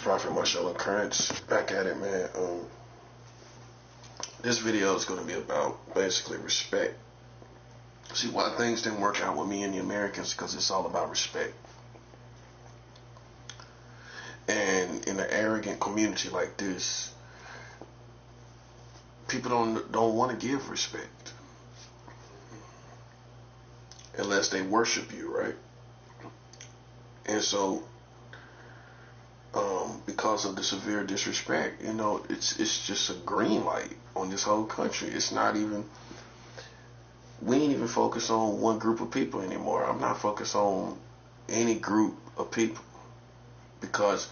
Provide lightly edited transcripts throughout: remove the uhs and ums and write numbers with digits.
Prophet Marshall Occurrence, back at it, man. This video is going to be about basically respect. See, why things didn't work out with me and the Americans, because it's all about respect. And in an arrogant community like this, people don't want to give respect unless they worship you, right? And so, because of the severe disrespect, you know, it's just a green light on this whole country. It's not even, we ain't even focused on one group of people anymore. I'm not focused on any group of people, because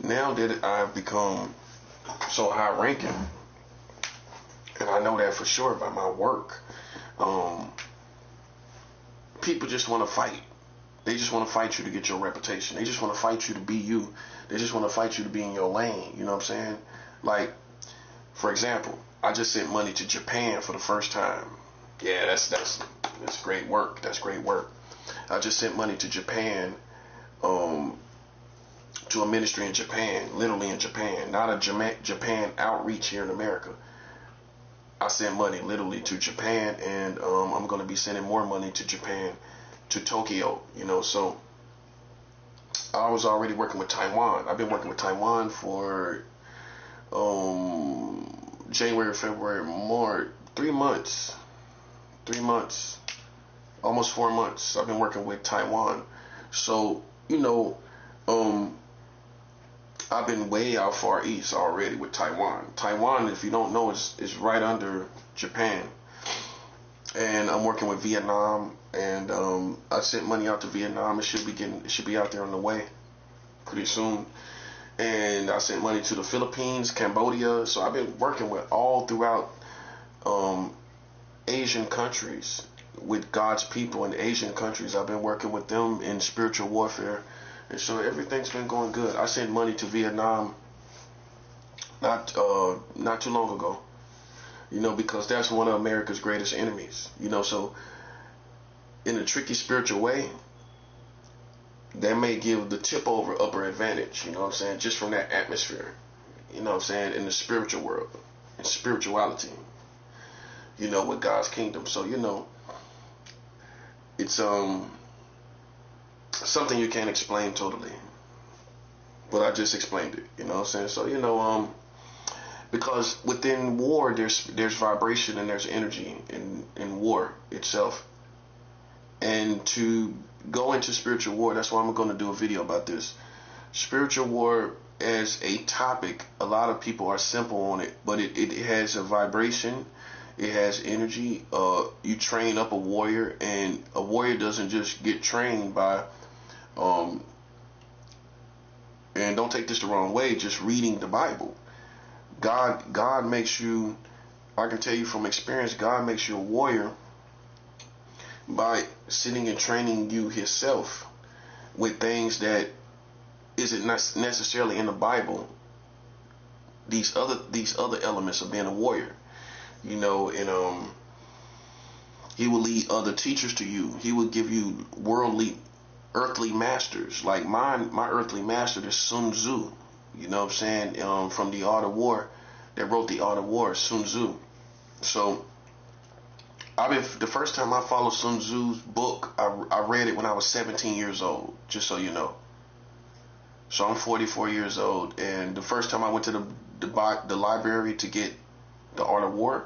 now that I've become so high ranking, and I know that for sure by my work, people just want to fight. They just want to fight you to get your reputation. They just want to fight you to be you. They just want to fight you to be in your lane. You know what I'm saying? Like, for example, I just sent money to Japan for the first time. Yeah, that's great work. That's great work. I just sent money to Japan, to a ministry in Japan, literally in Japan, not a Japan outreach here in America. I sent money literally to Japan, and I'm going to be sending more money to Japan, to Tokyo, you know. So I was already working with Taiwan. I've been working with Taiwan for January, February, March, 3 months, almost 4 months. I've been working with Taiwan. So, you know, I've been way out far east already with Taiwan. Taiwan, if you don't know, is right under Japan. And I'm working with Vietnam, and I sent money out to Vietnam. It should be out there on the way pretty soon. And I sent money to the Philippines, Cambodia. So I've been working with all throughout Asian countries, with God's people in Asian countries. I've been working with them in spiritual warfare, and so everything's been going good. I sent money to Vietnam not too long ago. You know, because that's one of America's greatest enemies. You know, so in a tricky spiritual way, that may give the tip over upper advantage, you know what I'm saying, just from that atmosphere, you know what I'm saying, in the spiritual world, in spirituality, you know, with God's kingdom. So, you know, it's something you can't explain totally, but I just explained it, you know what I'm saying. So, you know, because within war, there's vibration and there's energy in war itself. And to go into spiritual war, that's why I'm going to do a video about this. Spiritual war as a topic, a lot of people are simple on it, but it has a vibration, it has energy. You train up a warrior, and a warrior doesn't just get trained by, and don't take this the wrong way, just reading the Bible. God makes you, I can tell you from experience, God makes you a warrior by sitting and training you himself with things that isn't necessarily in the Bible. These other elements of being a warrior, you know. And he will lead other teachers to you. He will give you worldly, earthly masters. Like my earthly master is Sun Tzu. You know what I'm saying? From the Art of War, that wrote the Art of War, Sun Tzu. So the first time I followed Sun Tzu's book, I read it when I was 17 years old, just so you know. So I'm 44 years old, and the first time I went to the library to get the Art of War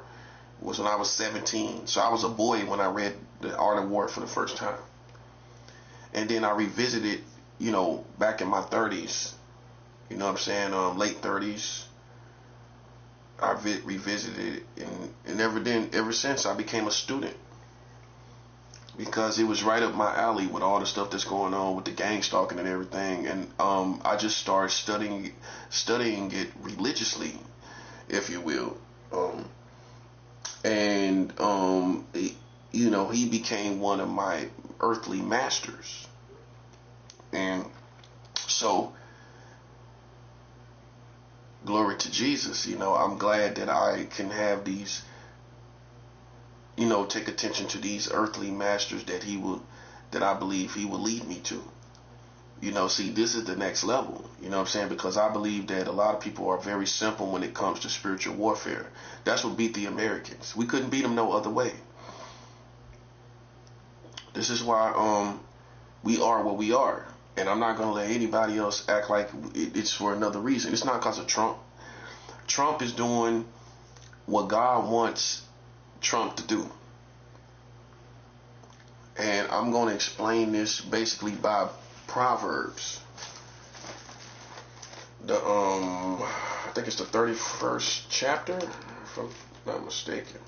was when I was 17. So I was a boy when I read the Art of War for the first time. And then I revisited, you know, back in my 30s. You know what I'm saying? Late 30s. I revisited it, and ever since I became a student, because it was right up my alley with all the stuff that's going on with the gang stalking and everything. And I just started studying it religiously, if you will. You know, he became one of my earthly masters, and so, glory to Jesus. You know, I'm glad that I can have these, you know, take attention to these earthly masters that I believe he will lead me to. See, this is the next level. You know what I'm saying? Because I believe that a lot of people are very simple when it comes to spiritual warfare. That's what beat the Americans. We couldn't beat them no other way. This is why we are what we are. And I'm not going to let anybody else act like it's for another reason. It's not because of Trump. Trump is doing what God wants Trump to do. And I'm going to explain this basically by Proverbs. I think it's the 31st chapter, if I'm not mistaken.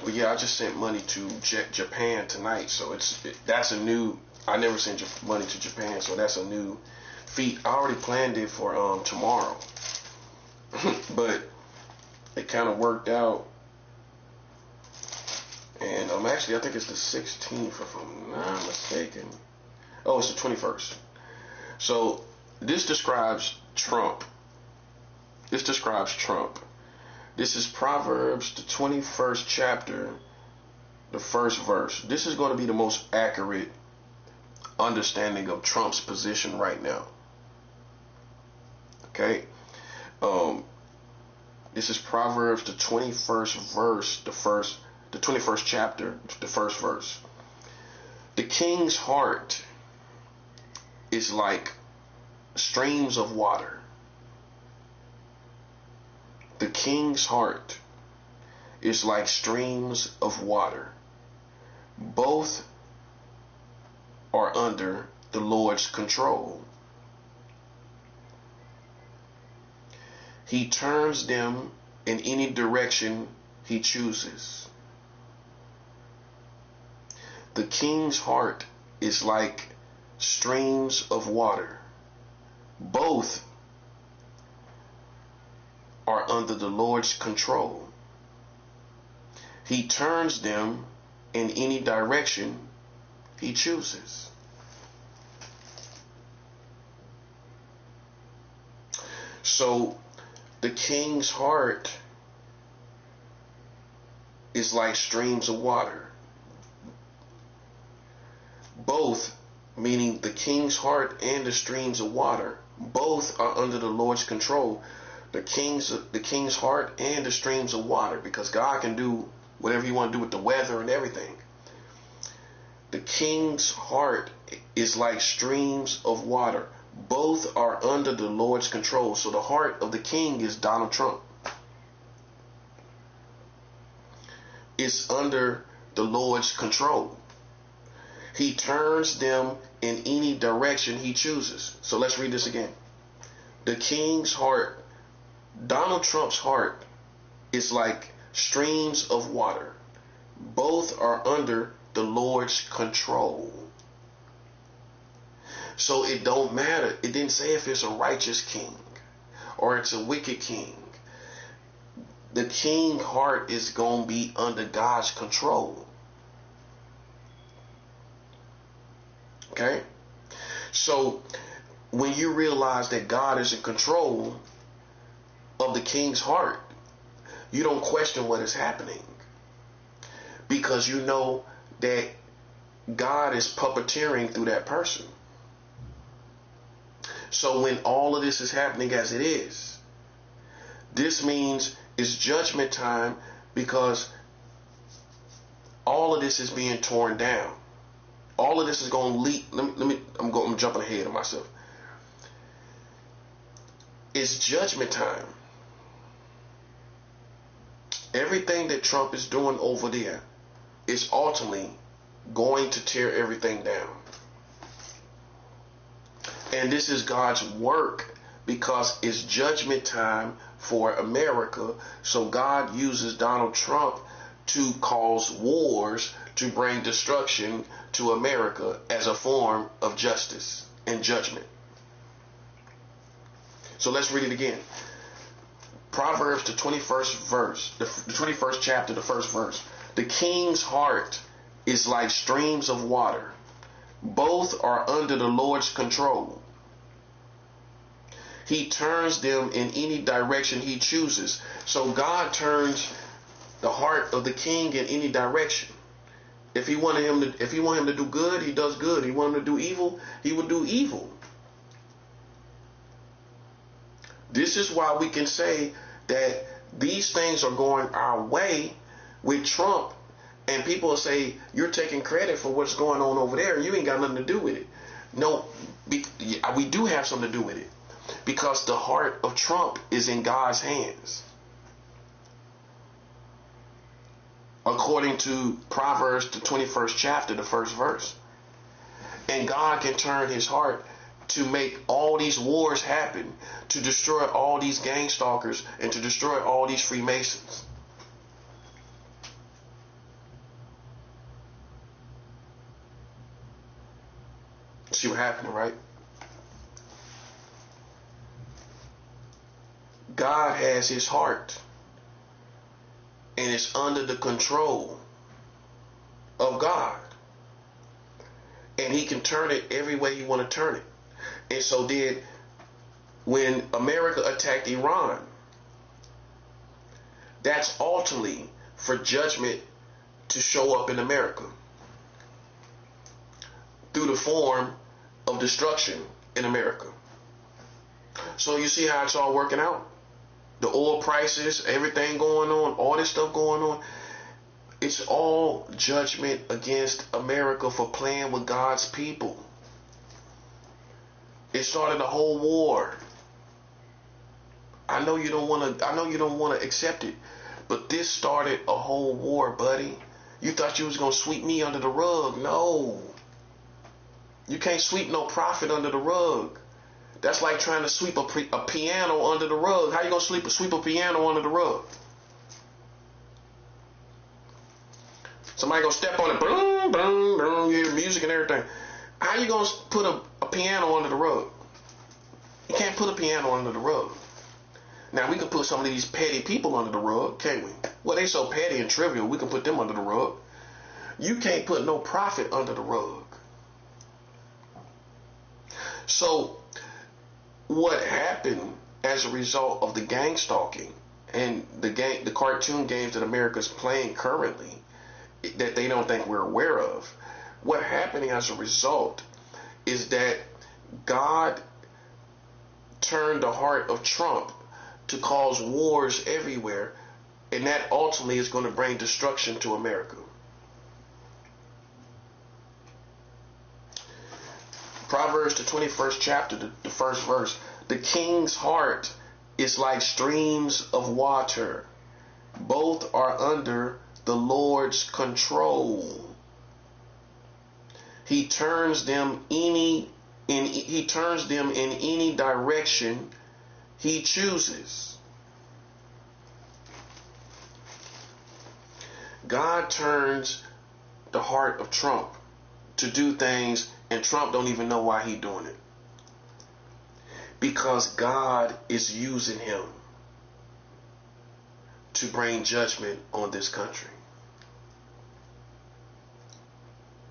But yeah, I just sent money to Japan tonight, so that's a new. I never sent money to Japan, so that's a new feat. I already planned it for tomorrow, but it kind of worked out. And actually, I think it's the 16th, if I'm not mistaken. Oh, it's the 21st. So this describes Trump. This is Proverbs, the 21st chapter, the first verse. This is going to be the most accurate understanding of Trump's position right now. Okay? This is Proverbs, the 21st verse, the 21st chapter, the first verse. The king's heart is like streams of water. The king's heart is like streams of water. Both are under the Lord's control. He turns them in any direction he chooses. The king's heart is like streams of water. Both are under the Lord's control. He turns them in any direction he chooses. So the king's heart is like streams of water. Both, meaning the king's heart and the streams of water, both are under the Lord's control. The king's heart and the streams of water, because God can do whatever you want to do with the weather and everything. The king's heart is like streams of water. Both are under the Lord's control. So the heart of the king is Donald Trump. It's under the Lord's control. He turns them in any direction he chooses. So let's read this again. The king's heart, Donald Trump's heart, is like streams of water. Both are under the Lord's control. So it don't matter. It didn't say if it's a righteous king or it's a wicked king. The king's heart is going to be under God's control. Okay? So when you realize that God is in control of the king's heart, you don't question what is happening, because you know that God is puppeteering through that person. So when all of this is happening as it is, this means it's judgment time, because all of this is being torn down. All of this is going to lead. I'm jumping ahead of myself. It's judgment time. Everything that Trump is doing over there is ultimately going to tear everything down. And this is God's work, because it's judgment time for America. So God uses Donald Trump to cause wars, to bring destruction to America as a form of justice and judgment. So let's read it again. Proverbs, the 21st verse, the 21st chapter, the first verse. The king's heart is like streams of water. Both are under the Lord's control. He turns them in any direction he chooses. So God turns the heart of the king in any direction. If he want him to do good, he does good. He want him to do evil, he will do evil. This is why we can say that these things are going our way with Trump, and people will say you're taking credit for what's going on over there. You ain't got nothing to do with it. No, we do have something to do with it, because the heart of Trump is in God's hands. According to Proverbs, the 21st chapter, the first verse. And God can turn his heart to make all these wars happen, to destroy all these gang stalkers, and to destroy all these Freemasons. See what happened, right? God has his heart, and it's under the control of God. And he can turn it every way he want to turn it. And so did when America attacked Iran. That's ultimately for judgment to show up in America through the form of destruction in America. So you see how it's all working out? The oil prices, everything going on, all this stuff going on. It's all judgment against America for playing with God's people. It started a whole war. I know you don't want to accept it, but this started a whole war, buddy. You thought you was going to sweep me under the rug. No. You can't sweep no prophet under the rug. That's like trying to sweep a piano under the rug. How you going to sweep a piano under the rug? Somebody going to step on it. Boom, boom, boom. You hear music and everything. How you going to put a piano under the rug? You can't put a piano under the rug. Now, we can put some of these petty people under the rug, can't we? Well, they so petty and trivial, we can put them under the rug. You can't put no prophet under the rug. So, what happened as a result of the gang stalking and the cartoon games that America's playing currently that they don't think we're aware of, what happened as a result is that God turned the heart of Trump to cause wars everywhere, and that ultimately is going to bring destruction to America. Proverbs, the 21st chapter, the first verse. The king's heart is like streams of water. Both are under the Lord's control. He turns them in any direction he chooses. God turns the heart of Trump to do things, and Trump don't even know why he's doing it. Because God is using him to bring judgment on this country.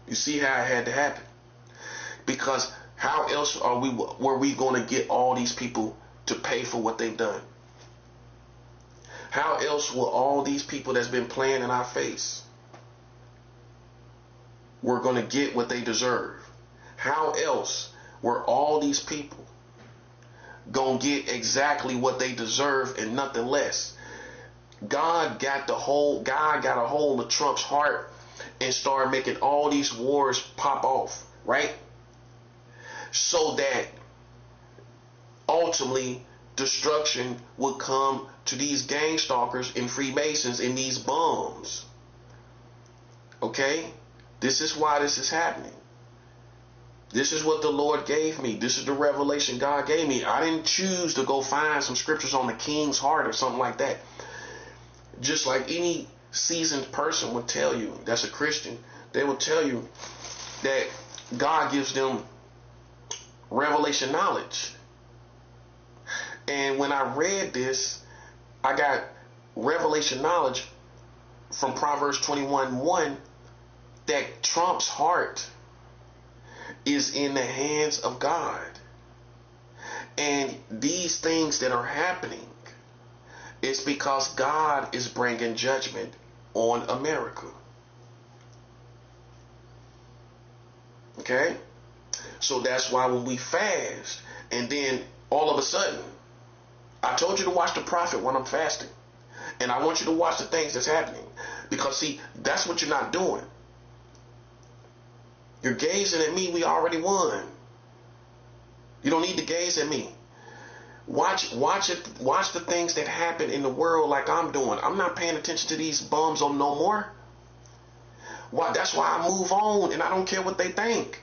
You see how it had to happen? Because how else were we going to get all these people to pay for what they've done? How else will all these people that's been playing in our face were going to get what they deserve? How else were all these people going to get exactly what they deserve and nothing less? God got a hold of Trump's heart and started making all these wars pop off, right? So that ultimately destruction would come to these gang stalkers and Freemasons and these bums. Okay? This is why this is happening. This is what the Lord gave me. This is the revelation God gave me. I didn't choose to go find some scriptures on the king's heart or something like that. Just like any seasoned person would tell you, that's a Christian, they will tell you that God gives them revelation knowledge. And when I read this, I got revelation knowledge from Proverbs 21:1 that Trump's heart is in the hands of God. And these things that are happening is because God is bringing judgment on America. Okay? So that's why when we fast, and then all of a sudden, I told you to watch the prophet when I'm fasting. And I want you to watch the things that's happening. Because see, that's what you're not doing. You're gazing at me, we already won. You don't need to gaze at me. Watch the things that happen in the world like I'm doing. I'm not paying attention to these bums on no more. That's why I move on and I don't care what they think.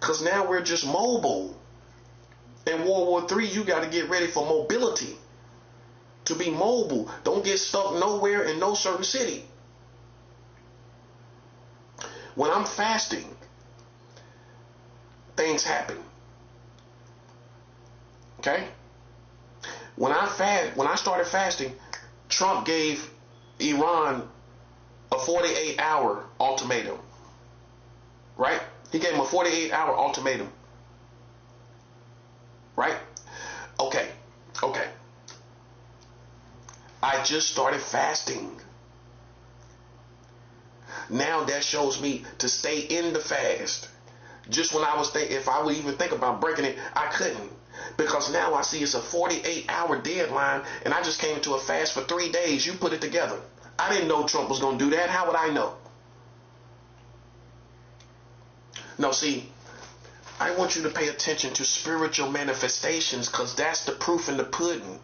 Because now we're just mobile. In World War III, you got to get ready for mobility. To be mobile. Don't get stuck nowhere in no certain city. When I'm fasting, things happen. Okay? When I started fasting, Trump gave Iran a 48-hour ultimatum. Right? He gave him a 48-hour ultimatum. Right? Okay. I just started fasting. Now that shows me to stay in the fast. Just when I was thinking, if I would even think about breaking it, I couldn't. Because now I see it's a 48-hour deadline, and I just came into a fast for 3 days. You put it together. I didn't know Trump was going to do that. How would I know? No, see, I want you to pay attention to spiritual manifestations, because that's the proof in the pudding.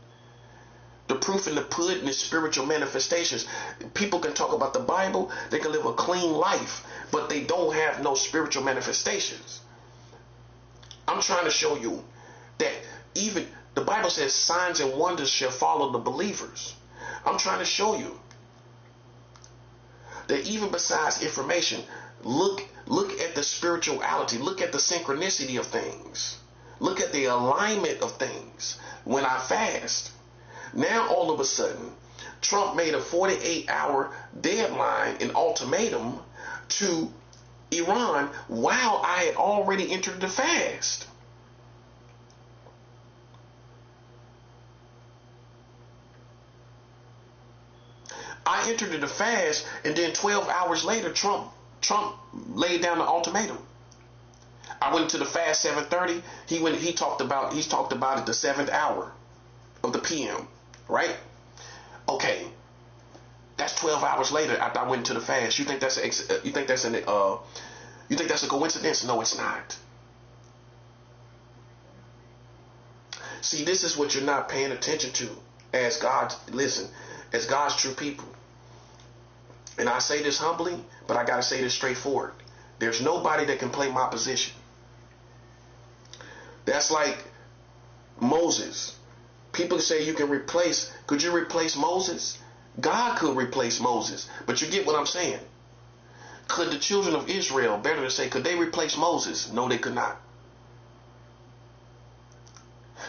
The proof in the pudding is spiritual manifestations. People can talk about the Bible, they can live a clean life, but they don't have no spiritual manifestations. I'm trying to show you that even the Bible says signs and wonders shall follow the believers. I'm trying to show you that even besides information, look at the spirituality, look at the synchronicity of things, look at the alignment of things. When I fast, now all of a sudden, Trump made a 48-hour deadline and ultimatum to Iran while I had already entered the fast. I entered the fast, and then 12 hours later, Trump laid down the ultimatum. I went to the fast 7:30. He talked about it the 7th hour of the PM. Right? Okay. That's 12 hours later after I went to the fast. You think that's a coincidence? No, it's not. See, this is what you're not paying attention to as God's true people. And I say this humbly, but I got to say this straightforward. There's nobody that can play my position. That's like Moses. People say could you replace Moses? God could replace Moses. But you get what I'm saying. Could the children of Israel, better to say, could they replace Moses? No, they could not.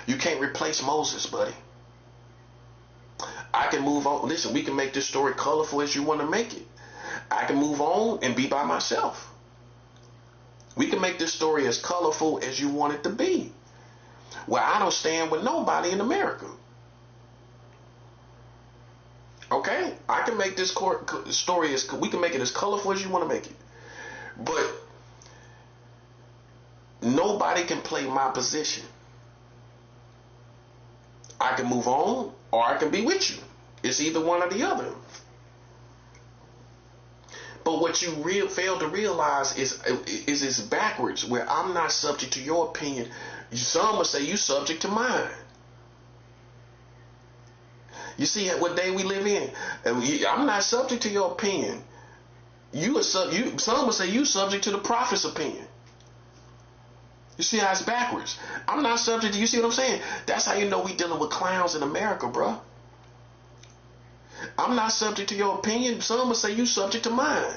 You can't replace Moses, buddy. I can move on. Listen, we can make this story colorful as you want to make it. I can move on and be by myself. We can make this story as colorful as you want it to be. Well, I don't stand with nobody in America. Okay? I can make this story we can make it as colorful as you want to make it. But nobody can play my position. I can move on or I can be with you. It's either one or the other. But what you fail to realize is it's backwards, where I'm not subject to your opinion. Some will say you subject to mine. You see what day we live in? I'm not subject to your opinion. Some will say you subject to the prophet's opinion. You see how it's backwards? I'm not subject to, you see what I'm saying? That's how you know we dealing with clowns in America, bro. I'm not subject to your opinion. Some will say you subject to mine.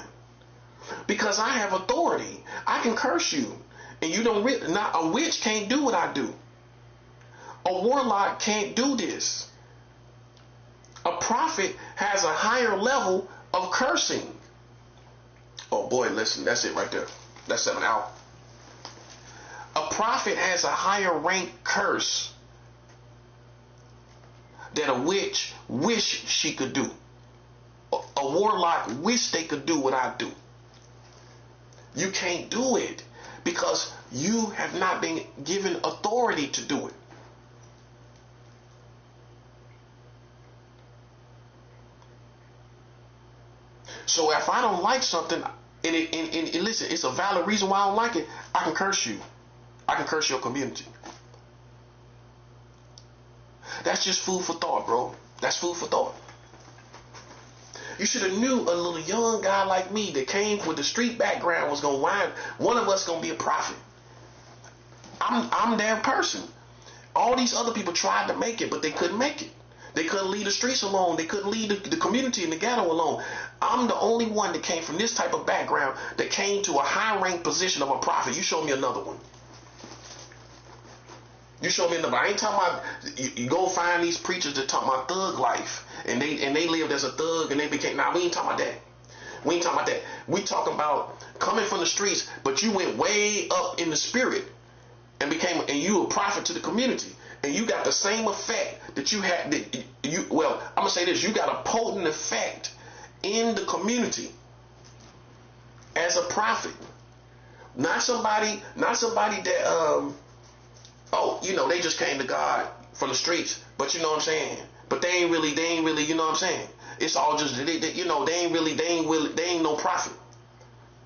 Because I have authority. I can curse you. And you don't not a witch can't do what I do. A warlock can't do this. A prophet has a higher level of cursing. Oh boy, listen, that's it right there. That's 7 out. A prophet has a higher rank curse that a witch wish she could do. A warlock wish they could do what I do. You can't do it because you have not been given authority to do it. So if I don't like something, and listen, it's a valid reason why I don't like it, I can curse you. I can curse your community. That's just food for thought, bro. That's food for thought. You should have knew a little young guy like me that came with the street background was gonna wind. One of us gonna be a prophet. I'm that person. All these other people tried to make it, but they couldn't make it. They couldn't leave the streets alone. They couldn't leave the community and the ghetto alone. I'm the only one that came from this type of background that came to a high ranked position of a prophet. You show me another one. You show me another. I ain't talking about you go find these preachers that talk about thug life and they lived as a thug and they became. Nah, we ain't talking about that. We ain't talking about that. We talking about coming from the streets, but you went way up in the spirit and you a prophet to the community. And you got the same effect that you had. Well, I'm gonna say this: you got a potent effect in the community as a prophet. Not somebody that they just came to God from the streets. But you know what I'm saying. But they ain't really. You know what I'm saying. It's all just they ain't no prophet.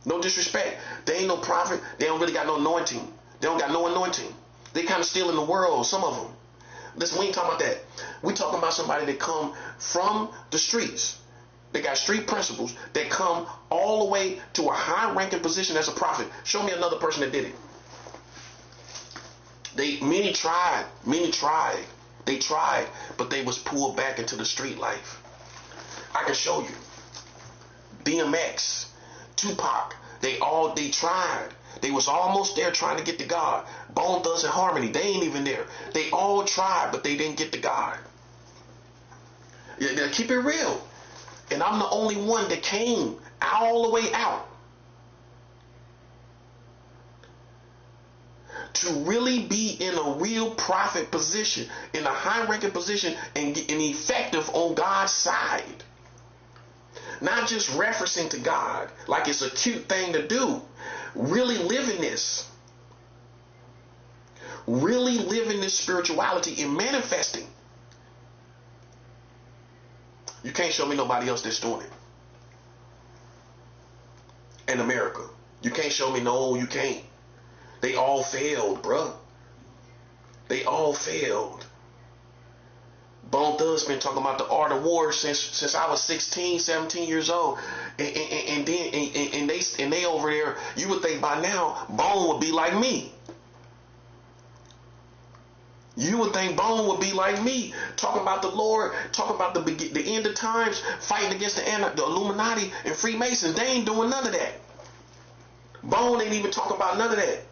No disrespect. They ain't no prophet. They don't really got no anointing. They don't got no anointing. They kind of still in the world, some of them. Listen, we ain't talking about that. We talking about somebody that come from the streets. They got street principles that come all the way to a high-ranking position as a prophet. Show me another person that did it. Many tried. They tried, but they was pulled back into the street life. I can show you. DMX, Tupac, they tried. They was almost there trying to get to God. Bone Thugs and Harmony, they ain't even there. They all tried, but they didn't get to God. Yeah, keep it real. And I'm the only one that came all the way out to really be in a real prophet position, in a high-ranking position, and effective on God's side. Not just referencing to God like it's a cute thing to do. Really living this. Really living this spirituality and manifesting. You can't show me nobody else that's doing it. In America. You can't show me, no, you can't. They all failed, bruh. They all failed. Bone Thugs been talking about the art of war since I was 16, 17 years old. And they over there, you would think by now Bone would be like me. You would think Bone would be like me, talking about the Lord, talking about the end of times, fighting against the Illuminati and Freemasons. They ain't doing none of that. Bone ain't even talking about none of that.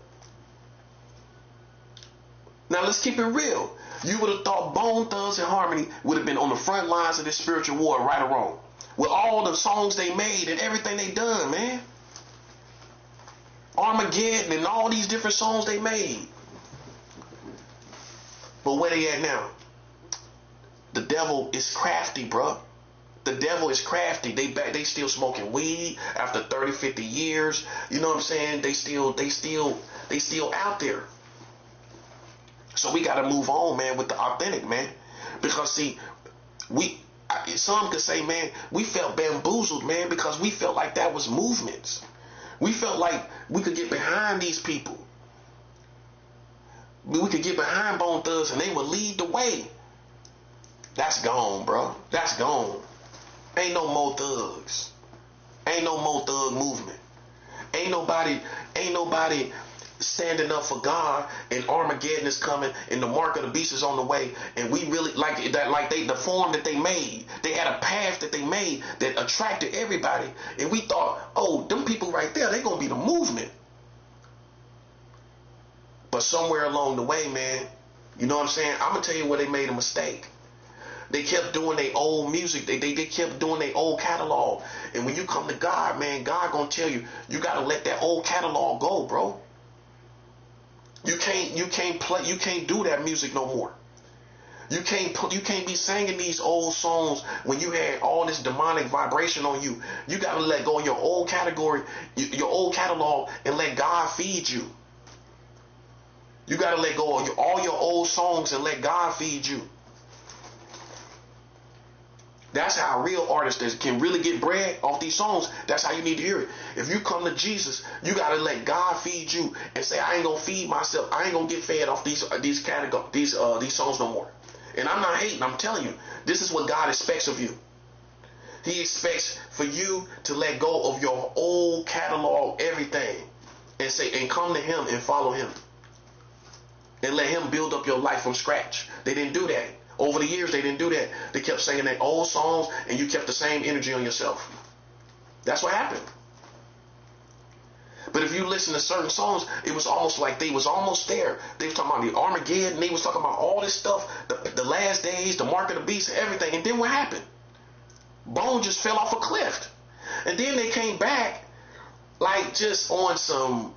Now let's keep it real. You would have thought Bone Thugs and Harmony would have been on the front lines of this spiritual war, right or wrong. With all the songs they made and everything they done, man. Armageddon and all these different songs they made. But where they at now? The devil is crafty, bro. The devil is crafty. They still smoking weed after 30, 50 years. You know what I'm saying? They still out there. So we got to move on, man, with the authentic, man. Because see, some could say, man, we felt bamboozled, man, because we felt like that was movements. We felt like we could get behind these people. We could get behind Bone Thugs and they would lead the way. That's gone, bro. That's gone. Ain't no more thugs. Ain't no more thug movement. Ain't nobody standing up for God, and Armageddon is coming and the mark of the beast is on the way, and we really like that, like the form that they made. They had a path that they made that attracted everybody, and we thought, oh, them people right there, they gonna be the movement. But somewhere along the way, man, you know what I'm saying? I'm gonna tell you where they made a mistake. They kept doing their old music. They kept doing their old catalog. And when you come to God, man, God gonna tell you, you gotta let that old catalog go, bro. You can't do that music no more. You can't be singing these old songs when you had all this demonic vibration on you. You got to let go of your old category, your old catalog, and let God feed you. You got to let go of all your old songs and let God feed you. That's how real artists that can really get bread off these songs. That's how you need to hear it. If you come to Jesus, you got to let God feed you and say, I ain't gonna feed myself. I ain't gonna get fed off these songs no more. And I'm not hating. I'm telling you, this is what God expects of you. He expects for you to let go of your old catalog, everything, and come to Him and follow Him, and let Him build up your life from scratch. They didn't do that. Over the years, they didn't do that. They kept singing their old songs, and you kept the same energy on yourself. That's what happened. But if you listen to certain songs, it was almost like they was almost there. They was talking about the Armageddon. They was talking about all this stuff, the last days, the mark of the beast, everything. And then what happened? Bone just fell off a cliff. And then they came back like just on some,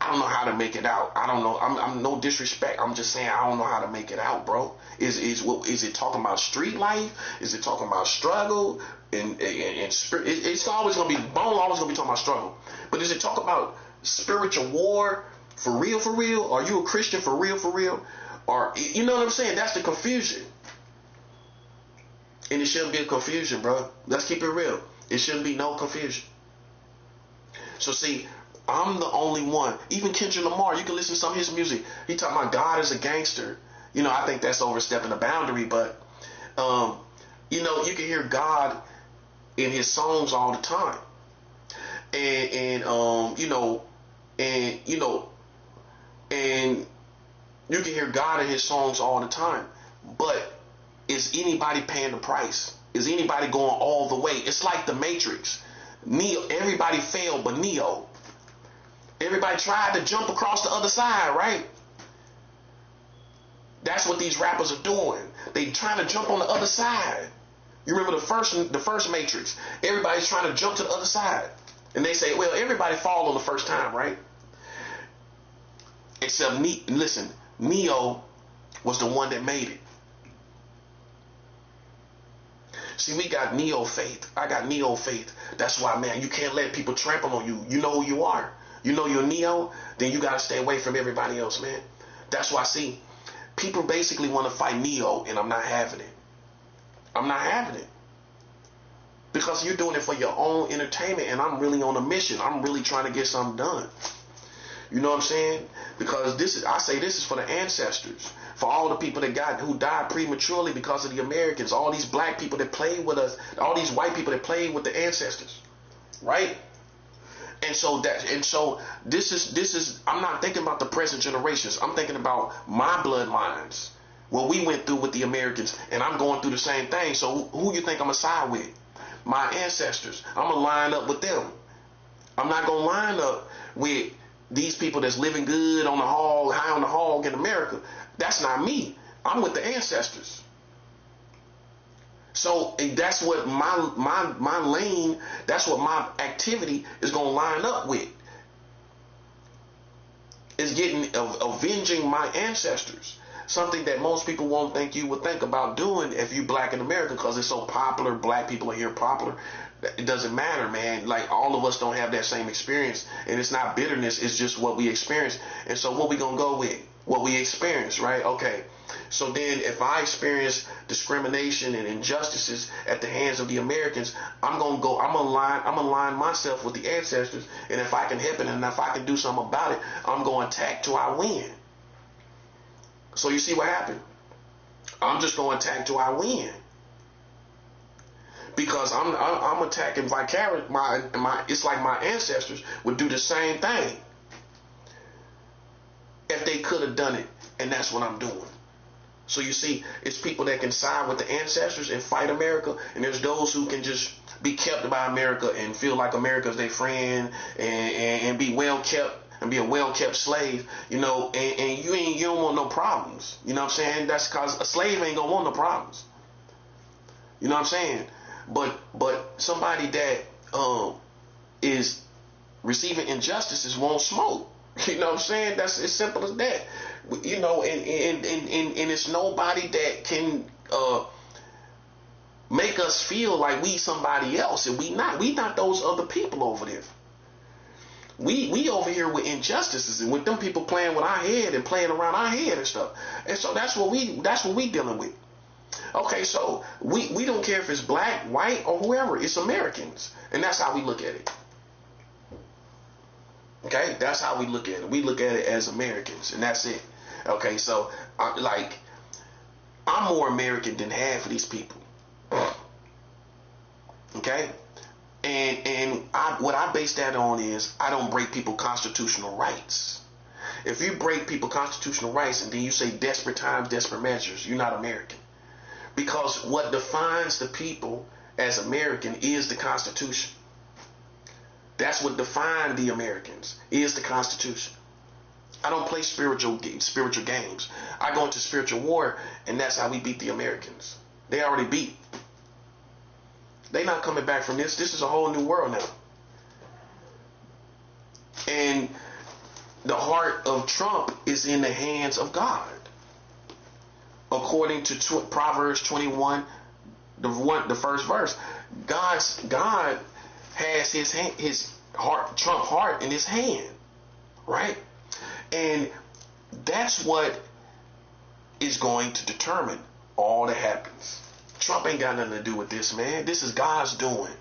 I don't know how to make it out. I don't know. I'm no disrespect. I'm just saying I don't know how to make it out, bro. Is it talking about street life? Is it talking about struggle? And spirit? It's always gonna be Bone. Always gonna be talking about struggle. But is it talking about spiritual war for real? For real? Are you a Christian for real? For real? Or you know what I'm saying? That's the confusion. And it shouldn't be a confusion, bro. Let's keep it real. It shouldn't be no confusion. So see, I'm the only one. Even Kendrick Lamar, you can listen to some of his music. He talking about God is a gangster. You know, I think that's overstepping the boundary, but you know, you can hear God in his songs all the time. And you know, and you can hear God in his songs all the time. But is anybody paying the price? Is anybody going all the way? It's like the Matrix. Neo, everybody failed but Neo. Everybody tried to jump across the other side, right? That's what these rappers are doing. They trying to jump on the other side. You remember the first Matrix? Everybody's trying to jump to the other side. And they say, well, everybody fall on the first time, right? Except, listen, Neo was the one that made it. See, we got Neo faith. I got Neo faith. That's why, man, you can't let people trample on you. You know who you are. You know you're Neo, then you got to stay away from everybody else, man. That's why, see, people basically want to fight Neo, and I'm not having it. I'm not having it. Because you're doing it for your own entertainment, and I'm really on a mission. I'm really trying to get something done. You know what I'm saying? Because I say this is for the ancestors, for all the people who died prematurely because of the Americans, all these black people that played with us, all these white people that played with the ancestors, right? And so this is I'm not thinking about the present generations. I'm thinking about my bloodlines, what we went through with the Americans, and I'm going through the same thing. So who you think I'm gonna side with? My ancestors. I'm gonna line up with them. I'm not gonna line up with these people that's living good on the hog, high on the hog in America. That's not me. I'm with the ancestors. So that's what my lane, that's what my activity is going to line up with. Is avenging my ancestors. Something that most people won't think you would think about doing if you black in America, because it's so popular. Black people are here popular. It doesn't matter, man. Like, all of us don't have that same experience, and it's not bitterness. It's just what we experience. And so what we going to go with? What we experience, right? Okay. So then if I experience discrimination and injustices at the hands of the Americans, I'm going to align myself with the ancestors. And if I can help it, and if I can do something about it, I'm going to attack till I win. So you see what happened? I'm just going to attack till I win. Because I'm attacking vicarious. It's like my ancestors would do the same thing if they could have done it, and that's what I'm doing. So you see, it's people that can side with the ancestors and fight America, and there's those who can just be kept by America and feel like America's their friend, and be well kept and be a well kept slave, you know, and you don't want no problems. You know what I'm saying? That's because a slave ain't gonna want no problems. You know what I'm saying? But somebody that is receiving injustices won't smoke. You know what I'm saying? That's as simple as that. You know, and it's nobody that can make us feel like we somebody else, and we not those other people over there. We over here with injustices and with them people playing with our head and playing around our head and stuff. And so that's what we dealing with. Okay, so we don't care if it's black, white, or whoever. It's Americans, and that's how we look at it. Okay, that's how we look at it. We look at it as Americans, and that's it. Okay, so I'm more American than half of these people. Okay, and what I base that on is I don't break people's constitutional rights. If you break people's constitutional rights and then you say desperate times, desperate measures, you're not American. Because what defines the people as American is the Constitution. That's what defines the Americans, is the Constitution. I don't play spiritual games. I go into spiritual war, and that's how we beat the Americans. They already beat. They not coming back from this. This is a whole new world now. And the heart of Trump is in the hands of God. According to Proverbs 21, the first verse, God has his heart, Trump heart, in his hand, right? And that's what is going to determine all that happens. Trump ain't got nothing to do with this, man. This is God's doing.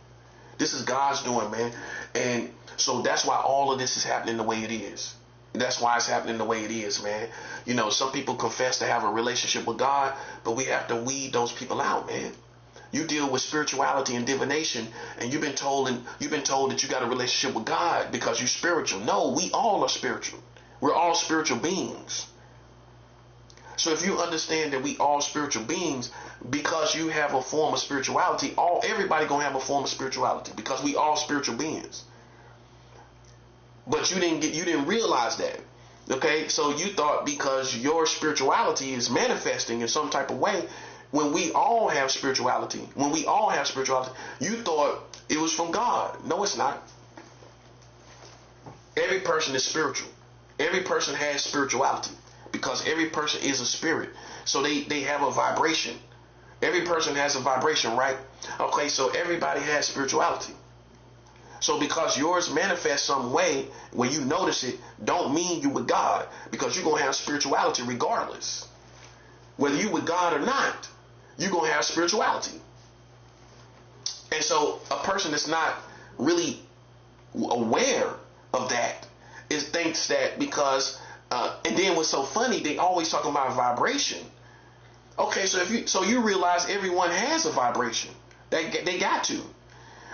This is God's doing, man. And so that's why all of this is happening the way it is. That's why it's happening the way it is, man. You know, some people confess to have a relationship with God, but we have to weed those people out, man. You deal with spirituality and divination, and you've been told that you got a relationship with God because you're spiritual. No, we all are spiritual. We're all spiritual beings. So if you understand that we all spiritual beings, because you have a form of spirituality, everybody gonna have a form of spirituality because we all spiritual beings. But you didn't realize that. Okay, so you thought because your spirituality is manifesting in some type of way, when we all have spirituality, you thought it was from God. No, it's not. Every person is spiritual. Every person has spirituality because every person is a spirit. So they have a vibration. Every person has a vibration, right? Okay, so everybody has spirituality. So because yours manifests some way, when you notice it, don't mean you with God, because you're going to have spirituality regardless. Whether you with God or not, you're going to have spirituality. And so a person that's not really aware of that thinks that because, and then what's so funny, they always talking about vibration. Okay, so you realize everyone has a vibration. They got to.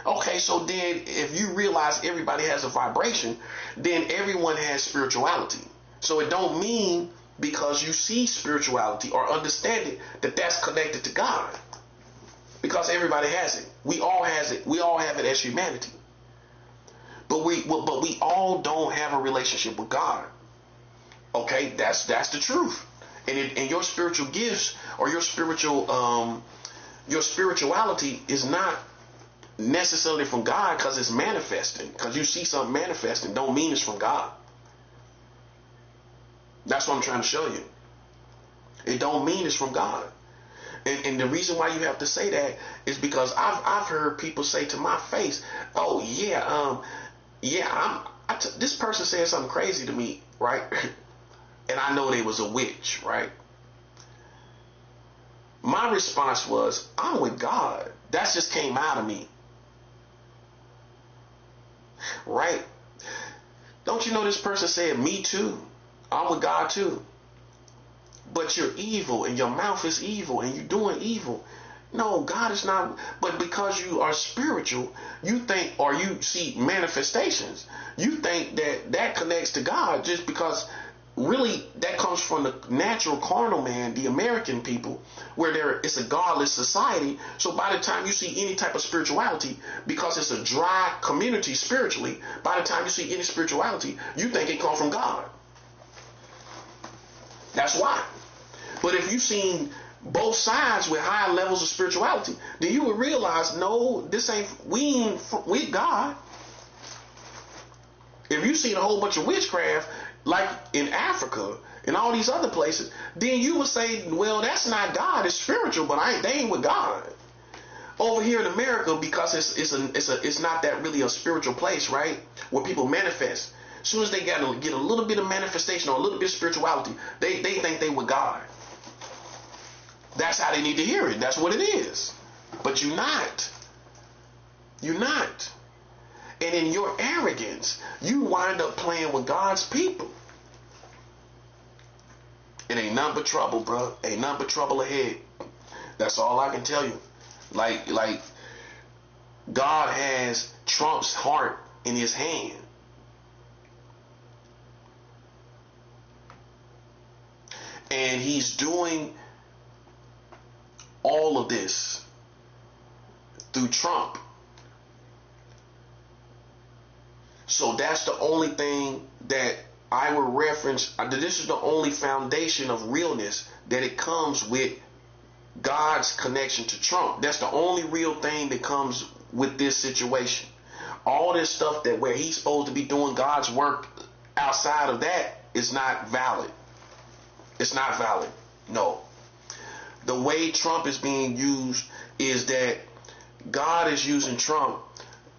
Okay, so then if you realize everybody has a vibration, then everyone has spirituality. So it don't mean because you see spirituality or understand it that that's connected to God. Because everybody has it. We all has it. We all have it as humanity. But we all don't have a relationship with God. Okay, that's the truth. And your spiritual gifts or your spirituality is not necessarily from God because it's manifesting. Because you see something manifesting don't mean it's from God. That's what I'm trying to show you. It don't mean it's from God. And the reason why you have to say that is because I've heard people say to my face, "Oh yeah, this person said something crazy to me, right?" And I know they was a witch, right? My response was, "I'm with God." That just came out of me. Right? Don't you know this person said, "Me too. I'm with God too." But you're evil and your mouth is evil and you're doing evil. No, God is not. But because you are spiritual, you think, or you see manifestations, you think that connects to God just because really that comes from the natural carnal man, the American people, where it's a godless society. So by the time you see any type of spirituality, because it's a dry community spiritually, by the time you see any spirituality, you think it comes from God. That's why. But if you've seen both sides with high levels of spirituality, then you would realize, no, we ain't with God. If you've seen a whole bunch of witchcraft, like in Africa and all these other places, then you would say, well, that's not God, it's spiritual, but they ain't with God. Over here in America, because it's not that really a spiritual place, right? Where people manifest. As soon as they get a little bit of manifestation or a little bit of spirituality, they think they with God. That's how they need to hear it. That's what it is. But you're not. You're not. And in your arrogance, you wind up playing with God's people. It ain't nothing but trouble, bro. Ain't nothing but trouble ahead. That's all I can tell you. Like God has Trump's heart in his hand. And he's doing all of this through Trump. So that's the only thing that I would reference. This is the only foundation of realness that it comes with God's connection to Trump. That's the only real thing that comes with this situation. All this stuff that where he's supposed to be doing God's work outside of that is not valid. It's not valid. No. The way Trump is being used is that God is using Trump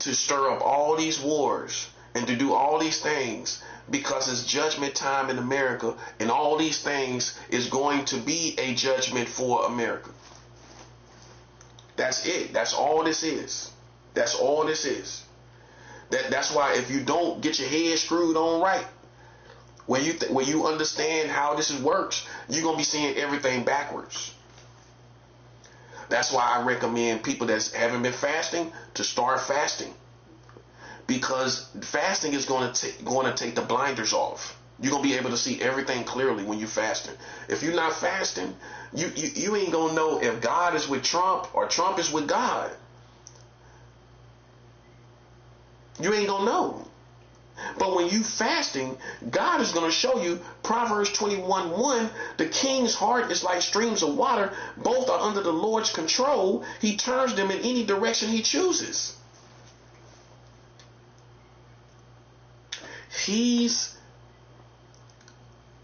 to stir up all these wars and to do all these things because it's judgment time in America, and all these things is going to be a judgment for America. That's it. That's all this is. That's all this is. That's why if you don't get your head screwed on right, when you understand how this works, you're gonna be seeing everything backwards. That's why I recommend people that haven't been fasting to start fasting, because fasting is going to take the blinders off. You're gonna be able to see everything clearly when you're fasting. If you're not fasting, you ain't gonna know if God is with Trump or Trump is with God. You ain't gonna know. But when you fasting, God is going to show you Proverbs 21:1. The king's heart is like streams of water. Both are under the Lord's control. He turns them in any direction he chooses. He's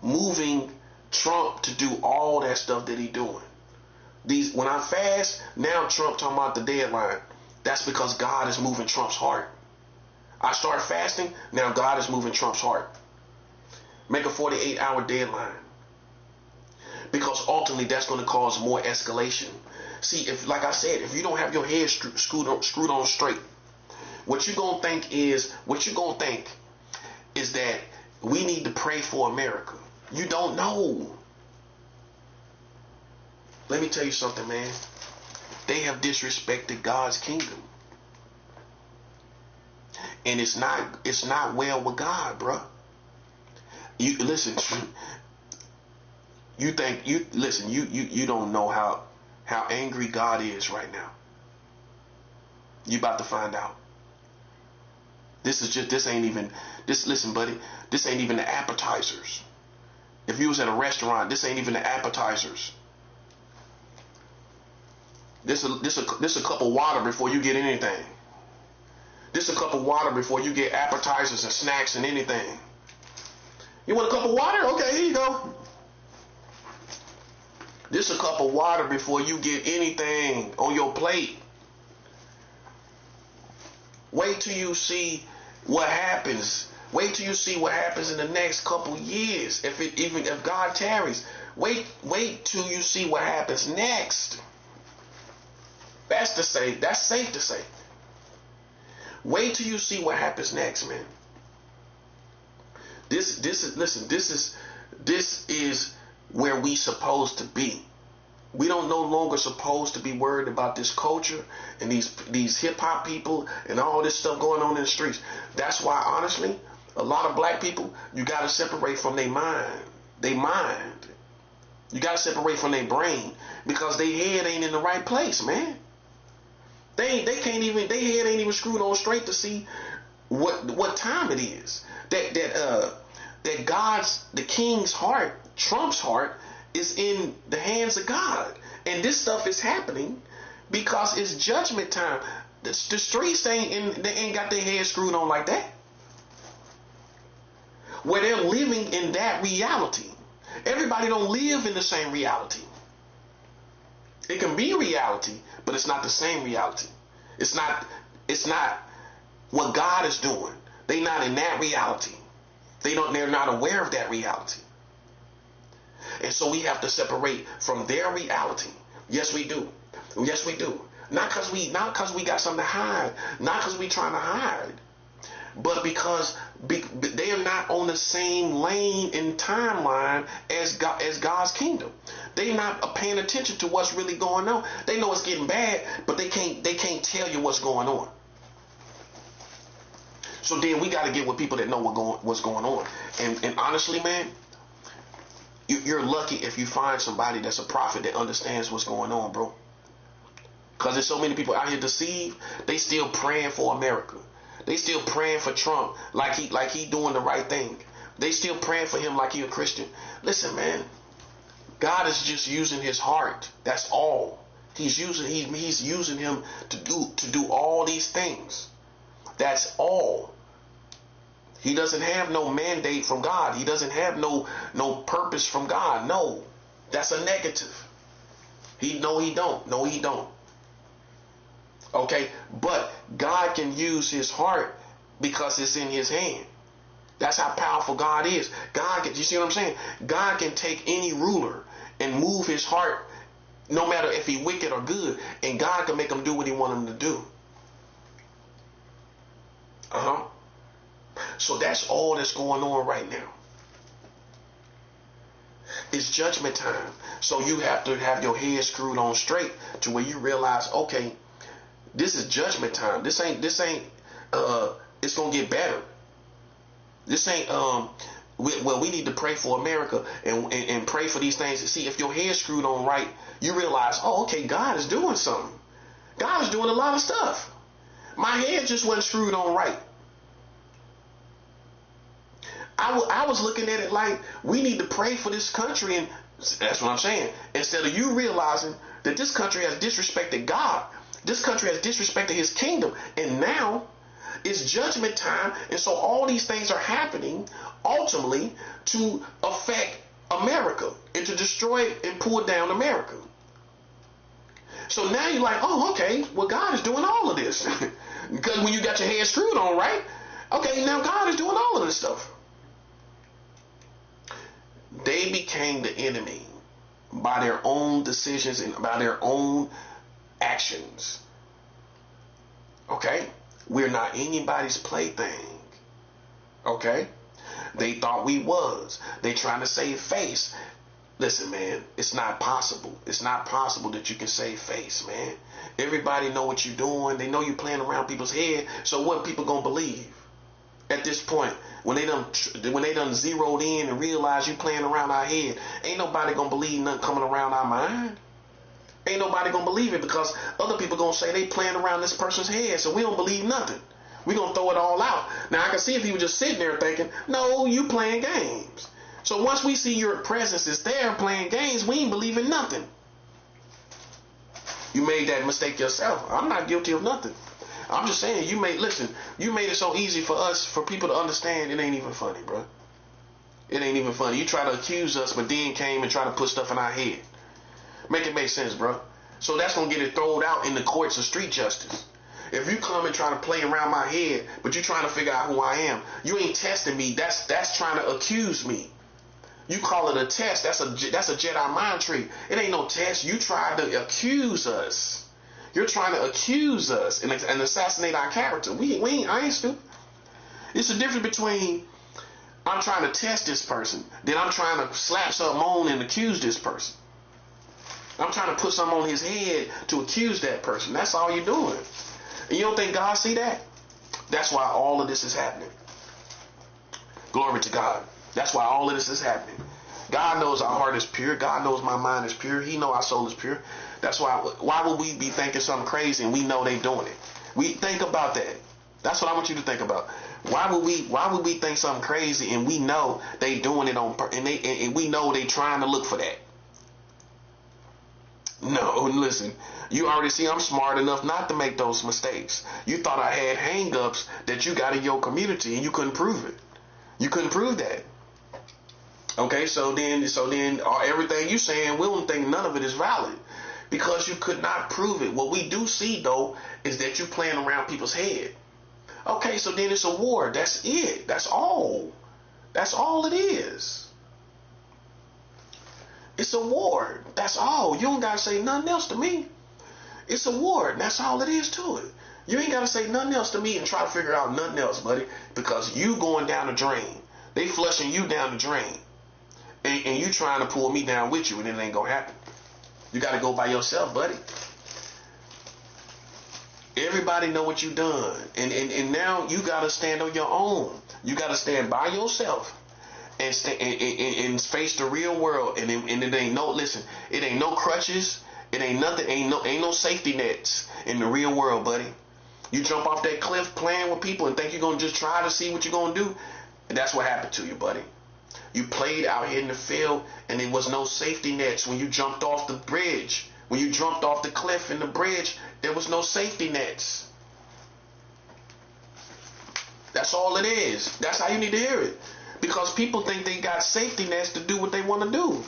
moving Trump to do all that stuff that he's doing. When I fast, now Trump talking about the deadline. That's because God is moving Trump's heart. I start fasting, now God is moving Trump's heart. Make a 48-hour deadline. Because ultimately that's going to cause more escalation. See, like I said, if you don't have your head screwed on straight, what you're going to think is that we need to pray for America. You don't know. Let me tell you something, man. They have disrespected God's kingdom. And it's not well with God, bro. You listen. You don't know how angry God is right now. You about to find out. Listen, buddy, this ain't even the appetizers. If you was at a restaurant, this ain't even the appetizers. This a cup of water before you get anything. This a cup of water before you get appetizers and snacks and anything. You want a cup of water? Okay, here you go. This a cup of water before you get anything on your plate. Wait till you see what happens. Wait till you see what happens in the next couple years. If God tarries, wait till you see what happens next. That's safe to say. Wait till you see what happens next, man. This is where we supposed to be. We don't no longer supposed to be worried about this culture and these hip hop people and all this stuff going on in the streets. That's why, honestly, a lot of black people, you got to separate from their mind. You got to separate from their brain, because their head ain't in the right place, man. Their head ain't even screwed on straight to see what time it is. That the king's heart, Trump's heart, is in the hands of God. And this stuff is happening because it's judgment time. The streets they ain't got their head screwed on like that. where they're living in that reality. Everybody don't live in the same reality. It can be reality, but it's not the same reality. It's not what God is doing. They're not in that reality. They're not aware of that reality. And so we have to separate from their reality. Yes, we do. Yes, we do. Not because we got something to hide. Not because we trying to hide. But because they are not on the same lane and timeline as God's kingdom. They're not paying attention to what's really going on. They know it's getting bad, but they can't tell you what's going on. So then we got to get with people that know what's going on. And honestly, man, you're lucky if you find somebody that's a prophet that understands what's going on, bro. Because there's so many people out here deceived. They still praying for America. They still praying for Trump like he doing the right thing. They still praying for him like he a Christian. Listen, man, God is just using his heart. That's all. He's using him to do all these things. That's all. He doesn't have no mandate from God. He doesn't have no purpose from God. No, that's a negative. He don't. No, he don't. Okay, but God can use his heart because it's in his hand. That's how powerful God is. You see what I'm saying? God can take any ruler and move his heart, no matter if he's wicked or good, and God can make him do what he wants him to do. So that's all that's going on right now. It's judgment time. So you have to have your head screwed on straight to where you realize, okay, this is judgment time. This ain't it's gonna get better. This ain't we need to pray for America and pray for these things. See, if your head's screwed on right, you realize, oh, okay, God is doing something. God is doing a lot of stuff. My head just wasn't screwed on right. I was looking at it like we need to pray for this country, and that's what I'm saying. Instead of you realizing that this country has disrespected God, this country has disrespected his kingdom, and now it's judgment time, and so all these things are happening ultimately to affect America and to destroy and pull down America. So now you're like, oh, okay, well, God is doing all of this. Because when you got your head screwed on right, okay, now God is doing all of this stuff. They became the enemy by their own decisions and by their own actions. Okay? We're not anybody's plaything. Okay? They thought we was. They trying to save face. Listen, man, it's not possible. It's not possible that you can save face, man. Everybody know what you're doing. They know you playing around people's head. So what people gonna believe at this point? When they done zeroed in and realized you playing around our head, ain't nobody gonna believe nothing coming around our mind. Ain't nobody gonna believe it because other people gonna say they playing around this person's head, so we don't believe nothing. We gonna throw it all out. Now I can see if he was just sitting there thinking, no, you playing games. So once we see your presence is there playing games, we ain't believing nothing. You made that mistake yourself. I'm not guilty of nothing. I'm just saying you made it so easy for people to understand it ain't even funny, bro. It ain't even funny. You try to accuse us, but then came and try to put stuff in our head. Make it make sense, bro. So that's gonna get it thrown out in the courts of street justice. If you come and try to play around my head, but you trying to figure out who I am, you ain't testing me. That's trying to accuse me. You call it a test. That's a Jedi mind trick. It ain't no test. You tried to accuse us. You're trying to accuse us and assassinate our character. I ain't stupid. It's the difference between I'm trying to test this person, then I'm trying to slap something on and accuse this person. I'm trying to put something on his head to accuse that person. That's all you're doing. And you don't think God see that? That's why all of this is happening. Glory to God. That's why all of this is happening. God knows our heart is pure. God knows my mind is pure. He knows our soul is pure. That's why would we be thinking something crazy and we know they doing it? We think about that. That's what I want you to think about. Why would we think something crazy and we know they doing it and we know they trying to look for that? No, listen, you already see I'm smart enough not to make those mistakes. You thought I had hang-ups that you got in your community and you couldn't prove it. You couldn't prove that. Okay, so then everything you saying, we don't think none of it is valid because you could not prove it. What we do see though is that you playing around people's head. Okay, so then it's a war. That's it. That's all. That's all it is. It's a war. That's all. You don't gotta say nothing else to me. It's a war. That's all it is to it. You ain't gotta say nothing else to me and try to figure out nothing else, buddy, because you going down the drain. They flushing you down the drain. And you trying to pull me down with you, and it ain't gonna happen. You gotta go by yourself, buddy. Everybody know what you done. And now you gotta stand on your own. You gotta stand by yourself and face the real world. And it ain't no, listen, it ain't no crutches. It ain't nothing, ain't no safety nets in the real world, buddy. You jump off that cliff playing with people and think you're gonna just try to see what you're gonna do. And that's what happened to you, buddy. You played out here in the field and there was no safety nets when you jumped off the bridge. When you jumped off the cliff in the bridge, there was no safety nets. That's all it is. That's how you need to hear it. Because people think they got safety nets to do what they want to do.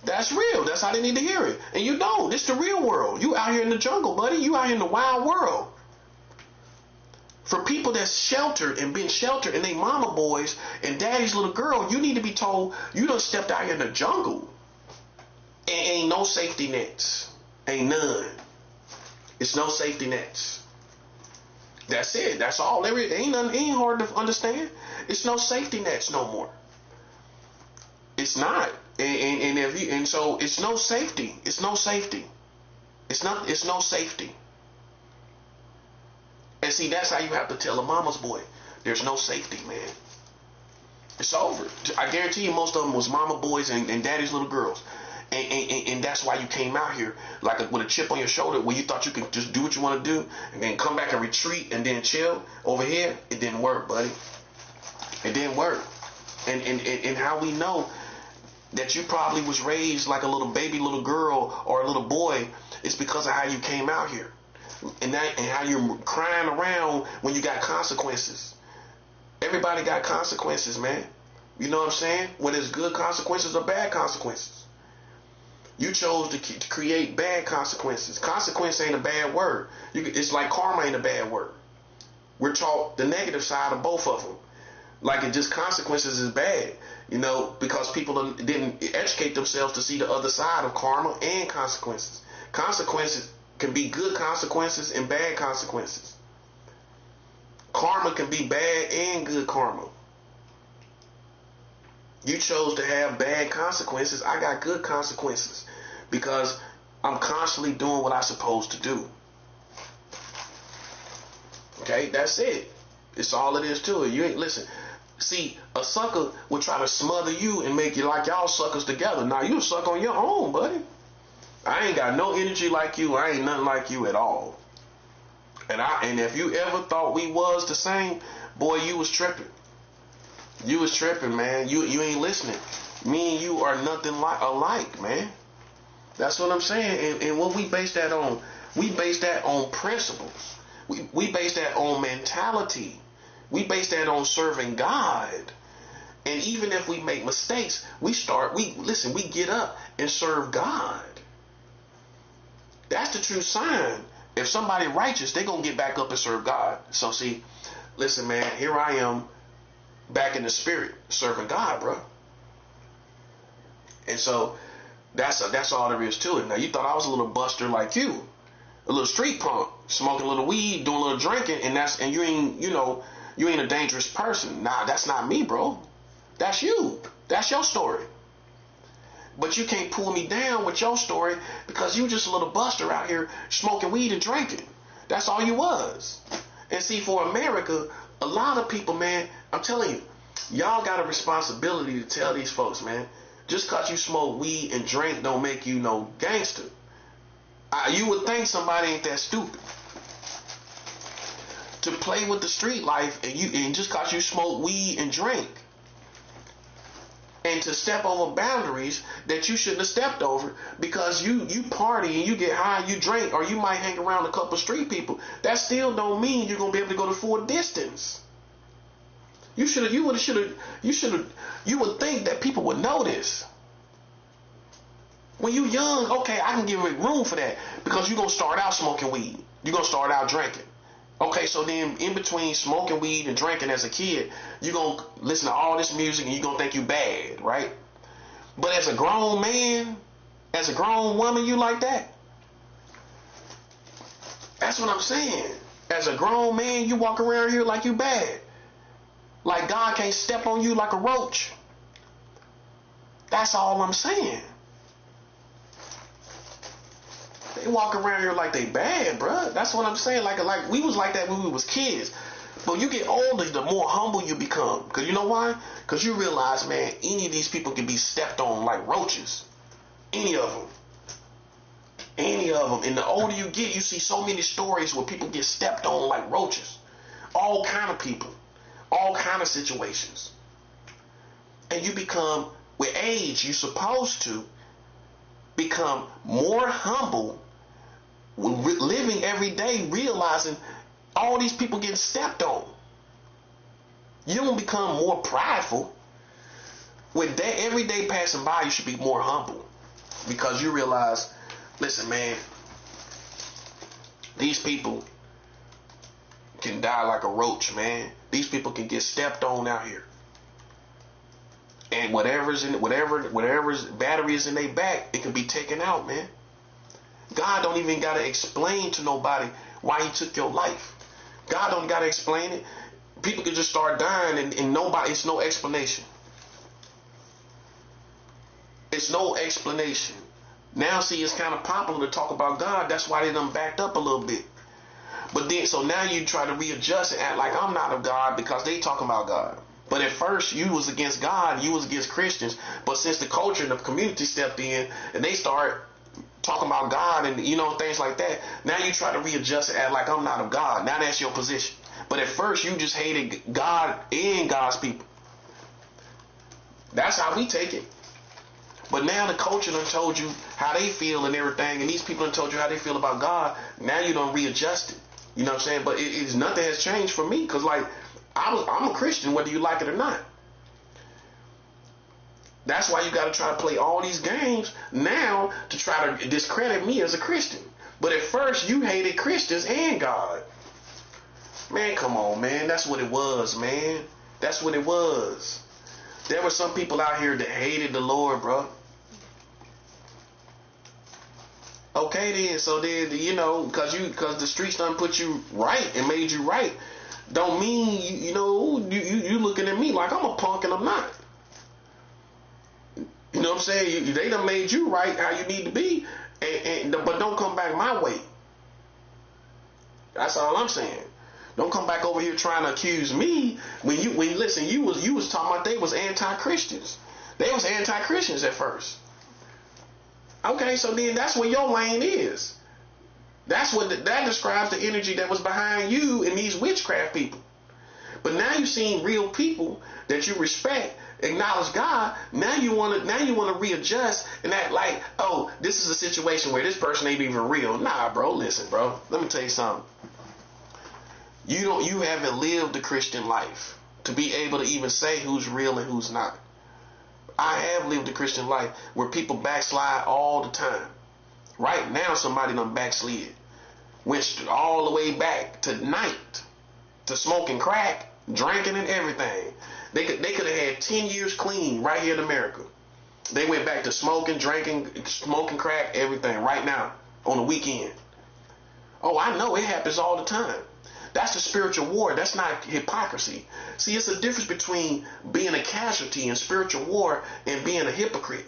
That's real. That's how they need to hear it. And you don't. It's the real world. You out here in the jungle, buddy. You out here in the wild world. For people that's sheltered and been sheltered and they mama boys and daddy's little girl, you need to be told you done stepped out here in the jungle. And ain't no safety nets. Ain't none. It's no safety nets. That's it. That's all. Ain't nothing. Ain't hard to understand. It's no safety nets no more. It's not. And so it's no safety. It's no safety. It's no safety. And see, that's how you have to tell a mama's boy. There's no safety, man. It's over. I guarantee you most of them was mama boys and daddy's little girls. And that's why you came out here like with a chip on your shoulder where you thought you could just do what you want to do and then come back and retreat and then chill. Over here, it didn't work, buddy. It didn't work. And how we know that you probably was raised like a little baby little girl or a little boy is because of how you came out here. And how you're crying around when you got consequences. Everybody got consequences, man. You know what I'm saying? Whether it's good consequences or bad consequences. You chose to create bad consequences. Consequence ain't a bad word. It's like karma ain't a bad word. We're taught the negative side of both of them. Like it just consequences is bad, you know, because people didn't educate themselves to see the other side of karma and consequences. Consequences can be good consequences and bad consequences. Karma can be bad and good karma. You chose to have bad consequences. I got good consequences because I'm constantly doing what I'm supposed to do. Okay, that's it. It's all it is to it. You ain't listen. See, a sucker will try to smother you and make you like y'all suckers together. Now you suck on your own, buddy. I ain't got no energy like you. I ain't nothing like you at all. And if you ever thought we was the same, boy, you was tripping. You was tripping, man. You ain't listening. Me and you are nothing alike, man. That's what I'm saying. And what we base that on, we base that on principles. We base that on mentality. We base that on serving God. And even if we make mistakes, we get up and serve God. That's the true sign. If somebody righteous, they're going to get back up and serve God. So see, listen, man, here I am back in the spirit serving God, bro. And so that's all there is to it. Now, you thought I was a little buster like you, a little street punk, smoking a little weed, doing a little drinking, and you ain't a dangerous person. Nah, that's not me, bro. That's you. That's your story. But you can't pull me down with your story because you just a little buster out here smoking weed and drinking. That's all you was. And see, for America, a lot of people, man, I'm telling you, y'all got a responsibility to tell these folks, man, just because you smoke weed and drink don't make you no gangster. You would think somebody ain't that stupid to play with the street life and just because you smoke weed and drink. And to step over boundaries that you shouldn't have stepped over because you party and you get high, you drink, or you might hang around a couple street people. That still don't mean you're going to be able to go the full distance. You would think that people would know this. When you young, okay, I can give it room for that because you're going to start out smoking weed. You're going to start out drinking. Okay, so then in between smoking weed and drinking as a kid, you're going to listen to all this music and you're going to think you bad, right? But as a grown man, as a grown woman, you like that? That's what I'm saying. As a grown man, you walk around here like you bad. Like God can't step on you like a roach. That's all I'm saying. They walk around here like they bad, bruh. That's what I'm saying. Like we was like that when we was kids. But you get older, the more humble you become. Because you know why? Because you realize, man, any of these people can be stepped on like roaches. Any of them. Any of them. And the older you get, you see so many stories where people get stepped on like roaches. All kind of people. All kind of situations. And you become, with age, you're supposed to become more humble, living every day, realizing all these people getting stepped on. You don't become more prideful. With that, every day passing by, you should be more humble, because you realize, listen, man, these people can die like a roach, man. These people can get stepped on out here. And whatever's battery is in their back, it can be taken out, man. God don't even gotta explain to nobody why he took your life. God don't gotta explain it. People can just start dying and nobody, it's no explanation. It's no explanation. Now see, it's kind of popular to talk about God. That's why they done backed up a little bit. But then, so now you try to readjust and act like I'm not of God because they talking about God. But at first, you was against God, you was against Christians. But since the culture and the community stepped in and they start talking about God and, you know, things like that, now you try to readjust and act like I'm not of God. Now that's your position. But at first, you just hated God and God's people. That's how we take it. But now the culture done told you how they feel and everything, and these people done told you how they feel about God. Now you don't readjust it. You know what I'm saying? But it's nothing has changed for me, because like I'm a Christian whether you like it or not. That's why you got to try to play all these games now to try to discredit me as a Christian. But at first you hated Christians and God. Man, come on, man. That's what it was, man. That's what it was. There were some people out here that hated the Lord, bro. Okay then, so then, you know, because the streets done put you right and made you right, don't mean you looking at me like I'm a punk and I'm not. You know what I'm saying? They done made you right how you need to be, but don't come back my way. That's all I'm saying. Don't come back over here trying to accuse me when you was talking about they was anti-Christians. They was anti-Christians at first. Okay, so then that's where your lane is. That describes the energy that was behind you and these witchcraft people. But now you've seen real people that you respect, acknowledge God. Now you want to readjust and act like, oh, this is a situation where this person ain't even real. Nah, bro, listen, bro. Let me tell you something. You haven't lived the Christian life to be able to even say who's real and who's not. I have lived the Christian life where people backslide all the time. Right now, somebody done backslid. Went all the way back to night, to smoking crack, drinking and everything. They could have had 10 years clean right here in America. They went back to smoking, drinking, smoking crack, everything right now on the weekend. Oh, I know it happens all the time. That's the spiritual war. That's not hypocrisy. See, it's a difference between being a casualty in spiritual war and being a hypocrite.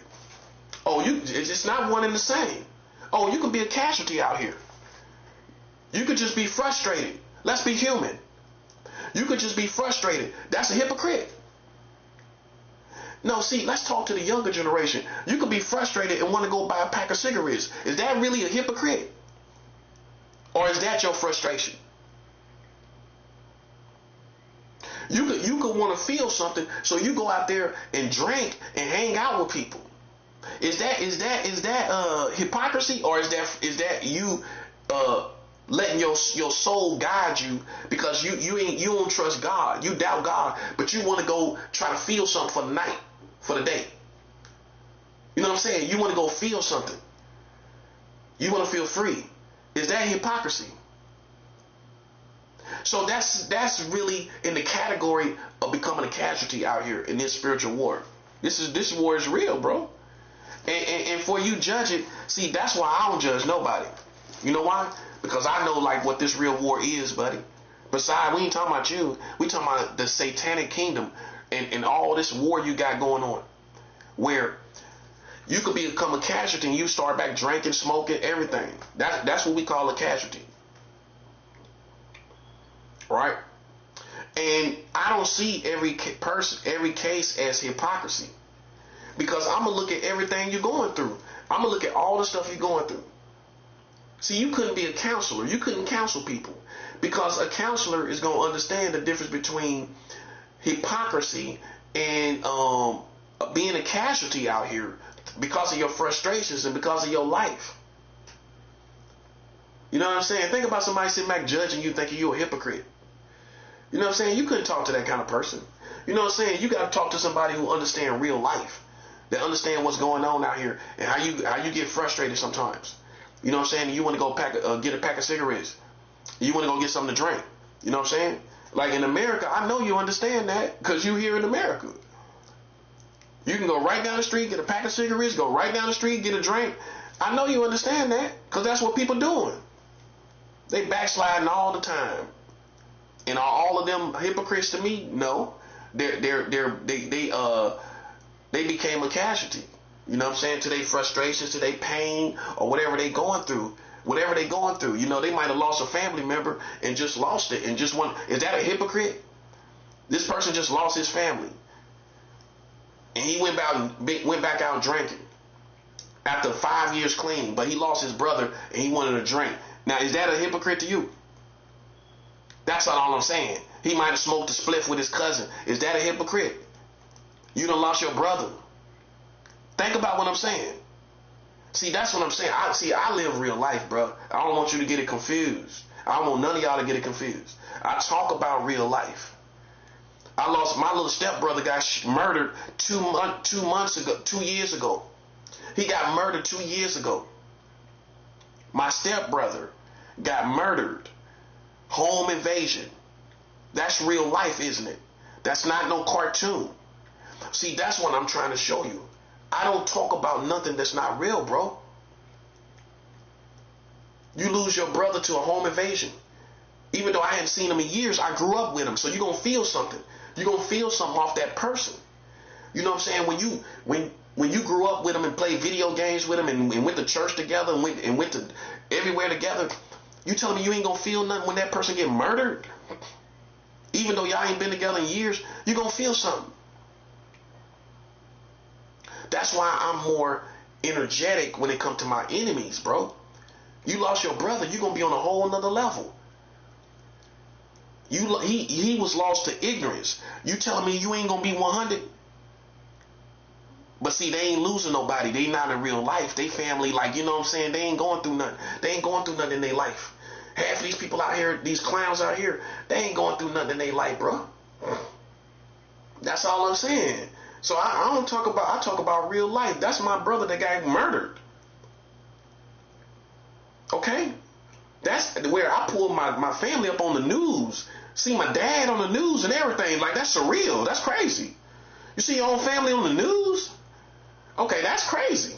Oh, it's not one and the same. Oh, you can be a casualty out here. You could just be frustrated. Let's be human. You could just be frustrated. That's a hypocrite. No, see, let's talk to the younger generation. You could be frustrated and want to go buy a pack of cigarettes. Is that really a hypocrite? Or is that your frustration? You could want to feel something, so you go out there and drink and hang out with people. Is that hypocrisy, or is that you letting your soul guide you, because you don't trust God. You doubt God, but you want to go try to feel something for the night, for the day. You know what I'm saying? You want to go feel something. You want to feel free. Is that hypocrisy? So that's really in the category of becoming a casualty out here in this spiritual war. This war is real, bro. And for you judge it, see, that's why I don't judge nobody. You know why? Because I know like what this real war is, buddy. Besides, we ain't talking about you. We talking about the satanic kingdom and all this war you got going on, where you could become a casualty and you start back drinking, smoking, everything. That's what we call a casualty. Right? And I don't see every case as hypocrisy, because I'm going to look at everything you're going through. I'm going to look at all the stuff you're going through. See, you couldn't be a counselor. You couldn't counsel people, because a counselor is going to understand the difference between hypocrisy and being a casualty out here because of your frustrations and because of your life. You know what I'm saying? Think about somebody sitting back judging you, thinking you're a hypocrite. You know what I'm saying? You couldn't talk to that kind of person. You know what I'm saying? You got to talk to somebody who understands real life, that understand what's going on out here and how you get frustrated sometimes. You know what I'm saying? You want to go get a pack of cigarettes. You want to go get something to drink. You know what I'm saying? Like in America, I know you understand that because you here in America. You can go right down the street, get a pack of cigarettes, go right down the street, get a drink. I know you understand that because that's what people doing. They backsliding all the time. And are all of them hypocrites to me? No. They became a casualty. You know what I'm saying? To their frustrations, to their pain, or whatever they going through. Whatever they going through. You know, they might have lost a family member and just lost it and just want. Is that a hypocrite? This person just lost his family. And he went back out drinking after 5 years clean, but he lost his brother and he wanted a drink. Now, is that a hypocrite to you? That's all I'm saying. He might have smoked a spliff with his cousin. Is that a hypocrite? You done lost your brother. Think about what I'm saying. See, that's what I'm saying. I live real life, bro. I don't want you to get it confused. I don't want none of y'all to get it confused. I talk about real life. I lost my little stepbrother, got murdered 2 years ago. He got murdered 2 years ago. My stepbrother got murdered. Home invasion. That's real life, isn't it? That's not no cartoon. See, that's what I'm trying to show you. I don't talk about nothing that's not real, bro. You lose your brother to a home invasion. Even though I hadn't seen him in years, I grew up with him. So you're going to feel something. You're going to feel something off that person. You know what I'm saying? When you grew up with him and played video games with him and went to church together and went to everywhere together, you telling me you ain't going to feel nothing when that person get murdered? Even though y'all ain't been together in years, you're going to feel something. That's why I'm more energetic when it comes to my enemies, bro. You lost your brother, you're going to be on a whole nother level. He was lost to ignorance. You telling me you ain't going to be 100? But see, they ain't losing nobody. They not in real life. They family, like, you know what I'm saying? They ain't going through nothing. They ain't going through nothing in their life. Half of these people out here, these clowns out here, they ain't going through nothing in their life, bro. That's all I'm saying. So I don't talk about, I talk about real life. That's my brother that got murdered. Okay? That's where I pull my family up on the news. See my dad on the news and everything. Like, that's surreal. That's crazy. You see your own family on the news? Okay, that's crazy.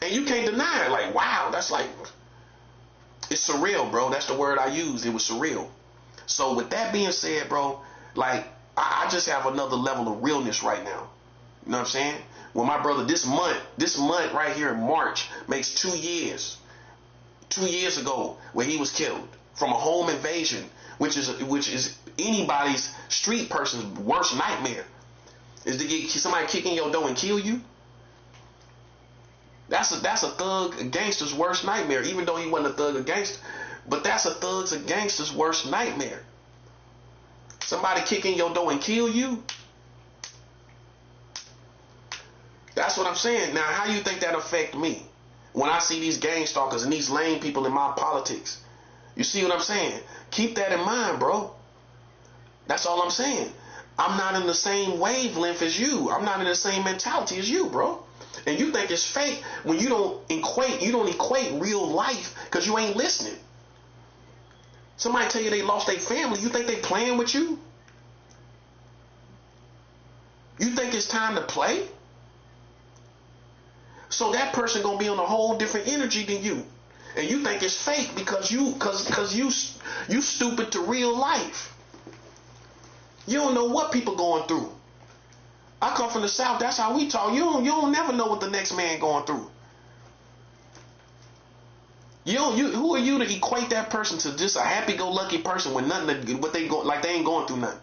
And you can't deny it. Like, wow, that's like, it's surreal, bro. That's the word I used. It was surreal. So with that being said, bro, like, I just have another level of realness right now. You know what I'm saying? Well, my brother, this month right here in March makes 2 years. 2 years ago when he was killed from a home invasion, which is anybody's street person's worst nightmare, is to get somebody kicking your door and kill you. That's a thug, a gangster's worst nightmare, even though he wasn't a thug or gangster. But that's a thug's, a gangster's worst nightmare. Somebody kicking your door and kill you. That's what I'm saying. Now, how you think that affect me? When I see these gang stalkers and these lame people in my politics, You see what I'm saying? Keep that in mind, bro. That's all I'm saying. I'm not in the same wavelength as you. I'm not in the same mentality as you, bro. And you think it's fake when you don't equate real life because you ain't listening. Somebody tell you they lost their family, you think they playing with you? You think it's time to play? So that person gonna be on a whole different energy than you. And you think it's fake because you stupid to real life. You don't know what people going through. I come from the South. That's how we talk. You don't never know what the next man going through. Who are you to equate that person to just a happy-go-lucky person with nothing? What they go like they ain't going through nothing.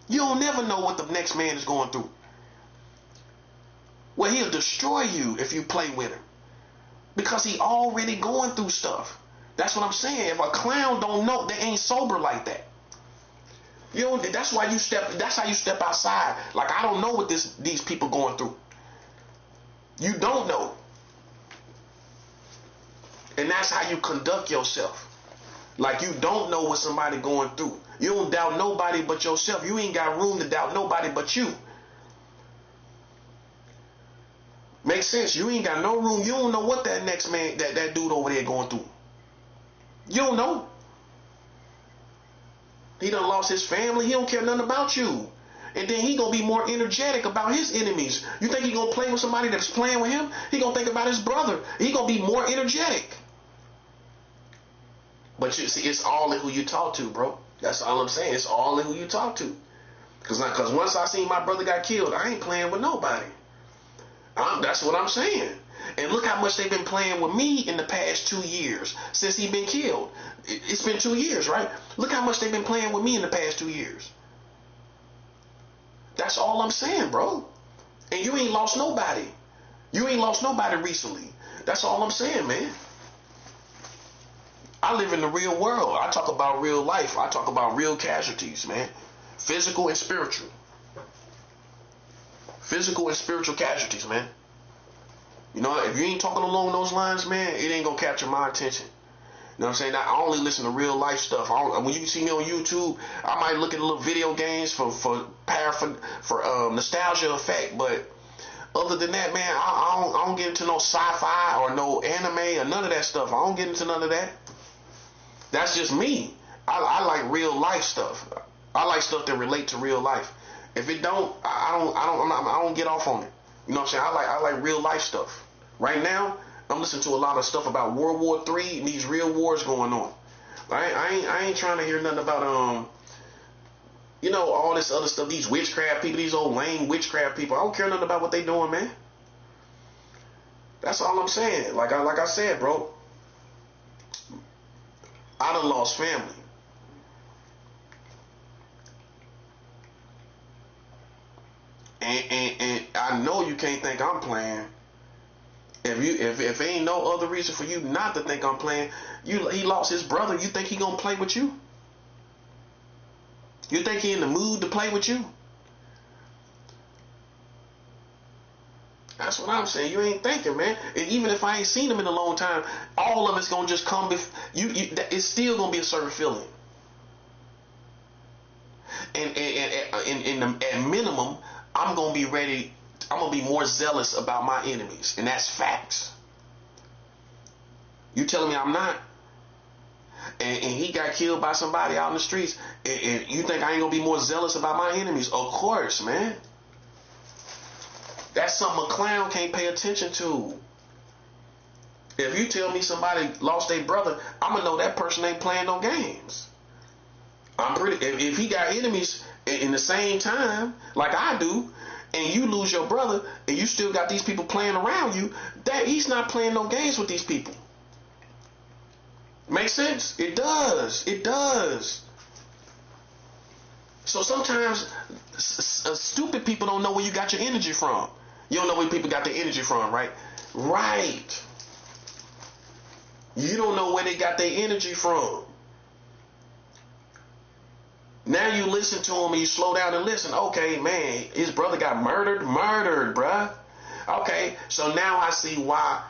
You don't never know what the next man is going through. Well, he'll destroy you if you play with him because he already going through stuff. That's what I'm saying. If a clown don't know, they ain't sober like that. You know, that's how you step outside. Like, I don't know what these people going through. You don't know. And that's how you conduct yourself. Like, you don't know what somebody going through. You don't doubt nobody but yourself. You ain't got room to doubt nobody but you. Makes sense. You ain't got no room. You don't know what that next man, that dude over there going through. You don't know. He done lost his family. He don't care nothing about you. And then he gonna be more energetic about his enemies. You think he gonna play with somebody that's playing with him? He gonna think about his brother. He gonna be more energetic. But you see, it's all in who you talk to, bro. That's all I'm saying. It's all in who you talk to. Cause once I seen my brother got killed, I ain't playing with nobody. That's what I'm saying. And look how much they've been playing with me in the past 2 years since he been killed. It's been 2 years, right? Look how much they've been playing with me in the past 2 years. That's all I'm saying, bro. And you ain't lost nobody. You ain't lost nobody recently. That's all I'm saying, man. I live in the real world. I talk about real life. I talk about real casualties, man. Physical and spiritual. Physical and spiritual casualties, man. You know, if you ain't talking along those lines, man, it ain't gonna capture my attention. You know what I'm saying? I only listen to real life stuff. When you see me on YouTube, I might look at little video games for nostalgia effect, but other than that, man, I don't get into no sci-fi or no anime or none of that stuff. I don't get into none of that. That's just me. I like real life stuff. I like stuff that relate to real life. If it don't, I don't get off on it. You know what I'm saying? I like real life stuff. Right now, I'm listening to a lot of stuff about World War III and these real wars going on. I ain't trying to hear nothing about all this other stuff. These witchcraft people, these old lame witchcraft people. I don't care nothing about what they doing, man. That's all I'm saying. Like I said, bro. I done lost family. And I know you can't think I'm playing. If ain't no other reason for you not to think I'm playing, he lost his brother. You think he gonna play with you? You think he in the mood to play with you? That's what I'm saying. You ain't thinking, man. And even if I ain't seen him in a long time, all of it's gonna just come. It's still gonna be a certain feeling. And at minimum, I'm gonna be ready. I'm gonna be more zealous about my enemies, and that's facts. You telling me I'm not? And he got killed by somebody out in the streets, and you think I ain't gonna be more zealous about my enemies? Of course, man. That's something a clown can't pay attention to. If you tell me somebody lost their brother, I'm gonna know that person ain't playing no games. If he got enemies in the same time, like I do, and you lose your brother, and you still got these people playing around you, that he's not playing no games with these people. Make sense? It does. It does. So sometimes stupid people don't know where you got your energy from. You don't know where people got their energy from, right? Right. You don't know where they got their energy from. Now you listen to him and you slow down and listen. Okay, man, his brother got murdered, bruh. Okay, so now I see why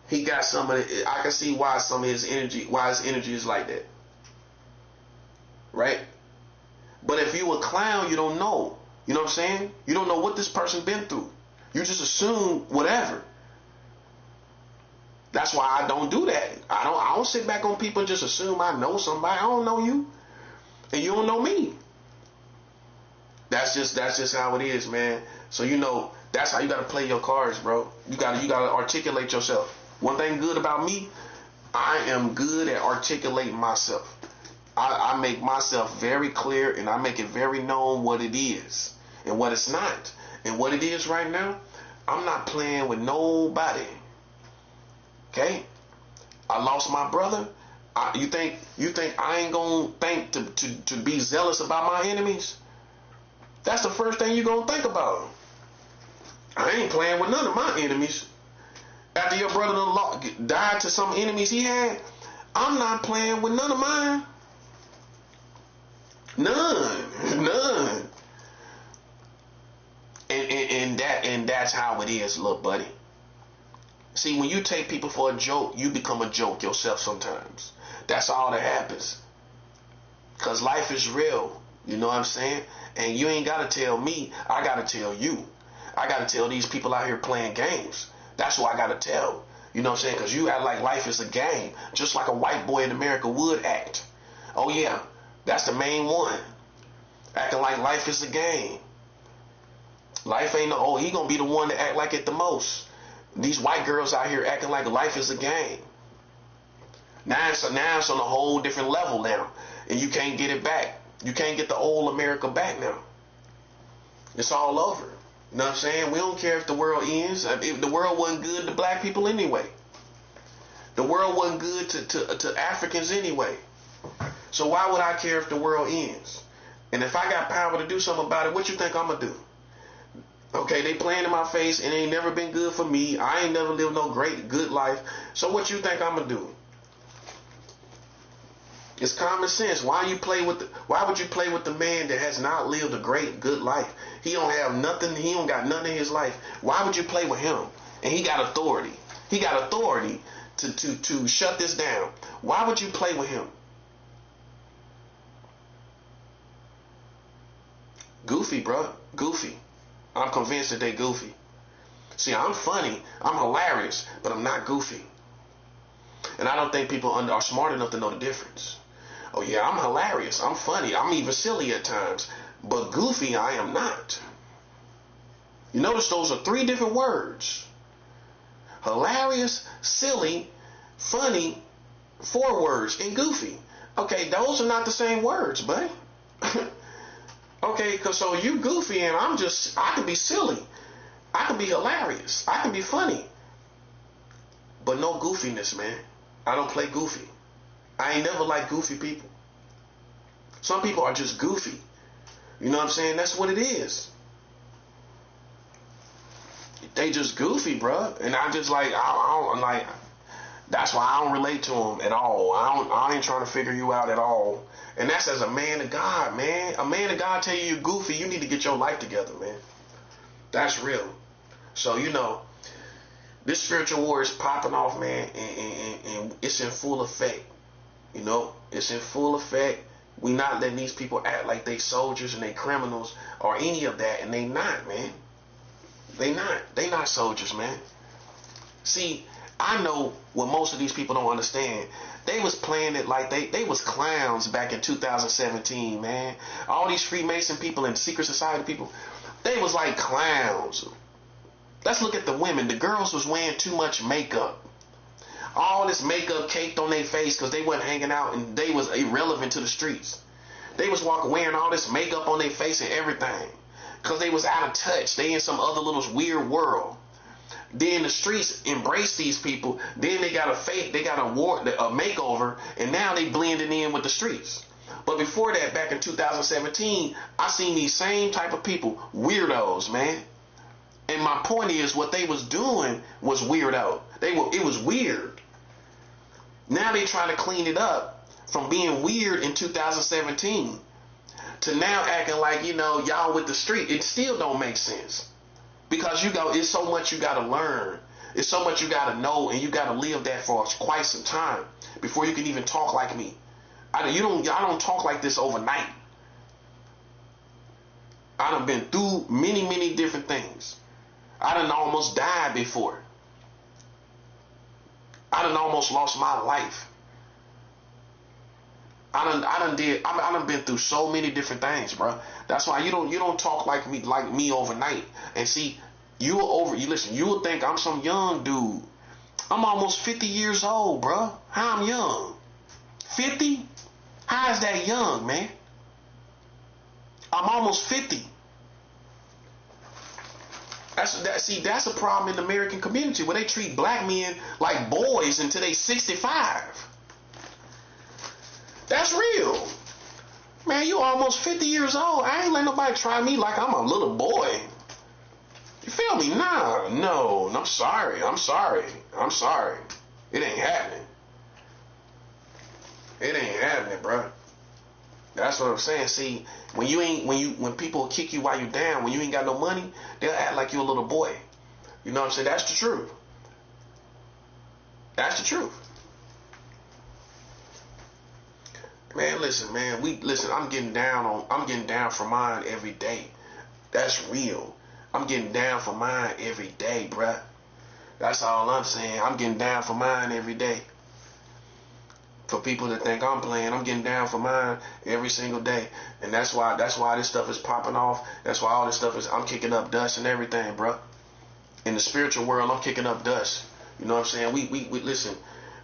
he got some of it. I can see why his energy is like that. right? But if you a clown, you don't know. You know what I'm saying? You don't know what this person been through. You just assume whatever. That's why I don't do that. I don't sit back on people and just assume I know somebody. I don't know you, and you don't know me. That's just how it is, man. So that's how you gotta play your cards, bro. You gotta articulate yourself. One thing good about me, I am good at articulating myself. I make myself very clear, and I make it very known what it is and what it's not. And what it is right now, I'm not playing with nobody. Okay? I lost my brother. You think I ain't gonna think to be zealous about my enemies? That's the first thing you're gonna think about. I ain't playing with none of my enemies. After your brother died to some enemies he had, I'm not playing with none of mine. None. And that's how it is, little buddy. See, when you take people for a joke, you become a joke yourself sometimes. That's all that happens. Because life is real. You know what I'm saying? And you ain't got to tell me. I got to tell you. I got to tell these people out here playing games. That's what I got to tell. You know what I'm saying? Because you act like life is a game. Just like a white boy in America would act. Oh, yeah. That's the main one. Acting like life is a game. Life ain't he gonna be the one to act like it the most. These white girls out here acting like life is a game. Now it's on a whole different level now. And you can't get it back. You can't get the old America back now. It's all over. You know what I'm saying? We don't care if the world ends. If the world wasn't good to black people anyway. The world wasn't good to Africans anyway. So why would I care if the world ends? And if I got power to do something about it, what you think I'm going to do? Okay, they playing in my face and it ain't never been good for me. I ain't never lived no good life. So what you think I'm going to do? It's common sense. Why would you play with the man that has not lived a good life? He don't have nothing. He don't got nothing in his life. Why would you play with him? And he got authority. He got authority to shut this down. Why would you play with him? Goofy, bro. Goofy. I'm convinced that they goofy. See, I'm funny. I'm hilarious, but I'm not goofy. And I don't think people are smart enough to know the difference. Oh yeah, I'm hilarious. I'm funny. I'm even silly at times. But goofy, I am not. You notice those are 3 different words. Hilarious, silly, funny, 4 words, and goofy. Okay, those are not the same words, buddy. Okay, so you goofy and I can be silly. I can be hilarious. I can be funny. But no goofiness, man. I don't play goofy. I ain't never liked goofy people. Some people are just goofy. You know what I'm saying? That's what it is. They just goofy, bruh. And I just that's why I don't relate to them at all. I ain't trying to figure you out at all. And that's as a man of God, man. A man of God tell you you're goofy, you need to get your life together, man. That's real. So, this spiritual war is popping off, man, and it's in full effect. It's in full effect. We not letting these people act like they soldiers and they criminals or any of that, and they not, man. They not soldiers, man. See, I know what most of these people don't understand. They was playing it like they was clowns back in 2017, man. All these Freemason people and secret society people, they was like clowns. Let's look at the women. The girls was wearing too much makeup. All this makeup caked on their face because they wasn't hanging out and they was irrelevant to the streets. They was wearing all this makeup on their face and everything because they was out of touch. They in some other little weird world. Then the streets embrace these people. Then they got a makeover, and now they blending in with the streets. But before that, back in 2017, I seen these same type of people, weirdos, man. And my point is, what they was doing was weirdo. It was weird. Now they trying to clean it up from being weird in 2017 to now acting like y'all with the street. It still don't make sense. Because it's so much you got to learn. It's so much you got to know, and you got to live that for quite some time before you can even talk like me. I don't talk like this overnight. I done been through many, many different things. I done almost died before. I done almost lost my life. I done been through so many different things, bro. That's why you don't talk like me overnight. And see, you will think I'm some young dude. I'm almost 50 years old, bro. How I'm young? 50? How is that young, man? I'm almost 50. That's a problem in the American community where they treat black men like boys until they 65. That's real. Man, you almost 50 years old. I ain't let nobody try me like I'm a little boy. You feel me? Nah, no, I'm sorry. It ain't happening. It ain't happening, bro. That's what I'm saying. See, when people kick you while you down, when you ain't got no money, they'll act like you a little boy. You know what I'm saying? That's the truth. That's the truth. Man, listen, man. I'm getting down for mine every day. That's real. I'm getting down for mine every day, bruh. That's all I'm saying. I'm getting down for mine every day. For people that think I'm playing, I'm getting down for mine every single day. And that's why this stuff is popping off. That's why all this stuff I'm kicking up dust and everything, bruh. In the spiritual world, I'm kicking up dust. You know what I'm saying? We listen,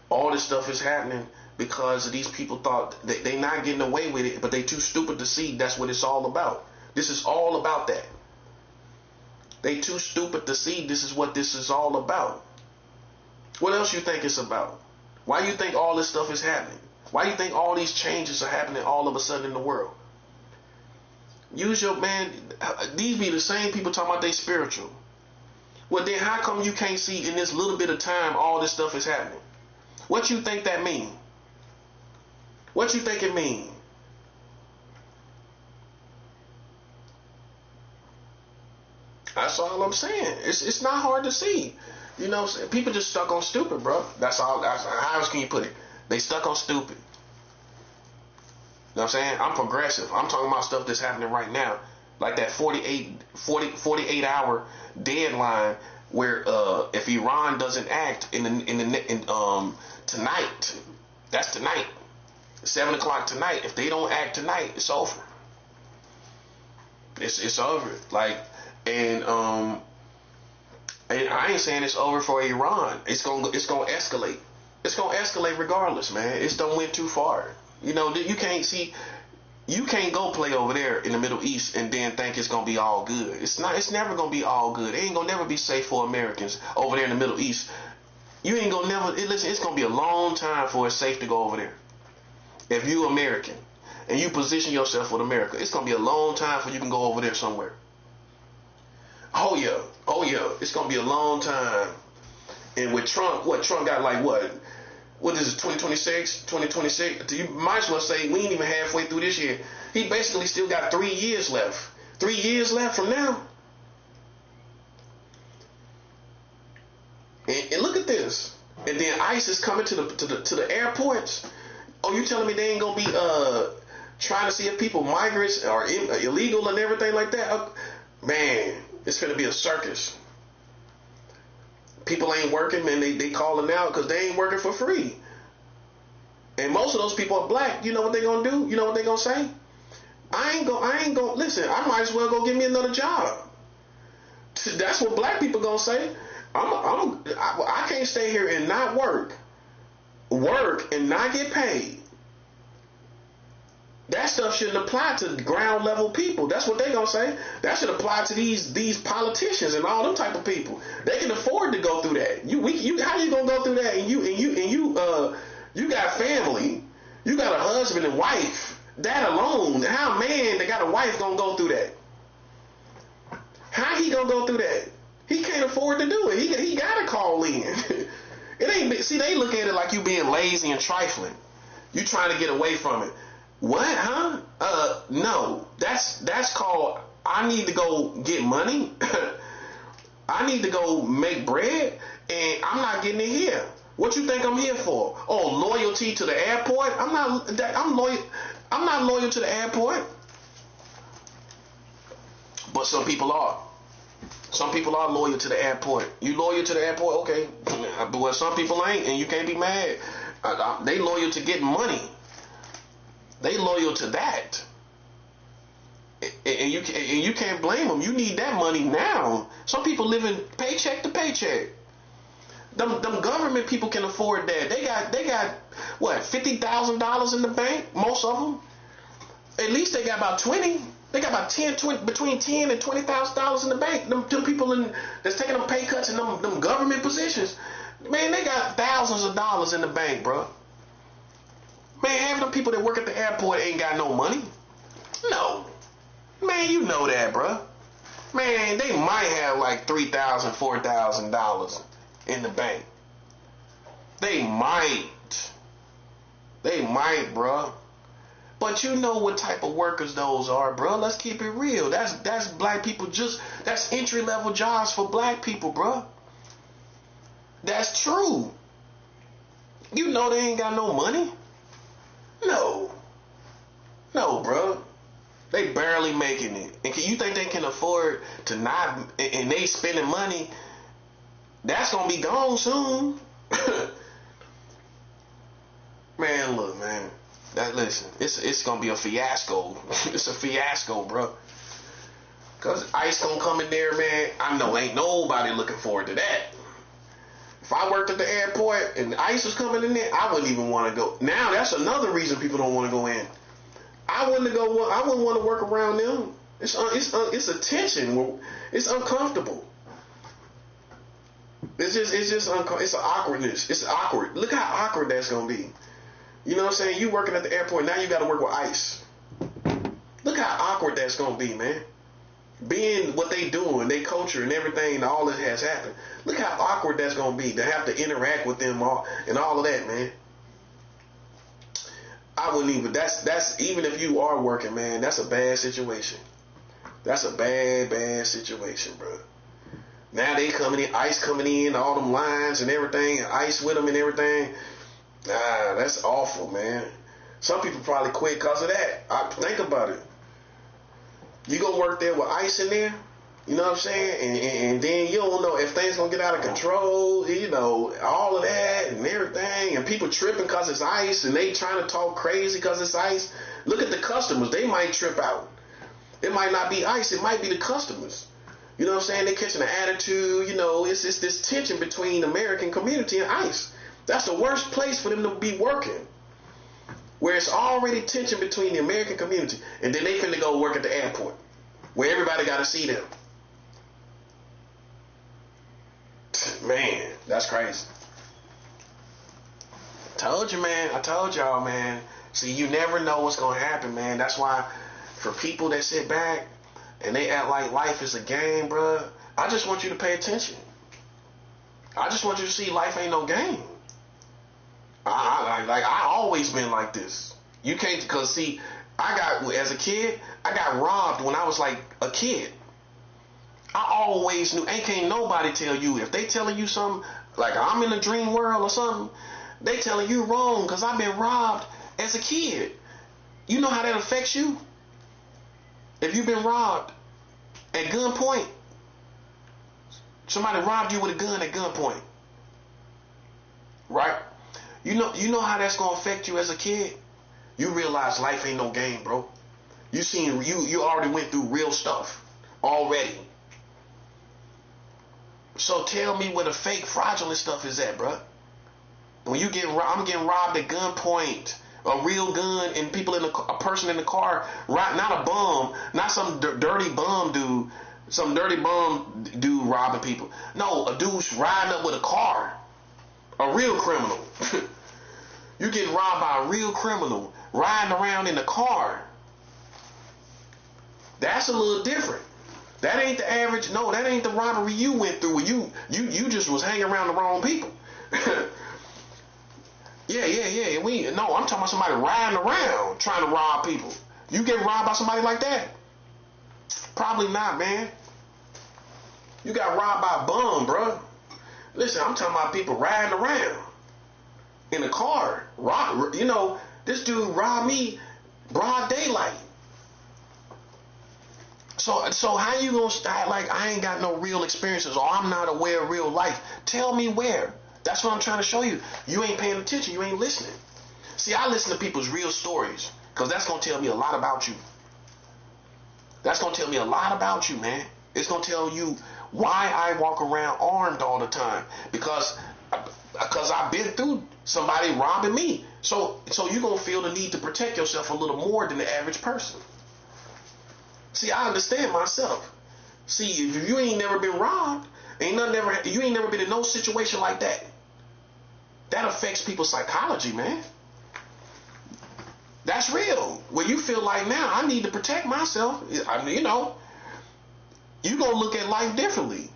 all this stuff is happening because these people thought they not getting away with it, but they too stupid to see that's what it's all about. This is all about that. They too stupid to see this is what this is all about. What else you think it's about? Why you think all this stuff is happening? Why you think all these changes are happening all of a sudden in the world? Use your man. These be the same people talking about they spiritual. Well, then how come you can't see in this little bit of time all this stuff is happening? What you think that mean? What you think it mean? That's all I'm saying. It's not hard to see. You know, people just stuck on stupid, bro. That's all. How else can you put it? They stuck on stupid. You know what I'm saying? I'm progressive. I'm talking about stuff that's happening right now. Like that 48 hour deadline where if Iran doesn't act tonight, that's tonight, 7 o'clock tonight. If they don't act tonight, it's over. It's over. Like, and I ain't saying it's over for Iran. It's gonna escalate. It's gonna escalate regardless, man. It's done went too far. You know, you can't go play over there in the Middle East and then think it's gonna be all good. It's not. It's never gonna be all good. It ain't gonna never be safe for Americans over there in the Middle East. You ain't gonna never. Listen, it's gonna be a long time for it's safe to go over there. If you American and you position yourself with America, it's gonna be a long time for you can go over there somewhere. Oh yeah, it's gonna be a long time. And with Trump, Trump got like what is it, 2026? You might as well say we ain't even halfway through this year. He basically still got 3 years left. 3 years left from now. And look at this. And then ICE is coming to the airports. Oh, you telling me they ain't gonna be trying to see if people migrants are illegal and everything like that? Man, it's gonna be a circus. People ain't working, man. They calling out because they ain't working for free. And most of those people are black. You know what they gonna do? You know what they gonna say? I ain't gonna listen. I might as well go get me another job. That's what black people gonna say. I can't stay here and not work and not get paid. That stuff shouldn't apply to ground level people. That's what they gonna say. That should apply to these politicians and all them type of people. They can afford to go through that. How you gonna go through that? And you got family. You got a husband and wife. That alone, how a man that got a wife gonna go through that? How he gonna go through that? He can't afford to do it. He gotta call in. It ain't. See, they look at it like you being lazy and trifling. You trying to get away from it. What, huh? No. That's called, I need to go get money. I need to go make bread, and I'm not getting it here. What you think I'm here for? Oh, loyalty to the airport? I'm loyal. I'm not loyal to the airport. But some people are. Some people are loyal to the airport. You loyal to the airport? Okay. But some people ain't, and you can't be mad. They loyal to getting money. They loyal to that. And you can't blame them. You need that money now. Some people living paycheck to paycheck. Them government people can afford that. They got what, $50,000 in the bank? Most of them. At least they got about 20. They got about 20, between $10,000 and $20,000 in the bank. Them people that's taking them pay cuts in them government positions, man, they got thousands of dollars in the bank, bro. Man, half of them people that work at the airport ain't got no money. No, man, you know that, bro. Man, they might have like $3,000, $4,000 in the bank. They might, bro. But you know what type of workers those are, bro. Let's keep it real. That's black people. That's entry level jobs for black people, bro. That's true. You know they ain't got no money. No, bro. They barely making it. And you think they can afford to not? And they spending money. That's gonna be gone soon. Man, look, man. Listen, it's gonna be a fiasco. It's a fiasco, bro. Cause ICE gonna come in there, man. I know ain't nobody looking forward to that. If I worked at the airport and ICE was coming in there, I wouldn't even want to go. Now that's another reason people don't want to go in. I wouldn't want to work around them. It's a tension. It's uncomfortable. It's an awkwardness. It's awkward. Look how awkward that's gonna be. You know what I'm saying? You working at the airport, now you got to work with ICE. Look how awkward that's going to be, man. Being what they doing, their culture and everything, and all that has happened. Look how awkward that's going to be to have to interact with them all and all of that, man. I wouldn't even, that's even if you are working, man, that's a bad situation. That's a bad situation, bro. Now they coming in, ICE coming in, all them lines and everything, and ICE with them and everything. That's awful, man. Some people probably quit because of that. Think about it. You go work there with ICE in there, you know what I'm saying? And then you don't know if things gonna get out of control, you know, all of that and everything. And people tripping because it's ICE and they trying to talk crazy because it's ICE. Look at the customers. They might trip out. It might not be ICE. It might be the customers. You know what I'm saying? They're catching an attitude. You know, it's this tension between the American community and ICE. That's the worst place for them to be working. Where it's already tension between the American community, and then they finna go work at the airport, where everybody got to see them. Man, that's crazy. Told you, man. I told y'all, man. See, you never know what's gonna happen, man. That's why, for people that sit back and they act like life is a game, bruh, I just want you to pay attention. I just want you to see life ain't no game. I always been like this. You can't, because see, as a kid, I got robbed when I was like a kid. I always knew, can't nobody tell you, if they telling you something, like I'm in a dream world or something, they telling you wrong because I've been robbed as a kid. You know how that affects you? If you've been robbed at gunpoint, somebody robbed you with a gun at gunpoint, right? You know how that's gonna affect you as a kid. You realize life ain't no game, bro. You already went through real stuff already. So tell me where the fake fraudulent stuff is at, bro. When you I'm getting robbed at gunpoint, a real gun, and people a person in the car, right? Not a bum, not some dirty bum dude, robbing people. No, a dude's riding up with a car, a real criminal. You getting robbed by a real criminal riding around in the car. That's a little different. That ain't the average. No, that ain't the robbery you went through. You just was hanging around the wrong people. Yeah. I'm talking about somebody riding around trying to rob people. You get robbed by somebody like that? Probably not, man. You got robbed by a bum, bro. Listen, I'm talking about people riding around. in a car. This dude robbed me broad daylight. So how you gonna start like I ain't got no real experiences or I'm not aware of real life? Tell me where. That's what I'm trying to show you. You ain't paying attention. You ain't listening. See, I listen to people's real stories because that's gonna tell me a lot about you. That's gonna tell me a lot about you, man. It's gonna tell you why I walk around armed all the time because I've been through somebody robbing me. So you're gonna feel the need to protect yourself a little more than the average person. See, I understand myself. See, if you ain't never been robbed, you ain't never been in no situation like that. That affects people's psychology, man. That's real. When you feel like now I need to protect myself, you're gonna look at life differently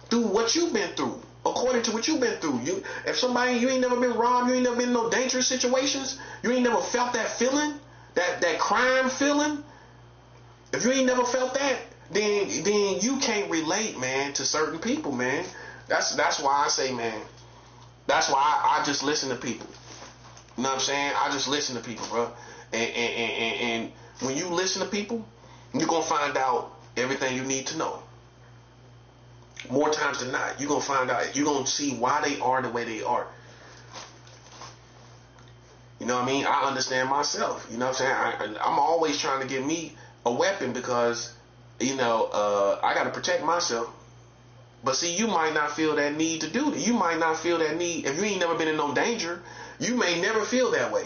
through what you've been through, according to what you've been through. If you ain't never been robbed, you ain't never been in no dangerous situations, you ain't never felt that feeling, that crime feeling. If you ain't never felt that, then you can't relate, man, to certain people, man. That's why I say, man. That's why I just listen to people. You know what I'm saying? I just listen to people, bro. And when you listen to people, you're gonna find out everything you need to know. More times than not, you're gonna find out. You're gonna see why they are the way they are. You know what I mean? I understand myself. You know what I'm saying? I'm always trying to get me a weapon because, I got to protect myself. But see, you might not feel that need to do that. You might not feel that need. If you ain't never been in no danger, you may never feel that way.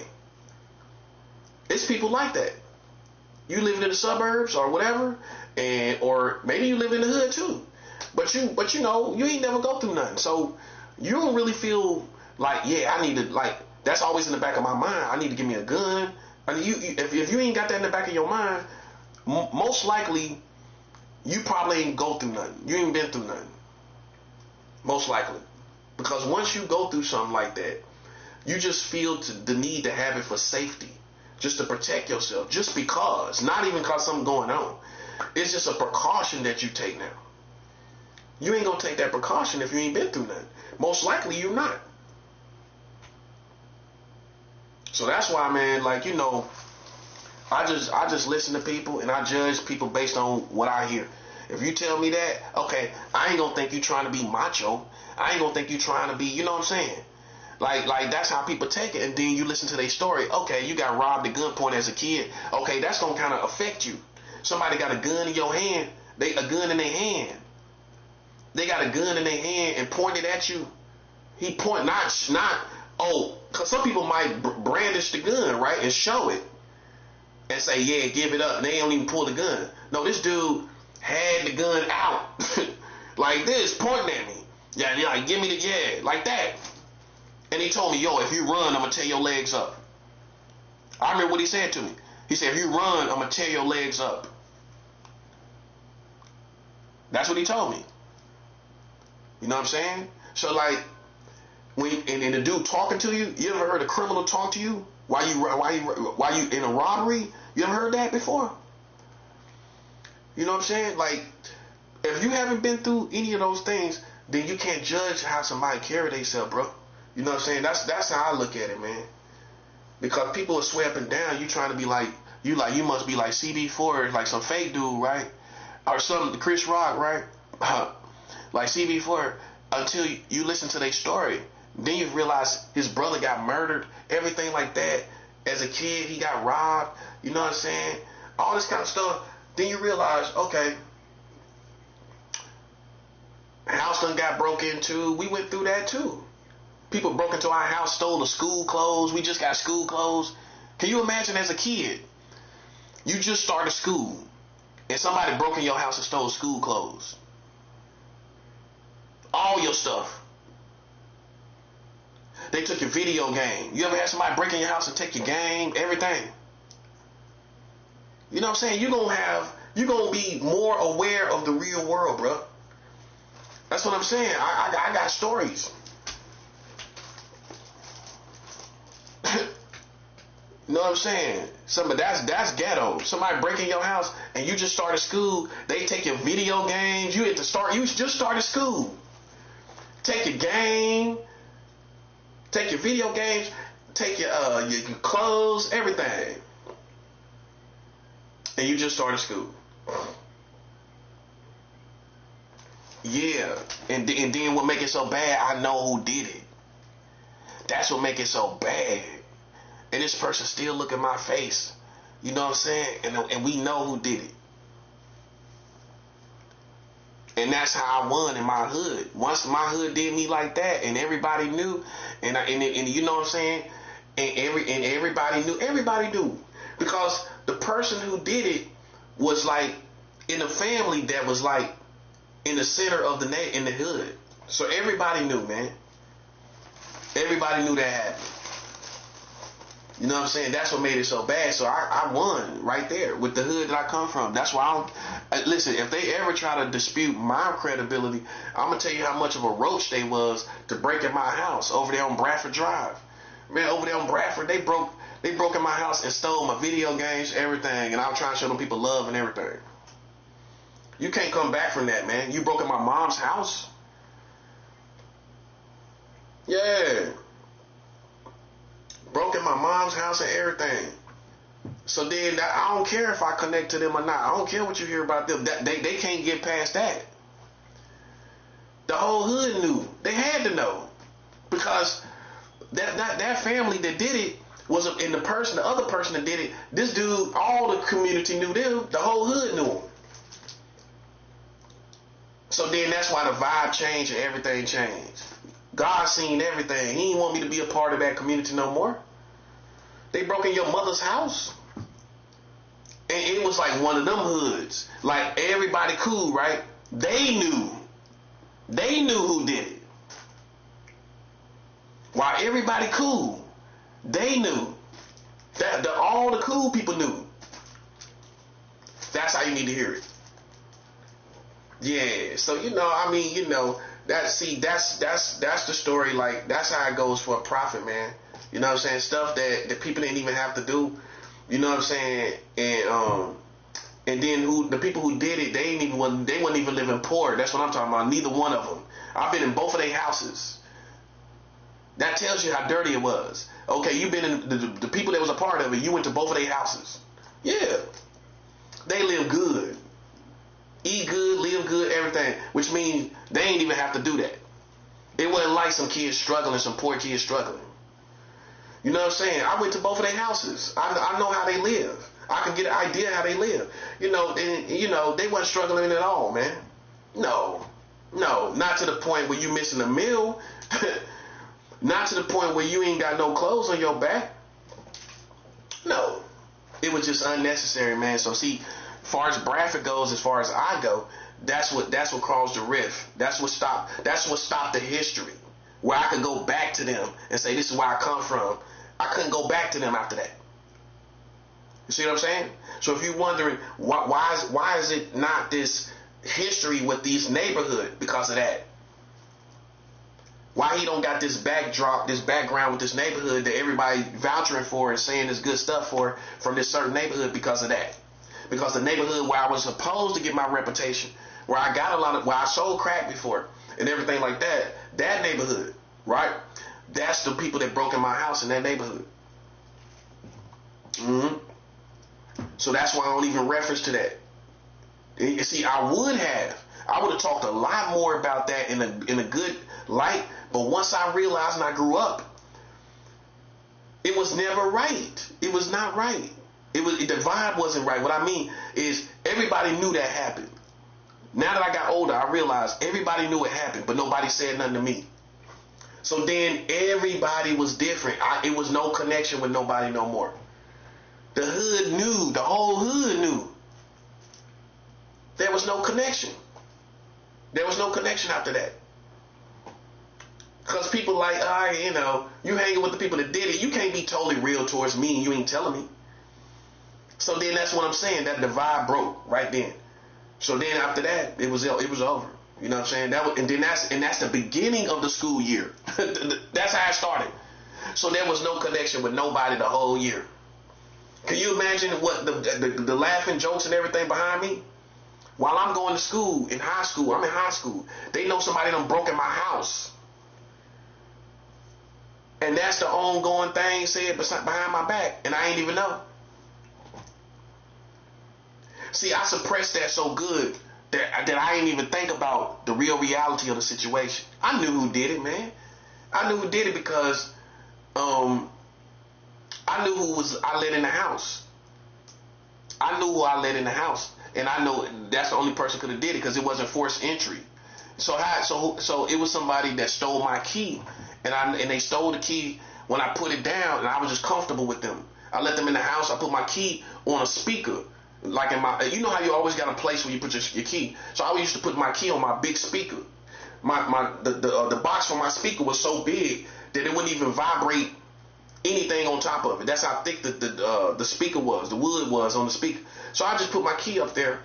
It's people like that. You live in the suburbs or whatever, or maybe you live in the hood too. But you ain't never go through nothing. So you don't really feel like, yeah, I need to, like, that's always in the back of my mind. I need to give me a gun. I mean, if you ain't got that in the back of your mind, most likely you probably ain't go through nothing. You ain't been through nothing. Most likely. Because once you go through something like that, you just feel the need to have it for safety. Just to protect yourself. Just because. Not even because something going on. It's just a precaution that you take now. You ain't going to take that precaution if you ain't been through nothing. Most likely you're not. So that's why, man, like, I just listen to people and I judge people based on what I hear. If you tell me that, okay, I ain't gonna think you trying to be macho. I ain't gonna think you trying to be, you know what I'm saying? Like that's how people take it. And then you listen to their story. Okay, you got robbed at gunpoint as a kid. Okay, that's gonna kind of affect you. Somebody got a gun in your hand. A gun in their hand. They got a gun in their hand and pointed at you. He point because some people might brandish the gun, right, and show it. And say, yeah, give it up. And they don't even pull the gun. No, this dude had the gun out. Like this, pointing at me. Yeah, like, give me like that. And he told me, yo, if you run, I'm going to tear your legs up. I remember what he said to me. He said, if you run, I'm going to tear your legs up. That's what he told me. You know what I'm saying? So, like, and the dude talking to you, you ever heard a criminal talk to you while you in a robbery? You ever heard that before? You know what I'm saying? Like, if you haven't been through any of those things, then you can't judge how somebody carry themselves, bro. You know what I'm saying? That's how I look at it, man. Because people are swear up and down, you trying to be like you must be like CB4, like some fake dude, right? Or some Chris Rock, right? Like CB4, until you listen to their story. Then you realize his brother got murdered, everything like that. As a kid, he got robbed. You know what I'm saying? All this kind of stuff. Then you realize, okay, house done got broke into. We went through that too. People broke into our house, stole the school clothes. We just got school clothes. Can you imagine as a kid, you just started school, and somebody broke in your house and stole school clothes? All your stuff. They took your video game. You ever had somebody break in your house and take your game? Everything. You know what I'm saying? You're gonna be more aware of the real world, bro. That's what I'm saying. I got stories. You know what I'm saying? That's ghetto. Somebody break in your house and you just started school. They take your video games. You just started school. Take your game. Take your video games, take your clothes, everything. And you just started school. Yeah. And then what make it so bad, I know who did it. That's what make it so bad. And this person still look at my face. You know what I'm saying? And we know who did it. And that's how I won in my hood. Once my hood did me like that, and everybody knew, and you know what I'm saying, and everybody knew, because the person who did it was like in a family that was like in the center of in the hood. So everybody knew, man. Everybody knew that happened. You know what I'm saying? That's what made it so bad. So I won right there with the hood that I come from. That's why listen, if they ever try to dispute my credibility, I'm going to tell you how much of a roach they was to break in my house over there on Bradford Drive. Man, over there on Bradford, they broke in my house and stole my video games, everything. And I was trying to show them people love and everything. You can't come back from that, man. You broke in my mom's house. Yeah. Broke in my mom's house and everything. So then I don't care if I connect to them or not. I don't care what you hear about them. They can't get past that. The whole hood knew. They had to know. Because that family that did it was the other person that did it, this dude, all the community knew them. The whole hood knew him. So then that's why the vibe changed and everything changed. God seen everything. He didn't want me to be a part of that community no more. They broke in your mother's house. And it was like one of them hoods. Like everybody cool, right? They knew. They knew who did it. While everybody cool, they knew. All the cool people knew. That's how you need to hear it. Yeah. So that's the story. Like that's how it goes for a prophet, man. You know what I'm saying? Stuff that people didn't even have to do. You know what I'm saying? And then the people who did it, they wasn't even living poor. That's what I'm talking about. Neither one of them. I've been in both of their houses. That tells you how dirty it was. Okay, you've been in the people that was a part of it. You went to both of their houses. Yeah, they live good, eat good, live good, everything. Which means they ain't even have to do that. It wasn't like some kids struggling, some poor kids struggling. You know what I'm saying? I went to both of their houses. I know how they live. I can get an idea how they live. They wasn't struggling at all, man. No, not to the point where you missing a meal. Not to the point where you ain't got no clothes on your back. No, it was just unnecessary, man. So see, as far as Bradford goes, as far as I go, that's what caused the rift. That's what stopped the history. Where I could go back to them and say, this is where I come from. I couldn't go back to them after that. You see what I'm saying? So if you're wondering why is it not this history with these neighborhood, because of that. Why he don't got this background with this neighborhood that everybody vouching for and saying this good stuff for from this certain neighborhood, because of that. Because the neighborhood where I was supposed to get my reputation, where I sold crack before and everything like that neighborhood, right? That's the people that broke in my house in that neighborhood. So that's why I don't even reference to that. You see, I would have talked a lot more about that in a good light, but once I realized and I grew up, it was never right. It was not right. The vibe wasn't right. What I mean is everybody knew that happened. Now that I got older, I realized everybody knew it happened, but nobody said nothing to me. So then everybody was different. It was no connection with nobody no more. The hood knew. The whole hood knew. There was no connection. There was no connection after that. Because people like, you hanging with the people that did it. You can't be totally real towards me and you ain't telling me. So then that's what I'm saying. That the vibe broke right then. So then after that, it was over. You know what I'm saying? That's the beginning of the school year. That's how it started. So there was no connection with nobody the whole year. Can you imagine what the laughing jokes and everything behind me? While I'm going to school, I'm in high school. They know somebody done broke in my house. And that's the ongoing thing said behind my back, and I ain't even know. See, I suppressed that so good that I didn't even think about the real reality of the situation. I knew who did it, man. I knew who did it because I knew who I let in the house. I knew who I let in the house, and I know that's the only person could have did it because it wasn't forced entry. So it was somebody that stole my key, and they stole the key when I put it down, and I was just comfortable with them. I let them in the house. I put my key on a speaker, like in my. You know how you always got a place where you put your key. So I used to put my key on my big speaker. The box for my speaker was so big that it wouldn't even vibrate anything on top of it. That's how thick the speaker was, the wood was on the speaker. So I just put my key up there.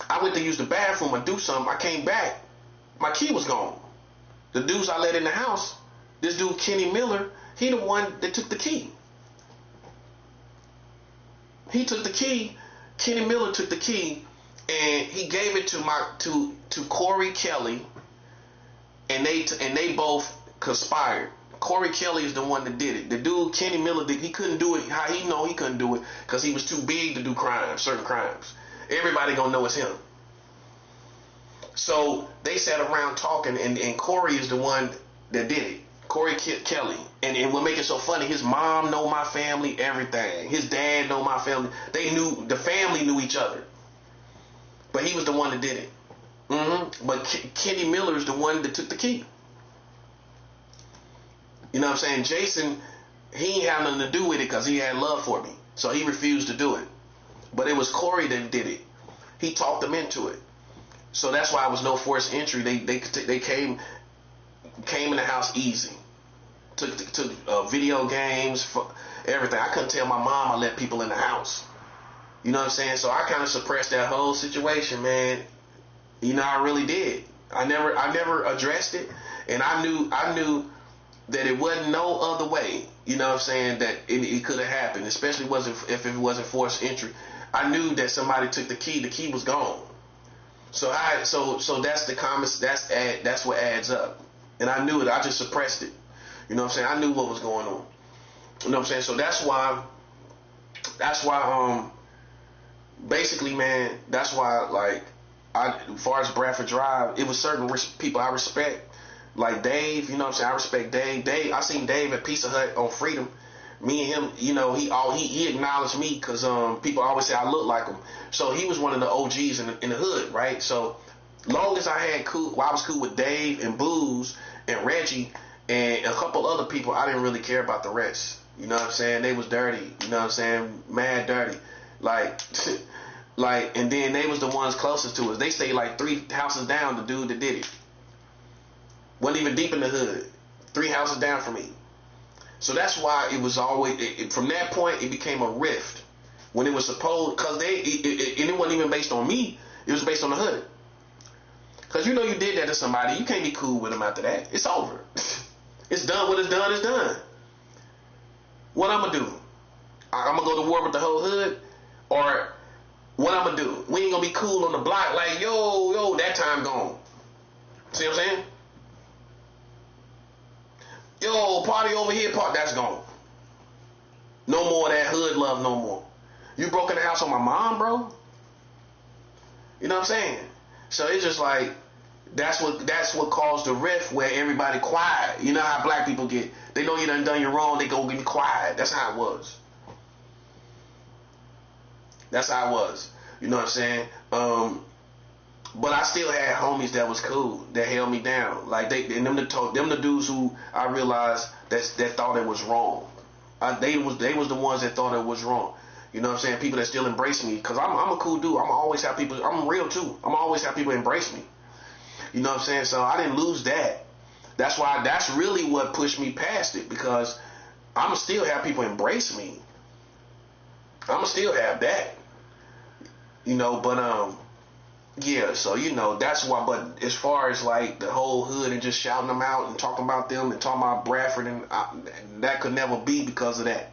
I went to use the bathroom or do something. I came back. My key was gone. The dudes I let in the house, this dude Kenny Miller, he the one that took the key. He took the key. Kenny Miller took the key, and he gave it to Corey Kelly, and they both conspired. Corey Kelly is the one that did it. The dude Kenny Miller he couldn't do it. How he know he couldn't do it? Because he was too big to do certain crimes. Everybody gonna know it's him. So they sat around talking, and Corey is the one that did it. Corey Kelly. And what make it so funny, his mom know my family, everything. His dad know my family. The family knew each other. But he was the one that did it. But Kenny Miller is the one that took the key. You know what I'm saying? Jason, he ain't had nothing to do with it because he had love for me. So he refused to do it. But it was Corey that did it. He talked them into it. So that's why it was no forced entry. They came in the house easy. Took video games, everything. I couldn't tell my mom I let people in the house. You know what I'm saying? So I kind of suppressed that whole situation, man. You know, I really did. I never addressed it, and I knew that it wasn't no other way. You know what I'm saying? That it could have happened, especially if it wasn't forced entry. I knew that somebody took the key. The key was gone. So that's the comments. That's what adds up. And I knew it. I just suppressed it. You know what I'm saying? I knew what was going on. You know what I'm saying? So that's why basically, man, that's why, like, as far as Bradford Drive, it was certain people I respect, like Dave. You know what I'm saying? I respect Dave. I seen Dave at Pizza Hut on Freedom. Me and him, you know, he acknowledged me because people always say I look like him. So he was one of the OGs in the hood, right? So long as I was cool with Dave and Booze and Reggie and a couple other people, I didn't really care about the rest. You know what I'm saying? They was dirty. You know what I'm saying? Mad dirty. Like, and then they was the ones closest to us. They stayed like 3 houses down, the dude that did it. Wasn't even deep in the hood. 3 houses down from me. So that's why it was always, from that point, it became a rift. When it was supposed, because it wasn't even based on me, it was based on the hood. Because you know you did that to somebody, you can't be cool with them after that. It's over. It's done. What is done is done. What I'm going to do? I'm going to go to war with the whole hood? Or what I'm going to do? We ain't going to be cool on the block like, yo, that time gone. See what I'm saying? Yo, party over here, that's gone. No more of that hood love no more. You broke in the house on my mom, bro? You know what I'm saying? So it's just like, that's what caused the rift where everybody quiet. You know how black people get. They know you done you wrong, they go get quiet. That's how it was. That's how it was. You know what I'm saying? But I still had homies that was cool, that held me down. Like them the dudes who I realized that thought it was wrong. They was the ones that thought it was wrong. You know what I'm saying? People that still embrace me, because I'm a cool dude. I'm always have people. I'm real too. I'm always have people embrace me. You know what I'm saying? So I didn't lose that. That's really what pushed me past it, because I'ma still have people embrace me. I'ma still have that. You know, but yeah, so you know, that's why. But as far as like the whole hood and just shouting them out and talking about them and talking about Bradford, and that could never be because of that.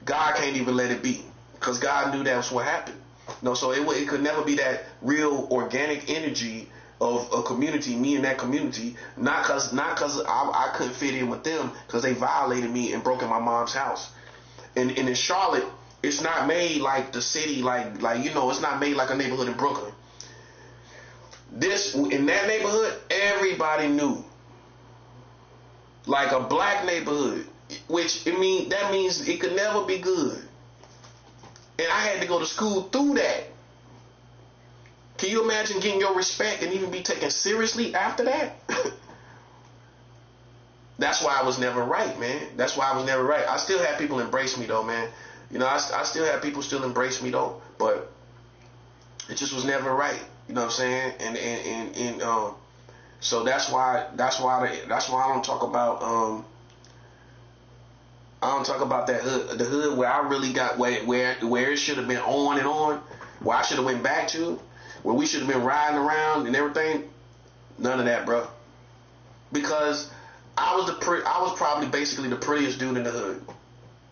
God can't even let it be, because God knew that was what happened. No, so it could never be that real organic energy of a community, me and that community, not cause I couldn't fit in with them, because they violated me and broke in my mom's house. And in Charlotte, it's not made like the city, like it's not made like a neighborhood in Brooklyn. In that neighborhood, everybody knew. Like a black neighborhood, which that means it could never be good. And I had to go to school through that. Can you imagine getting your respect and even be taken seriously after that? That's why I was never right, man. That's why I was never right. I still have people embrace me though, man. I still have people still embrace me though, but it just was never right. You know what I'm saying? And so that's why I don't talk about that hood, the hood where I really got where it should have been on and on, where I should have went back to, where we should have been riding around and everything. None of that, bro. Because I was probably basically the prettiest dude in the hood.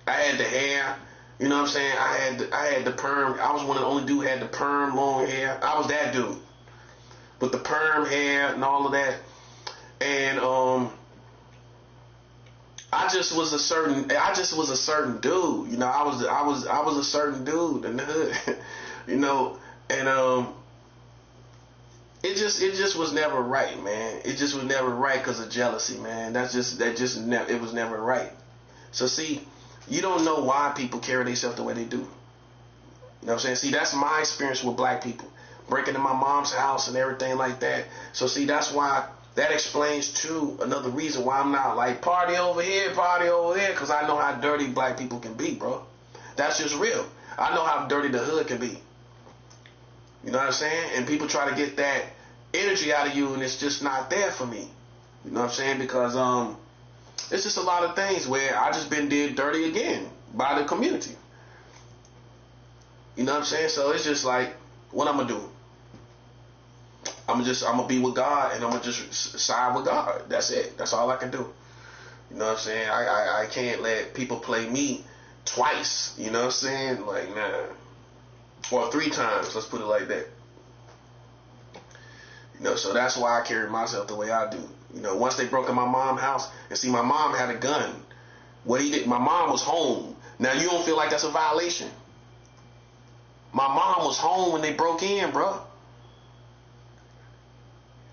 I had the hair, you know what I'm saying? I had the perm. I was one of the only dude who had the perm, long hair. I was that dude with the perm hair and all of that. And I just was a certain dude. I was a certain dude in the hood. And it just was never right, man. It just was never right because of jealousy, man. It was never right. So see, you don't know why people carry themselves the way they do. You know what I'm saying? See, that's my experience with black people. Breaking into my mom's house and everything like that. So see, that's why that explains too another reason why I'm not like party over here, because I know how dirty black people can be, bro. That's just real. I know how dirty the hood can be. You know what I'm saying? And people try to get that energy out of you, and it's just not there for me. You know what I'm saying? Because it's just a lot of things where I just been did dirty again by the community. You know what I'm saying? So it's just like, what I'm gonna do? I'm gonna be with God, and I'm gonna just side with God. That's it. That's all I can do. You know what I'm saying? I can't let people play me twice. You know what I'm saying? Like, nah. Or 3 times. Let's put it like that. So that's why I carry myself the way I do. Once they broke in my mom's house, and see, my mom had a gun. What he did, my mom was home. Now you don't feel like that's a violation? My mom was home when they broke in, bro.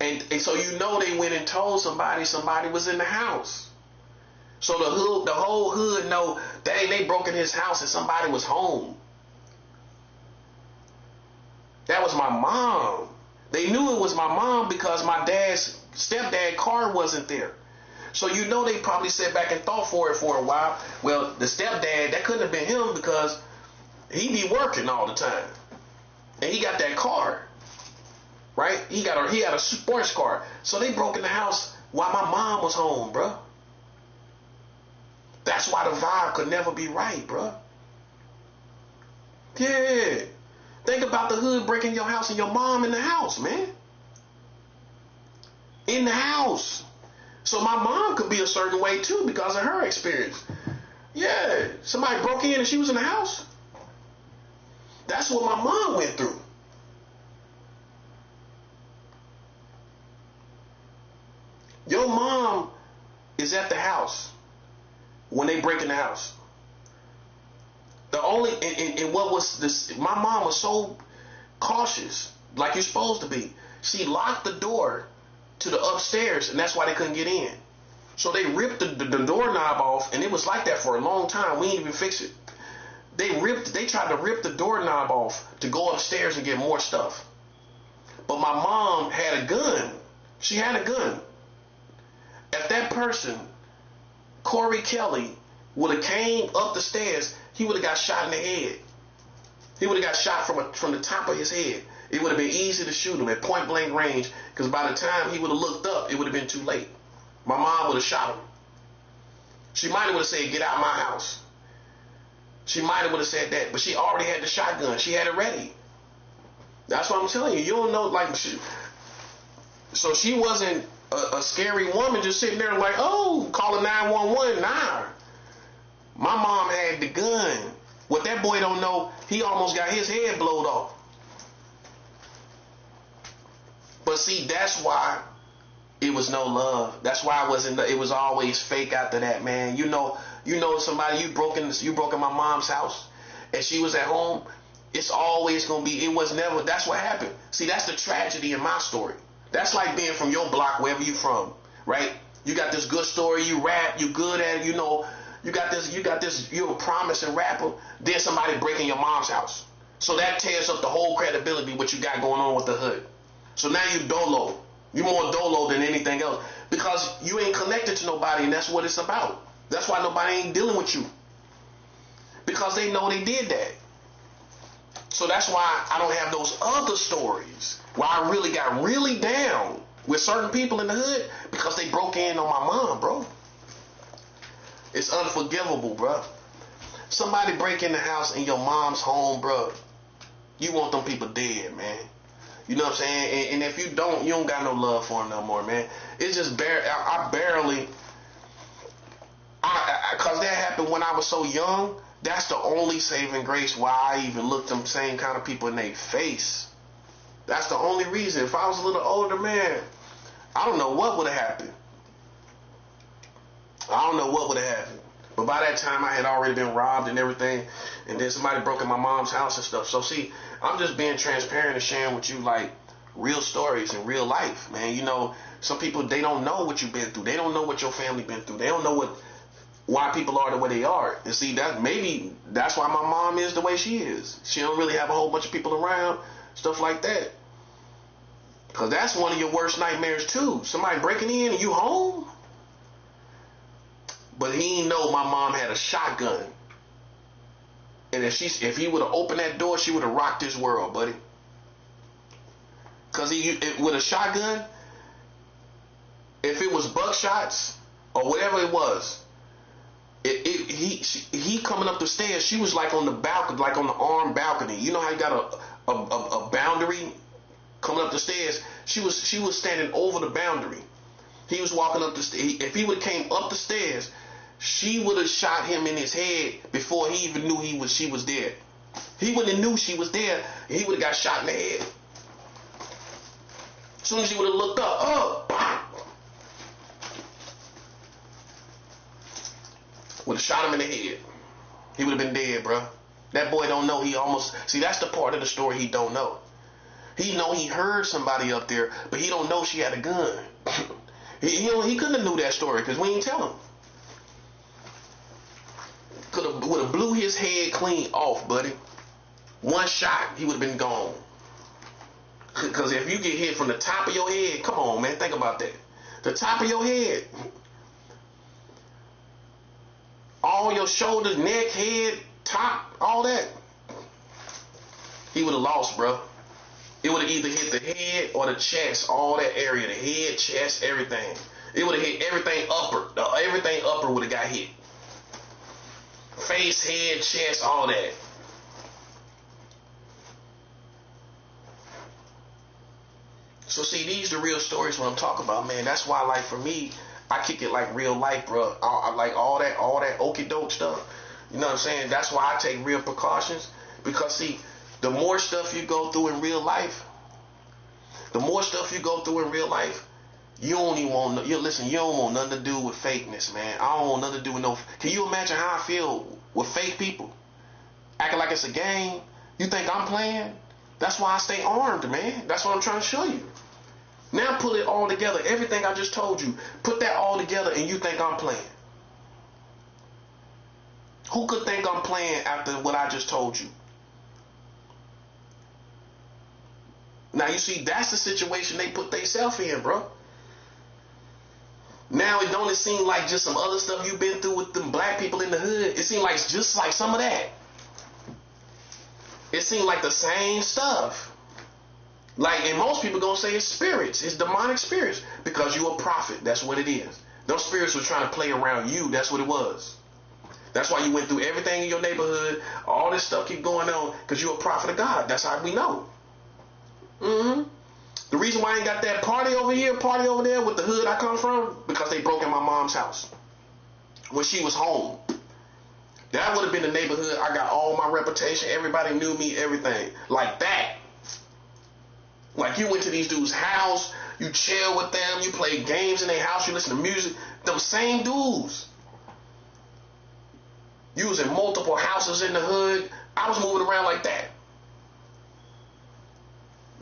And so they went and told somebody was in the house. So the whole hood know, dang, they broke in his house and somebody was home. That was my mom. They knew it was my mom because my dad's stepdad car wasn't there. So they probably sat back and thought for a while. Well, the stepdad, that couldn't have been him because he be working all the time. And he got that car. Right? He had a sports car. So they broke in the house while my mom was home, bro. That's why the vibe could never be right, bro. Yeah. Think about the hood breaking your house and your mom in the house, man. In the house. So my mom could be a certain way too because of her experience. Yeah. Somebody broke in and she was in the house. That's what my mom went through. Your mom is at the house when they break in the house. The only, and what was this, my mom was so cautious, like you're supposed to be. She locked the door to the upstairs, and that's why they couldn't get in. So they ripped the doorknob off, and it was like that for a long time. We didn't even fix it. They tried to rip the doorknob off to go upstairs and get more stuff. But my mom had a gun. She had a gun. If that person, Corey Kelly, would have came up the stairs, he would have got shot in the head. He would have got shot from the top of his head. It would have been easy to shoot him at point blank range, because by the time he would have looked up, it would have been too late. My mom would have shot him. She might have said, "Get out of my house." She might have said that, but she already had the shotgun. She had it ready. That's what I'm telling you. You don't know, like, so she wasn't a scary woman just sitting there like, oh, calling 911. Nah. My mom had the gun. What that boy don't know, he almost got his head blowed off. But see, that's why it was no love. That's why it was always fake after that, man. Somebody you broke in my mom's house and she was at home. It's always gonna be. It was never. That's what happened. See, that's the tragedy in my story. That's like being from your block, wherever you from, right? You got this good story. You rap. You good at it. You got this. You're a promising rapper. Then somebody breaking your mom's house. So that tears up the whole credibility what you got going on with the hood. So now you dolo. You're more dolo than anything else because you ain't connected to nobody, and that's what it's about. That's why nobody ain't dealing with you because they know they did that. So that's why I don't have those other stories where I really got really down with certain people in the hood because they broke in on my mom, bro. It's unforgivable, bro. Somebody break in the house in your mom's home, bro. You want them people dead, man. You know what I'm saying? And if you don't got no love for them no more, man. It's just because that happened when I was so young. That's the only saving grace why I even looked them same kind of people in their face. That's the only reason. If I was a little older, man, I don't know what would have happened. But by that time, I had already been robbed and everything. And then somebody broke in my mom's house and stuff. So see, I'm just being transparent and sharing with you like real stories in real life, man. Some people, they don't know what you've been through. They don't know what your family been through. They don't know why people are the way they are. And see, that's why my mom is the way she is. She don't really have a whole bunch of people around, stuff like that. Because that's one of your worst nightmares too. Somebody breaking in and you home. But he didn't know my mom had a shotgun. And if he would have opened that door, she would have rocked this world, buddy. Because with a shotgun, if it was buckshots or whatever it was, he coming up the stairs, she was like on the balcony, like on the armed balcony. You know how you got a boundary coming up the stairs? She was standing over the boundary. He was walking up the stairs. If he would have came up the stairs, she would have shot him in his head before he even knew she was there. He wouldn't have knew she was there. He would have got shot in the head. As soon as he would have looked up, would have shot him in the head. He would have been dead, bro. That boy don't know. See, that's the part of the story he don't know. He know he heard somebody up there, but he don't know she had a gun. He couldn't have knew that story because we ain't tell him. Would have blew his head clean off, buddy. One shot, he would have been gone. Because if you get hit from the top of your head, come on, man, think about that. The top of your head, all your shoulders, neck, head, top, all that, he would have lost, bro. It would have either hit the head or the chest, all that area, the head, chest, everything. It would have hit everything upper. Everything upper would have got hit. Face, head, chest, all that. So see, these are the real stories what I'm talking about, man. That's why, like, for me, I kick it like real life, bro. I like all that okie doke stuff. You know what I'm saying? That's why I take real precautions. Because see, the more stuff you go through in real life, you don't even want. You don't want nothing to do with fakeness, man. I don't want nothing to do with no. Can you imagine how I feel with fake people acting like it's a game? You think I'm playing? That's why I stay armed, man. That's what I'm trying to show you. Now put it all together. Everything I just told you, put that all together, and you think I'm playing? Who could think I'm playing after what I just told you? Now you see, that's the situation they put themselves in, bro. Now it don't seem like just some other stuff you've been through with them black people in the hood. It seems like just like some of that. It seemed like the same stuff. Like, and most people gonna say it's spirits, it's demonic spirits, because you're a prophet. That's what it is. Those spirits were trying to play around you. That's what it was. That's why you went through everything in your neighborhood. All this stuff keep going on because you're a prophet of God. That's how we know. The reason why I ain't got that party over here, party over there with the hood I come from, because they broke in my mom's house when she was home. That would have been the neighborhood. I got all my reputation. Everybody knew me, everything. Like that. Like you went to these dudes' house, you chill with them, you play games in their house, you listen to music. Them same dudes. You was in multiple houses in the hood. I was moving around like that.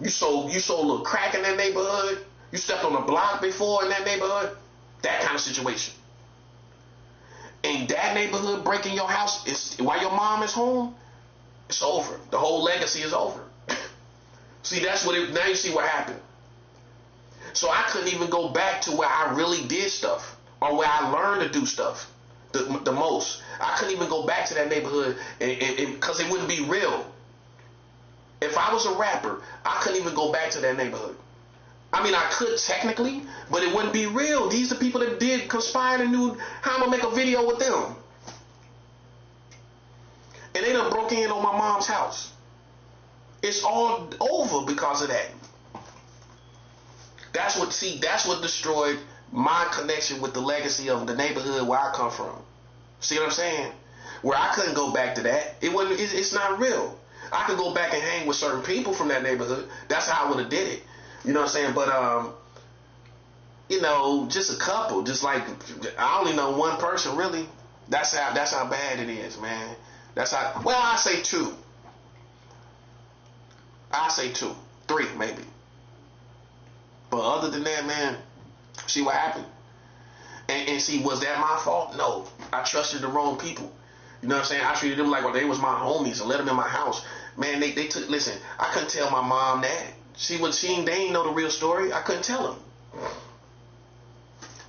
You sold a little crack in that neighborhood. You stepped on a block before in that neighborhood. That kind of situation. In that neighborhood, breaking your house, while your mom is home, it's over. The whole legacy is over. See, that's what now you see what happened. So I couldn't even go back to where I really did stuff or where I learned to do stuff the most. I couldn't even go back to that neighborhood because it wouldn't be real. If I was a rapper, I couldn't even go back to that neighborhood. I mean, I could technically, but it wouldn't be real. These are people that did conspire and knew how I'm going to make a video with them. And they done broke in on my mom's house. It's all over because of that. That's what destroyed my connection with the legacy of the neighborhood where I come from. See what I'm saying? Where I couldn't go back to that. It's not real. I could go back and hang with certain people from that neighborhood. That's how I would have did it. You know what I'm saying? But just a couple. Just like I only know one person really. That's how bad it is, man. I say two. I say two. Three, maybe. But other than that, man, see what happened. And see, was that my fault? No. I trusted the wrong people. You know what I'm saying? I treated them like they was my homies and let them in my house. Man, they took, listen, I couldn't tell my mom that. They ain't know the real story. I couldn't tell them.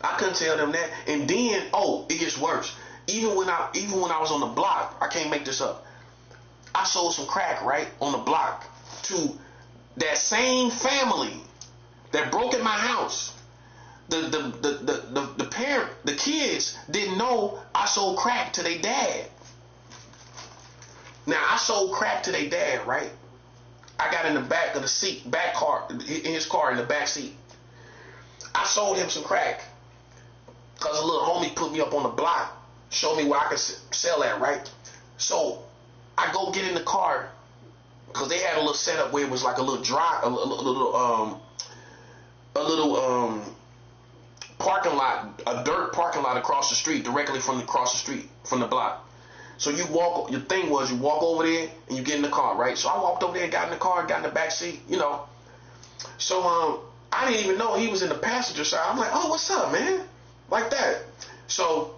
I couldn't tell them that. And then, it gets worse. Even when I was on the block, I can't make this up. I sold some crack, right, on the block to that same family that broke in my house. The kids didn't know I sold crack to their dad. Now I sold crack to their dad, right? I got in the back of the seat, in his car in the back seat. I sold him some crack because a little homie put me up on the block, showed me where I could sell that, right? So I go get in the car because they had a little setup where it was like a little parking lot, a dirt parking lot across the street, directly across the street from the block. So your thing was you walk over there and you get in the car, right? So I walked over there and got in the car, got in the back seat, So I didn't even know he was in the passenger side. I'm like, oh, what's up, man? Like that. So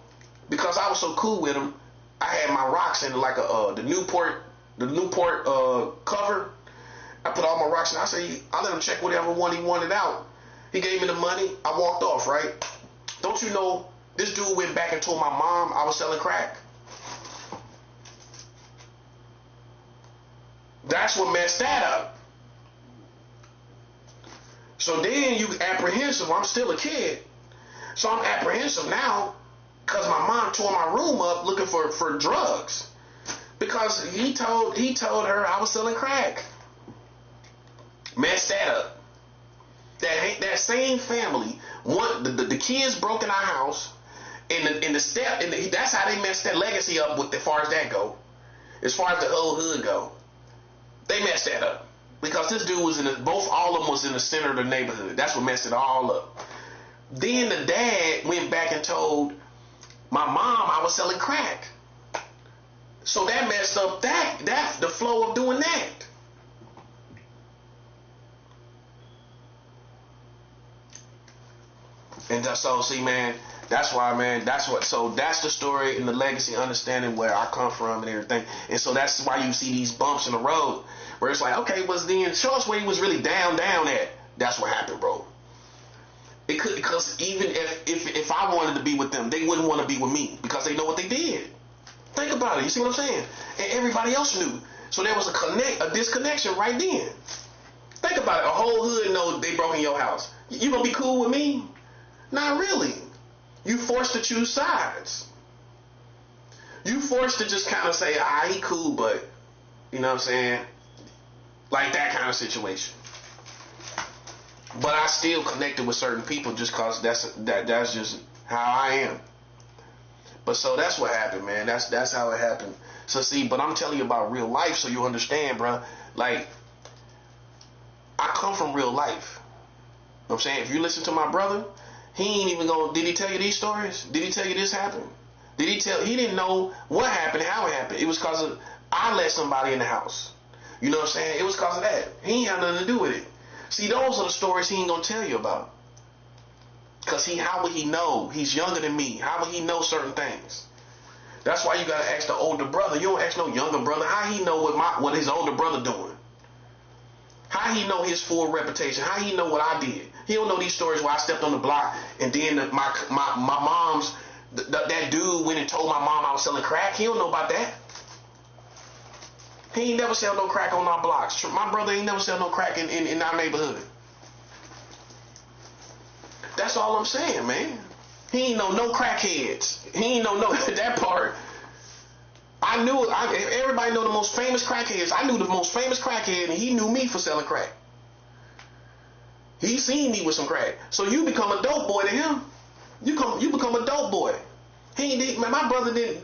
because I was so cool with him, I had my rocks in like the Newport cover. I put all my rocks in. I let him check whatever one he wanted out. He gave me the money. I walked off, right? Don't you know, this dude went back and told my mom I was selling crack. That's what messed that up. So then you apprehensive. I'm still a kid. So I'm apprehensive now because my mom tore my room up looking for drugs. Because he told her I was selling crack. Messed that up. That same family, the kids broke in our house, that's how they messed that legacy up as far as that go. As far as the whole hood go. They messed that up. Because this dude was all of them was in the center of the neighborhood. That's what messed it all up. Then the dad went back and told my mom I was selling crack. So that messed up the flow of doing that. And so, see, man, that's why, man, that's the story and the legacy, understanding where I come from and everything. And so that's why you see these bumps in the road where it's like, okay, show us where he was really down at. That's what happened, bro. It could, because even if I wanted to be with them, they wouldn't want to be with me because they know what they did. Think about it. You see what I'm saying? And everybody else knew. So there was a disconnection right then. Think about it. A whole hood know they broke in your house. You gonna be cool with me? Not really. You forced to choose sides. You forced to just kind of say, he cool, but, you know what I'm saying? Like that kind of situation. But I still connected with certain people just because that's just how I am. But so that's what happened, man. That's how it happened. So see, but I'm telling you about real life so you understand, bro. Like, I come from real life. You know what I'm saying? If you listen to my brother, he ain't even gonna, did he tell you these stories? Did he tell you this happened? He didn't know what happened, how it happened. It was because of, I let somebody in the house. You know what I'm saying? It was because of that. He ain't had nothing to do with it. See, those are the stories he ain't gonna tell you about. Because how would he know? He's younger than me. How would he know certain things? That's why you gotta ask the older brother. You don't ask no younger brother. How he know what his older brother doing? How he know his full reputation? How he know what I did? He don't know these stories where I stepped on the block and then my mom's, that dude went and told my mom I was selling crack. He don't know about that. He ain't never sell no crack on our blocks. My brother ain't never sell no crack in our neighborhood. That's all I'm saying, man. He ain't know no crackheads. He ain't know that part. I knew, everybody know the most famous crackheads. I knew the most famous crackhead, and he knew me for selling crack. He seen me with some crack. So you become a dope boy to him. You become a dope boy. He did. My brother didn't.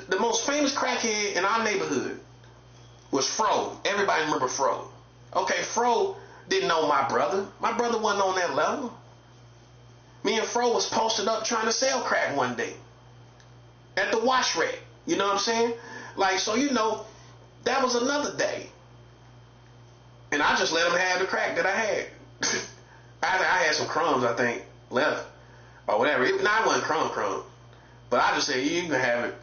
The most famous crackhead in our neighborhood was Fro. Everybody remember Fro. Okay, Fro didn't know my brother. My brother wasn't on that level. Me and Fro was posted up trying to sell crack one day at the wash rack. You know what I'm saying? Like, so you know, that was another day. And I just let him have the crack that I had. I had some crumbs, I think, left. Or whatever. It wasn't crumb. But I just said, you can have it.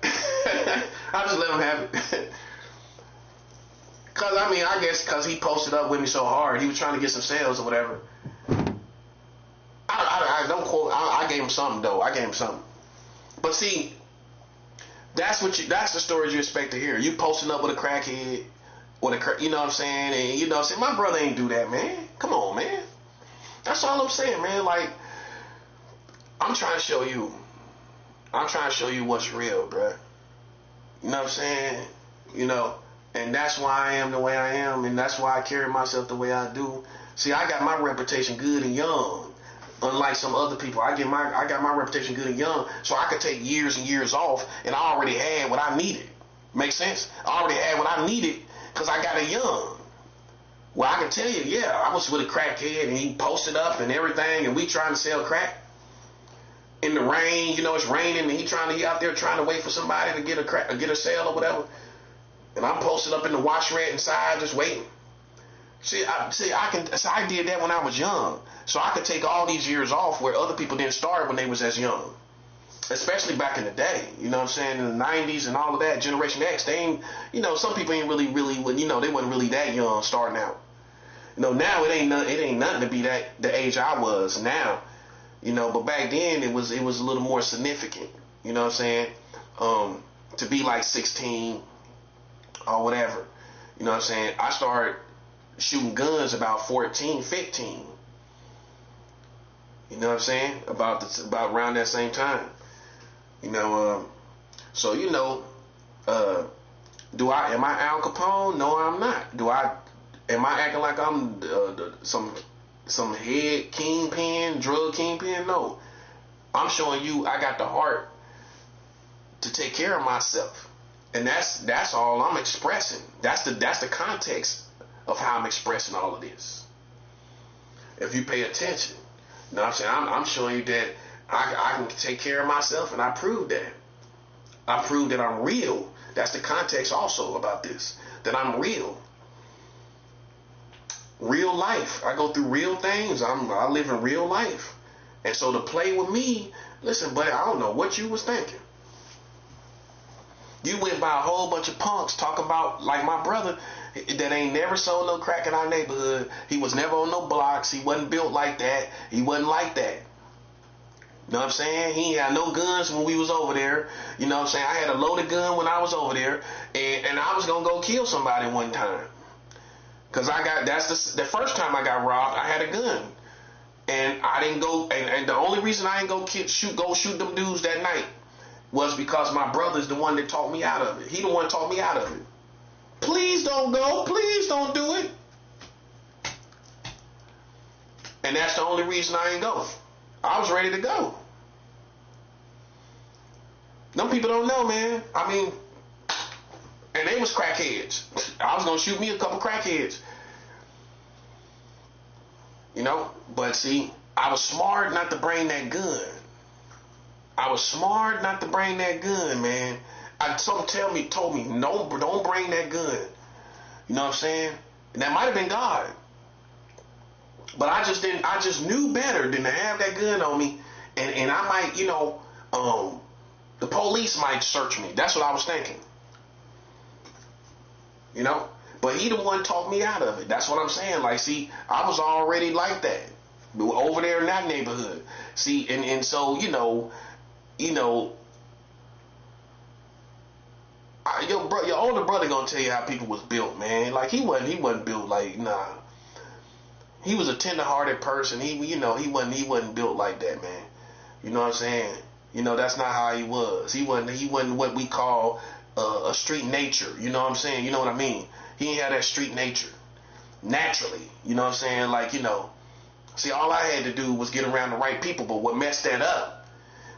I just let him have it. Cause I guess cause he posted up with me so hard. He was trying to get some sales or whatever. I don't quote, I gave him something though. I gave him something. But see, that's the stories you expect to hear. You posting up with a crackhead, you know what I'm saying? And you know what I'm saying? My brother ain't do that, man. Come on, man. That's all I'm saying, man. Like, I'm trying to show you what's real, bruh. You know what I'm saying? You know, and that's why I am the way I am, and that's why I carry myself the way I do. See, I got my reputation good and young. Unlike some other people, I got my reputation good and young, so I could take years and years off, and I already had what I needed. Make sense? I already had what I needed because I got it young. Well, I can tell you, yeah, I was with a crackhead, and he posted up and everything, and we trying to sell crack in the rain. You know, it's raining, and he out there trying to wait for somebody to get a sale or whatever. And I'm posted up in the wash rack inside, just waiting. I did that when I was young. So I could take all these years off where other people didn't start when they was as young. Especially back in the day. You know what I'm saying? In the 90s and all of that, Generation X, they ain't, you know, some people ain't really, you know, they wasn't really that young starting out. You know, now it ain't nothing to be the age I was now. You know, but back then it was a little more significant. You know what I'm saying? To be like 16 or whatever. You know what I'm saying? I started shooting guns about 14, 15. You know what I'm saying? About around that same time. You know, so you know, am I Al Capone? No, I'm not. Am I acting like I'm some head kingpin, drug kingpin? No. I'm showing you I got the heart to take care of myself. And that's all I'm expressing. That's the context of how I'm expressing all of this. If you pay attention, you know what I'm saying? I'm showing you that I can take care of myself, and I proved that. I proved that I'm real. That's the context also about this, that I'm real. Real life. I go through real things. I live in real life. And so to play with me, listen, buddy, I don't know what you was thinking. You went by a whole bunch of punks talking about, like my brother, that ain't never sold no crack in our neighborhood. He was never on no blocks. He wasn't built like that. He wasn't like that. You know what I'm saying? He ain't had no guns when we was over there. You know what I'm saying? I had a loaded gun when I was over there, and I was gonna go kill somebody one time. Cause that's the first time I got robbed, I had a gun. And I didn't go, and the only reason I didn't go shoot them dudes that night was because my brother's the one that talked me out of it. He the one that talked me out of it. Please don't go. Please don't do it. And that's the only reason I ain't go. I was ready to go. Them people don't know, man. I mean, and they was crackheads. I was gonna shoot me a couple crackheads. But see, I was smart not to bring that gun. I was smart not to bring that gun, man. Something told me, no, don't bring that gun. You know what I'm saying? And that might have been God. But I just knew better than to have that gun on me. And I might, the police might search me. That's what I was thinking. But he the one talked me out of it. That's what I'm saying. Like, see, I was already like that over there in that neighborhood. See, and so, your older brother gonna tell you how people was built, man. Like, he wasn't built like, nah. He was a tender-hearted person. He wasn't built like that, man. You know what I'm saying? That's not how he was. He wasn't what we call a street nature. You know what I'm saying? You know what I mean? He ain't had that street nature naturally. You know what I'm saying? Like, see, all I had to do was get around the right people. But what messed that up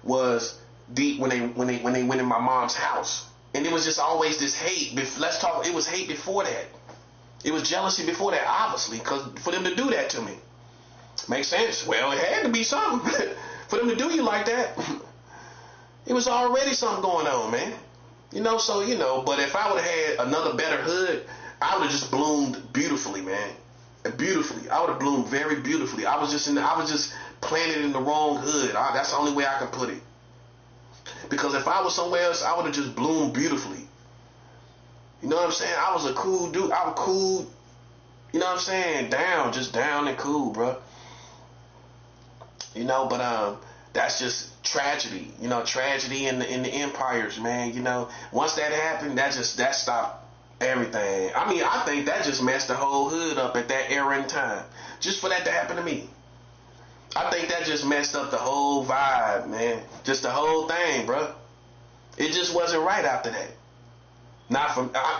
was when they went in my mom's house, and it was just always this hate. It was hate before that. It was jealousy before that, obviously, because for them to do that to me. Makes sense? Well, it had to be something for them to do you like that. It was already something going on, man. But if I would have had another better hood, I would have just bloomed beautifully, man. Beautifully. I would have bloomed very beautifully. I was just planted in the wrong hood. That's the only way I can put it. Because if I was somewhere else, I would have just bloomed beautifully. You know what I'm saying? I was a cool dude. I was cool. You know what I'm saying? Just down and cool, bro. But that's just tragedy. Tragedy in the empires, man. Once that happened, that stopped everything. I mean, I think that just messed the whole hood up at that era in time. Just for that to happen to me. I think that just messed up the whole vibe, man. Just the whole thing, bro. It just wasn't right after that.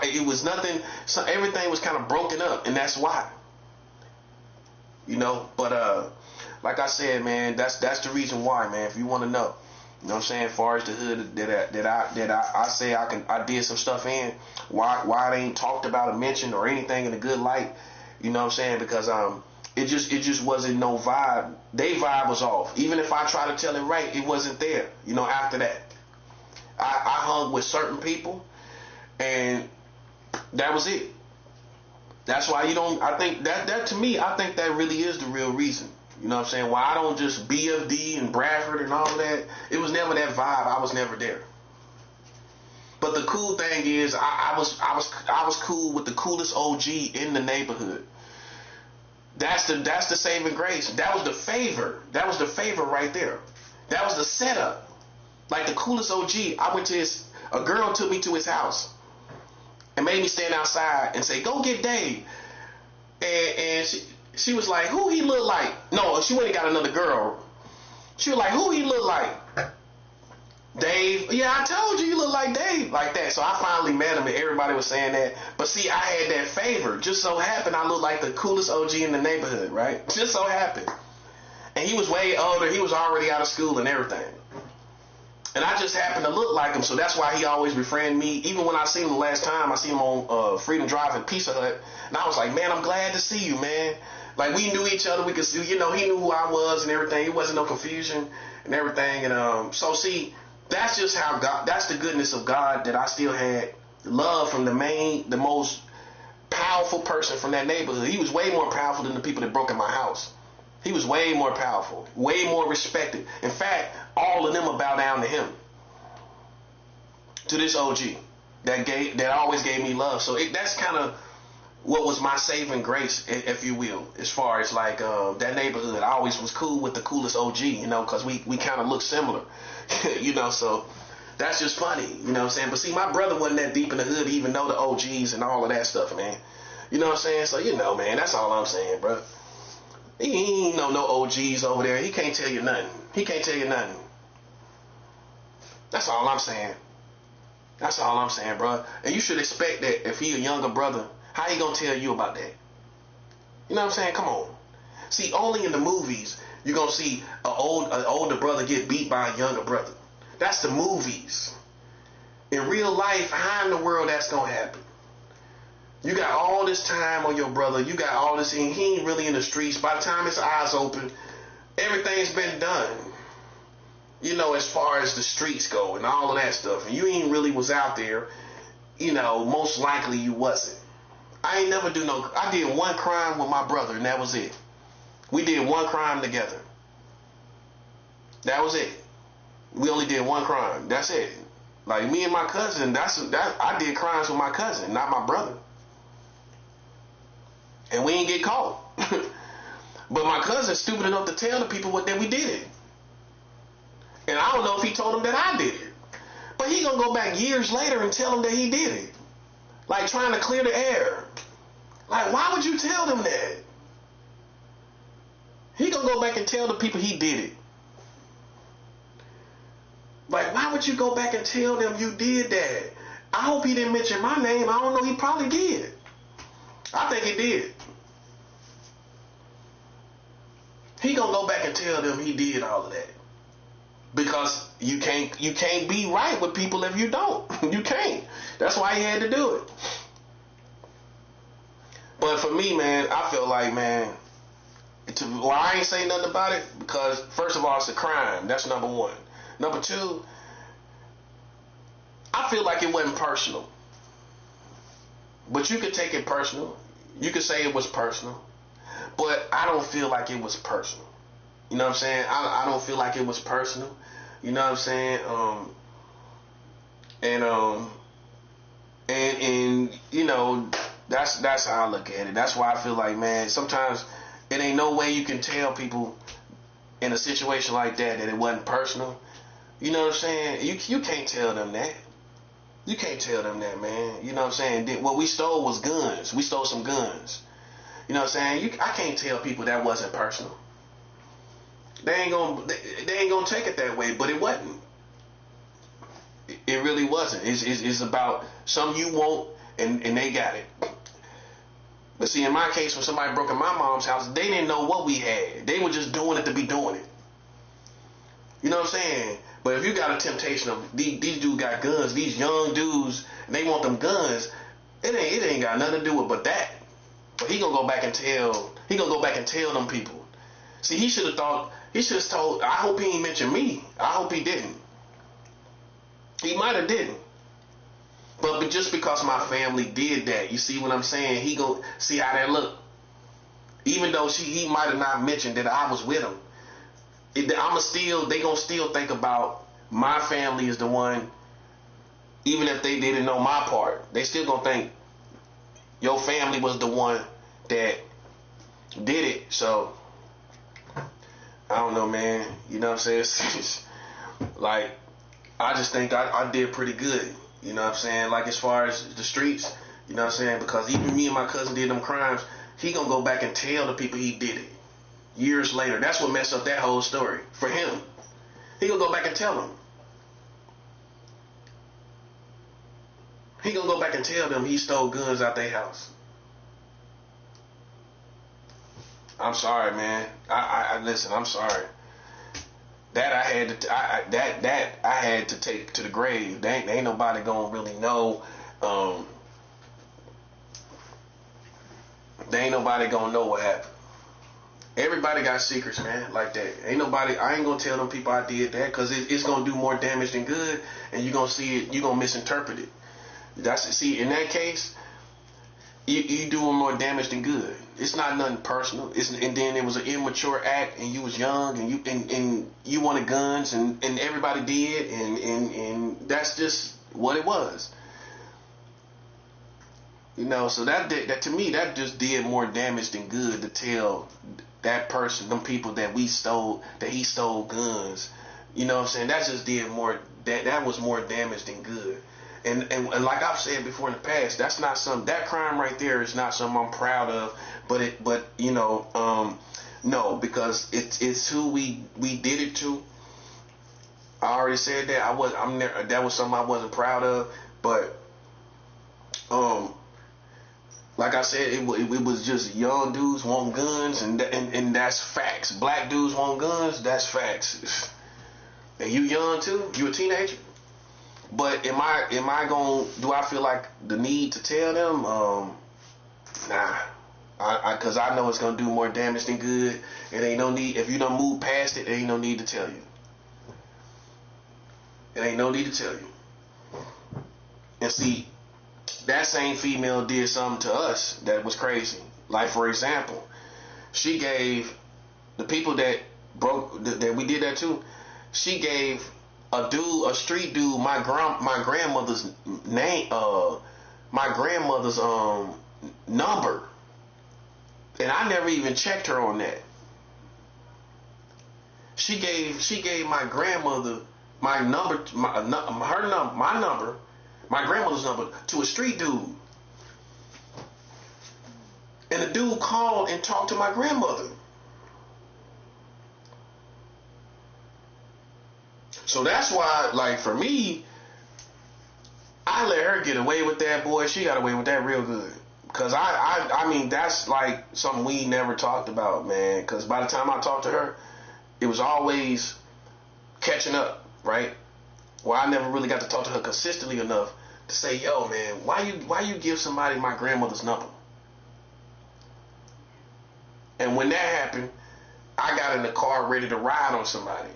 It was nothing. So everything was kind of broken up, and that's why. But like I said, man, that's the reason why, man. If you want to know, what I'm saying, as far as the hood that I say I did some stuff in, why it ain't talked about or mentioned or anything in a good light, you know what I'm saying? Because it just wasn't no vibe. They vibe was off. Even if I try to tell it right, it wasn't there. After that, I hung with certain people. And that was it. That's why I think that to me, I think that really is the real reason. You know what I'm saying? Why I don't just BFD and Bradford and all of that. It was never that vibe. I was never there. But the cool thing is I was cool with the coolest OG in the neighborhood. That's the saving grace. That was the favor. That was the favor right there. That was the setup. Like the coolest OG, a girl took me to his house. And made me stand outside and say, go get Dave. And she was like, who he look like? No, she went and got another girl. She was like, who he look like? Dave. Yeah, I told you look like Dave. Like that. So I finally met him and everybody was saying that. But see, I had that favor. Just so happened I looked like the coolest OG in the neighborhood, right? Just so happened. And he was way older. He was already out of school and everything. And I just happened to look like him, so that's why he always befriended me. Even when I seen him the last time, I seen him on Freedom Drive and Pizza Hut, and I was like, man, I'm glad to see you, man. Like, we knew each other. We could see, he knew who I was and everything. It wasn't no confusion and everything. And so see, that's just how God. That's the goodness of God that I still had love from the most powerful person from that neighborhood. He was way more powerful than the people that broke in my house. He was way more powerful, way more respected. In fact, all of them will bow down to him. To this OG that always gave me love. So that's kind of what was my saving grace, if you will, as far as like that neighborhood. I always was cool with the coolest OG, because we kind of look similar, so that's just funny, you know what I'm saying? But see, my brother wasn't that deep in the hood to even know the OGs and all of that stuff, man. You know what I'm saying? So, man, that's all I'm saying, bro. He ain't know no OGs over there. He can't tell you nothing. That's all I'm saying. That's all I'm saying, bro. And you should expect that if he a younger brother, how he gonna tell you about that? You know what I'm saying? Come on. See, only in the movies you're gonna see an older brother get beat by a younger brother. That's the movies. In real life, how in the world that's gonna happen? You got all this time on your brother. You got all this, and he ain't really in the streets. By the time his eyes open, everything's been done. You know, as far as the streets go and all of that stuff. And you ain't really was out there. You know, most likely you wasn't. I ain't never do no. I did one crime with my brother, and that was it. We did one crime together. That was it. We only did one crime. That's it. Like me and my cousin, I did crimes with my cousin, not my brother. And we ain't get caught. But my cousin's stupid enough to tell the people that we did it. And I don't know if he told them that I did it. But he gonna go back years later and tell them that he did it. Like trying to clear the air. Like, why would you tell them that? He gonna go back and tell the people he did it. Like, why would you go back and tell them you did that? I hope he didn't mention my name. I don't know. He probably did. I think he did. He gonna go back and tell them he did all of that. Because you can't be right with people if you don't. You can't. That's why he had to do it. But for me, man, I feel like, man, I ain't say nothing about it because, first of all, it's a crime. That's number one. Number two, I feel like it wasn't personal. But you could take it personal. You could say it was personal. But I don't feel like it was personal. You know what I'm saying? I don't feel like it was personal. You know what I'm saying? And you know, that's how I look at it. That's why I feel like, man, sometimes it ain't no way you can tell people in a situation like that it wasn't personal. You know what I'm saying? You can't tell them that. You can't tell them that, man. You know what I'm saying? What we stole was guns. We stole some guns. You know what I'm saying? I can't tell people that wasn't personal. They ain't gonna take it that way, but it wasn't. It really wasn't. It's about something you want and they got it. But see, in my case, when somebody broke in my mom's house, they didn't know what we had. They were just doing it to be doing it. You know what I'm saying? But if you got a temptation of these dudes got guns, these young dudes, and they want them guns, it ain't got nothing to do with but that. But he gonna go back and tell them people. See, he should have told, I hope he ain't mentioned me. I hope he didn't. He might have didn't. But just because my family did that, you see what I'm saying? He go see how that look. Even though he might have not mentioned that I was with him. They gonna still think about my family is the one, even if they didn't know my part. They still gonna think your family was the one that did it. So I don't know, man. You know what I'm saying? Like, I just think I did pretty good. You know what I'm saying? Like, as far as the streets, you know what I'm saying? Because even me and my cousin did them crimes, he gonna go back and tell the people he did it years later. That's what messed up that whole story for him. He gonna go back and tell them. He gonna go back and tell them he stole guns out their house. I'm sorry, man. I listen. I'm sorry. That I had to take to the grave. There ain't nobody gonna really know. There ain't nobody gonna know what happened. Everybody got secrets, man, like that. I ain't gonna tell them people I did that because it's gonna do more damage than good, and you're gonna see it. You're gonna misinterpret it. See, in that case, you doing more damage than good. It's not nothing personal. And then it was an immature act, and you was young, and you wanted guns, and everybody did, and that's just what it was. You know, so that to me, that just did more damage than good to tell that person, them people that he stole guns. You know what I'm saying? That just did more. That was more damage than good. And like I've said before in the past, that's not that crime right there is not something I'm proud of. But you know, no, because it's who we did it to. I already said that that was something I wasn't proud of. But like I said, it was just young dudes want guns, and that's facts. Black dudes want guns, that's facts. And you young too? You a teenager? But do I feel like the need to tell them? nah. Cause I know it's gonna do more damage than good. It ain't no need. If you don't move past it, there ain't no need to tell you. It ain't no need to tell you. And see, that same female did something to us that was crazy. Like, for example, she gave the people that that we did that to, she gave a street dude, my grandmother's name, my grandmother's number, and I never even checked her on that. She gave my grandmother my number, my number, my grandmother's number to a street dude, and the dude called and talked to my grandmother. So that's why, like, for me, I let her get away with that, boy. She got away with that real good. Because I mean, that's like something we never talked about, man. Because by the time I talked to her, it was always catching up, right? Well, I never really got to talk to her consistently enough to say, yo, man, why you give somebody my grandmother's number? And when that happened, I got in the car ready to ride on somebody.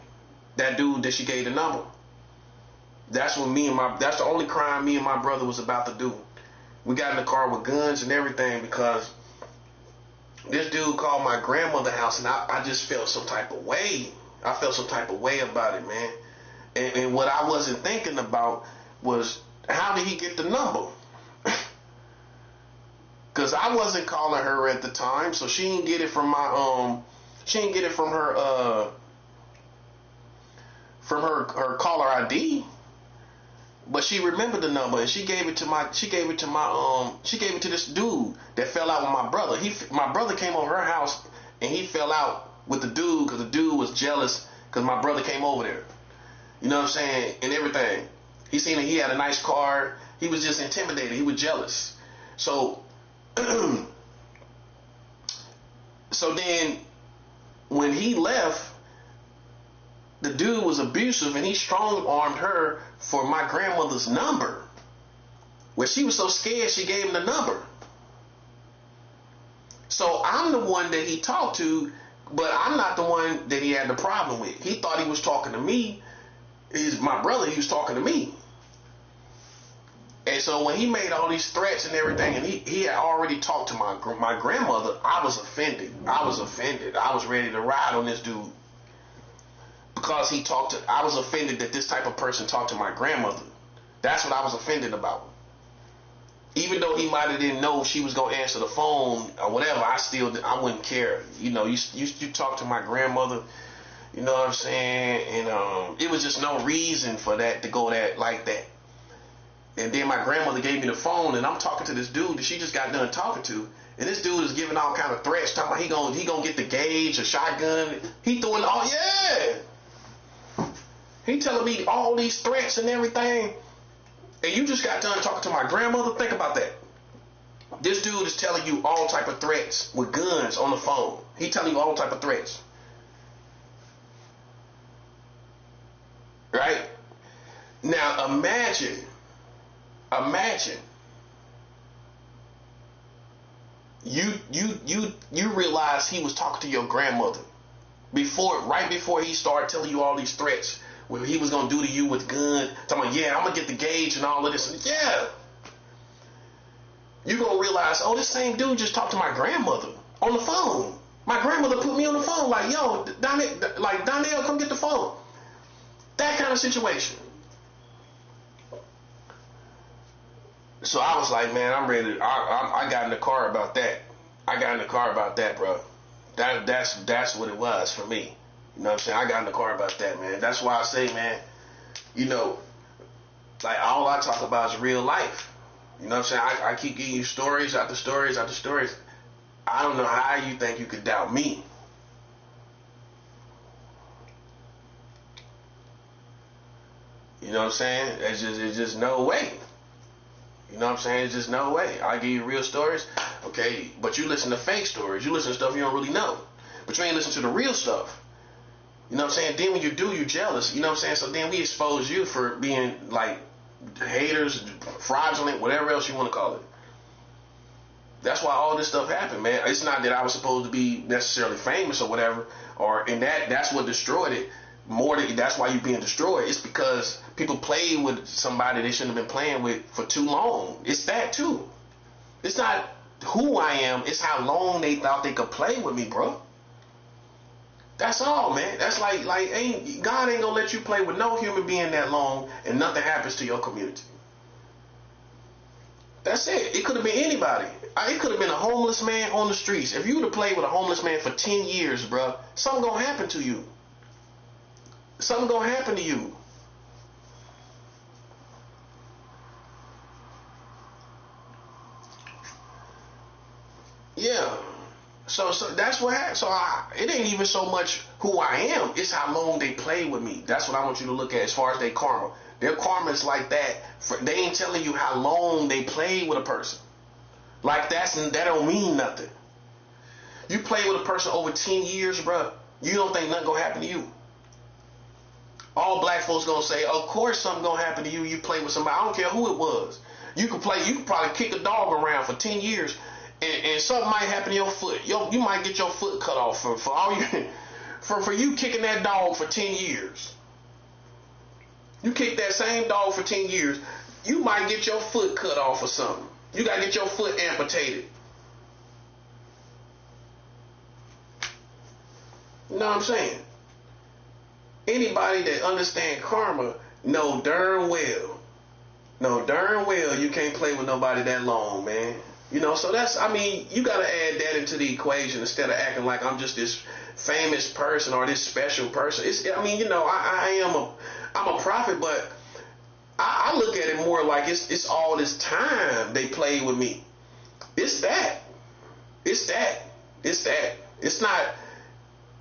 That dude that she gave the number. That's the only crime me and my brother was about to do. We got in the car with guns and everything because this dude called my grandmother's house, and I just felt some type of way. I felt some type of way about it, man. And what I wasn't thinking about was, how did he get the number? Because I wasn't calling her at the time, so she didn't get it from her caller ID, but she remembered the number and she gave it to this dude that fell out with my brother. My brother came over her house and he fell out with the dude because the dude was jealous because my brother came over there. You know what I'm saying? And everything. He seen that he had a nice car. He was just intimidated. He was jealous. So then when he left, the dude was abusive and he strong-armed her for my grandmother's number. Well, she was so scared she gave him the number. So I'm the one that he talked to, but I'm not the one that he had the problem with. He thought he was talking to me. He's my brother, he was talking to me. And so when he made all these threats and everything, and he had already talked to my grandmother, I was offended. I was ready to ride on this dude. Because I was offended that this type of person talked to my grandmother. That's what I was offended about. Even though he might have didn't know she was going to answer the phone or whatever, I wouldn't care. You know, you talk to my grandmother, you know what I'm saying? And it was just no reason for that to go like that. And then my grandmother gave me the phone, and I'm talking to this dude that she just got done talking to. And this dude is giving all kind of threats, talking about he gonna get the gauge, a shotgun. He throwing he telling me all these threats and everything. And you just got done talking to my grandmother? Think about that. This dude is telling you all type of threats with guns on the phone. He telling you all type of threats. Right? Now imagine you realize he was talking to your grandmother right before he started telling you all these threats, what he was gonna do to you with gun, talking about, I'm gonna get the gauge and all of this. You're gonna realize, this same dude just talked to my grandmother on the phone. My grandmother put me on the phone, like, yo, Donnell, come get the phone. That kind of situation. So I was like, man, I'm ready. I got in the car about that. Bro. That's what it was for me. You know what I'm saying? I got in the car about that, man. That's why I say, man, you know, like, all I talk about is real life. You know what I'm saying? I keep giving you stories after stories after stories. I don't know how you think you could doubt me. You know what I'm saying? It's just no way. You know what I'm saying? It's just no way. I give you real stories, okay, but you listen to fake stories. You listen to stuff you don't really know. But you ain't listen to the real stuff. You know what I'm saying? Then when you do, you're jealous. You know what I'm saying? So then we expose you for being like haters, fraudulent, whatever else you want to call it. That's why all this stuff happened, man. It's not that I was supposed to be necessarily famous or whatever, that's what destroyed it. That's why you're being destroyed. It's because people played with somebody they shouldn't have been playing with for too long. It's that too. It's not who I am, it's how long they thought they could play with me, bro. That's all, man. That's like God ain't gonna let you play with no human being that long and nothing happens to your community. That's it. It could have been anybody. It could have been a homeless man on the streets. If you would have played with a homeless man for 10 years, bro, something gonna happen to you. Something gonna happen to you. Yeah. So that's what happened. It ain't even so much who I am. It's how long they play with me. That's what I want you to look at as far as their karma. Their karma is like that. They ain't telling you how long they played with a person. Like that don't mean nothing. You play with a person over 10 years, bro. You don't think nothing gonna happen to you. All black folks gonna say, of course something gonna happen to you. You play with somebody. I don't care who it was. You could probably kick a dog around for 10 years and something might happen to your foot. You might get your foot cut off for all you for you kicking that dog for 10 years. You kick that same dog for 10 years, you might get your foot cut off or something. You gotta get your foot amputated. You know what I'm saying? Anybody that understand karma know darn well you can't play with nobody that long, man. You know, so you gotta add that into the equation instead of acting like I'm just this famous person or this special person. I'm a prophet, but I look at it more like it's all this time they played with me. It's that. It's not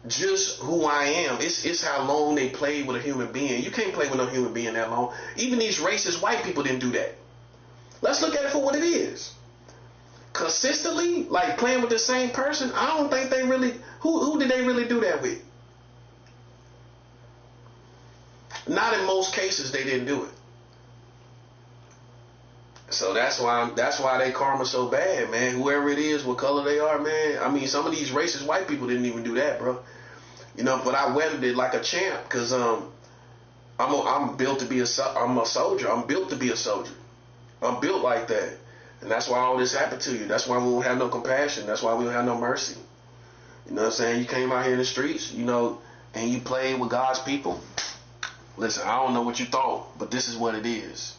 just who I am. It's how long they played with a human being. You can't play with no human being that long. Even these racist white people didn't do that. Let's look at it for what it is. Consistently, like playing with the same person, I don't think they really. Who did they really do that with? Not in most cases, they didn't do it. So that's why they karma so bad, man. Whoever it is, what color they are, man. I mean, some of these racist white people didn't even do that, bro. You know, but I weathered it like a champ because I'm built to be I'm a soldier. I'm built to be a soldier. I'm built like that. And that's why all this happened to you. That's why we don't have no compassion. That's why we don't have no mercy. You know what I'm saying? You came out here in the streets, you know, and you played with God's people. Listen, I don't know what you thought, but this is what it is.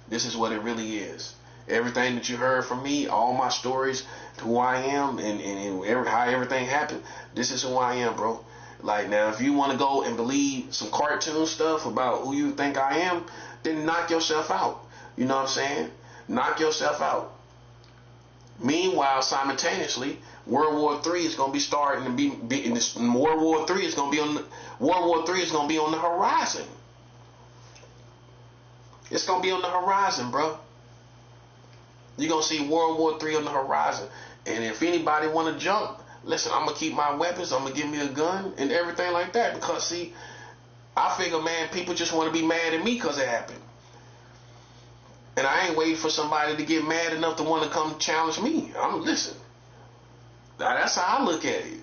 This is what it really is. Everything that you heard from me, all my stories, who I am, and how everything happened, this is who I am, bro. Like, now, if you want to go and believe some cartoon stuff about who you think I am, then knock yourself out. You know what I'm saying? Knock yourself out. Meanwhile, simultaneously, World War III is going to be starting to be in this. World War III is going to be on the horizon. It's going to be on the horizon, bro. You're going to see World War III on the horizon. And if anybody want to jump, listen, I'm going to keep my weapons. I'm going to give me a gun and everything like that. Because, see, I figure, man, people just want to be mad at me because it happened. And I ain't waiting for somebody to get mad enough to want to come challenge me. Listen. That's how I look at it.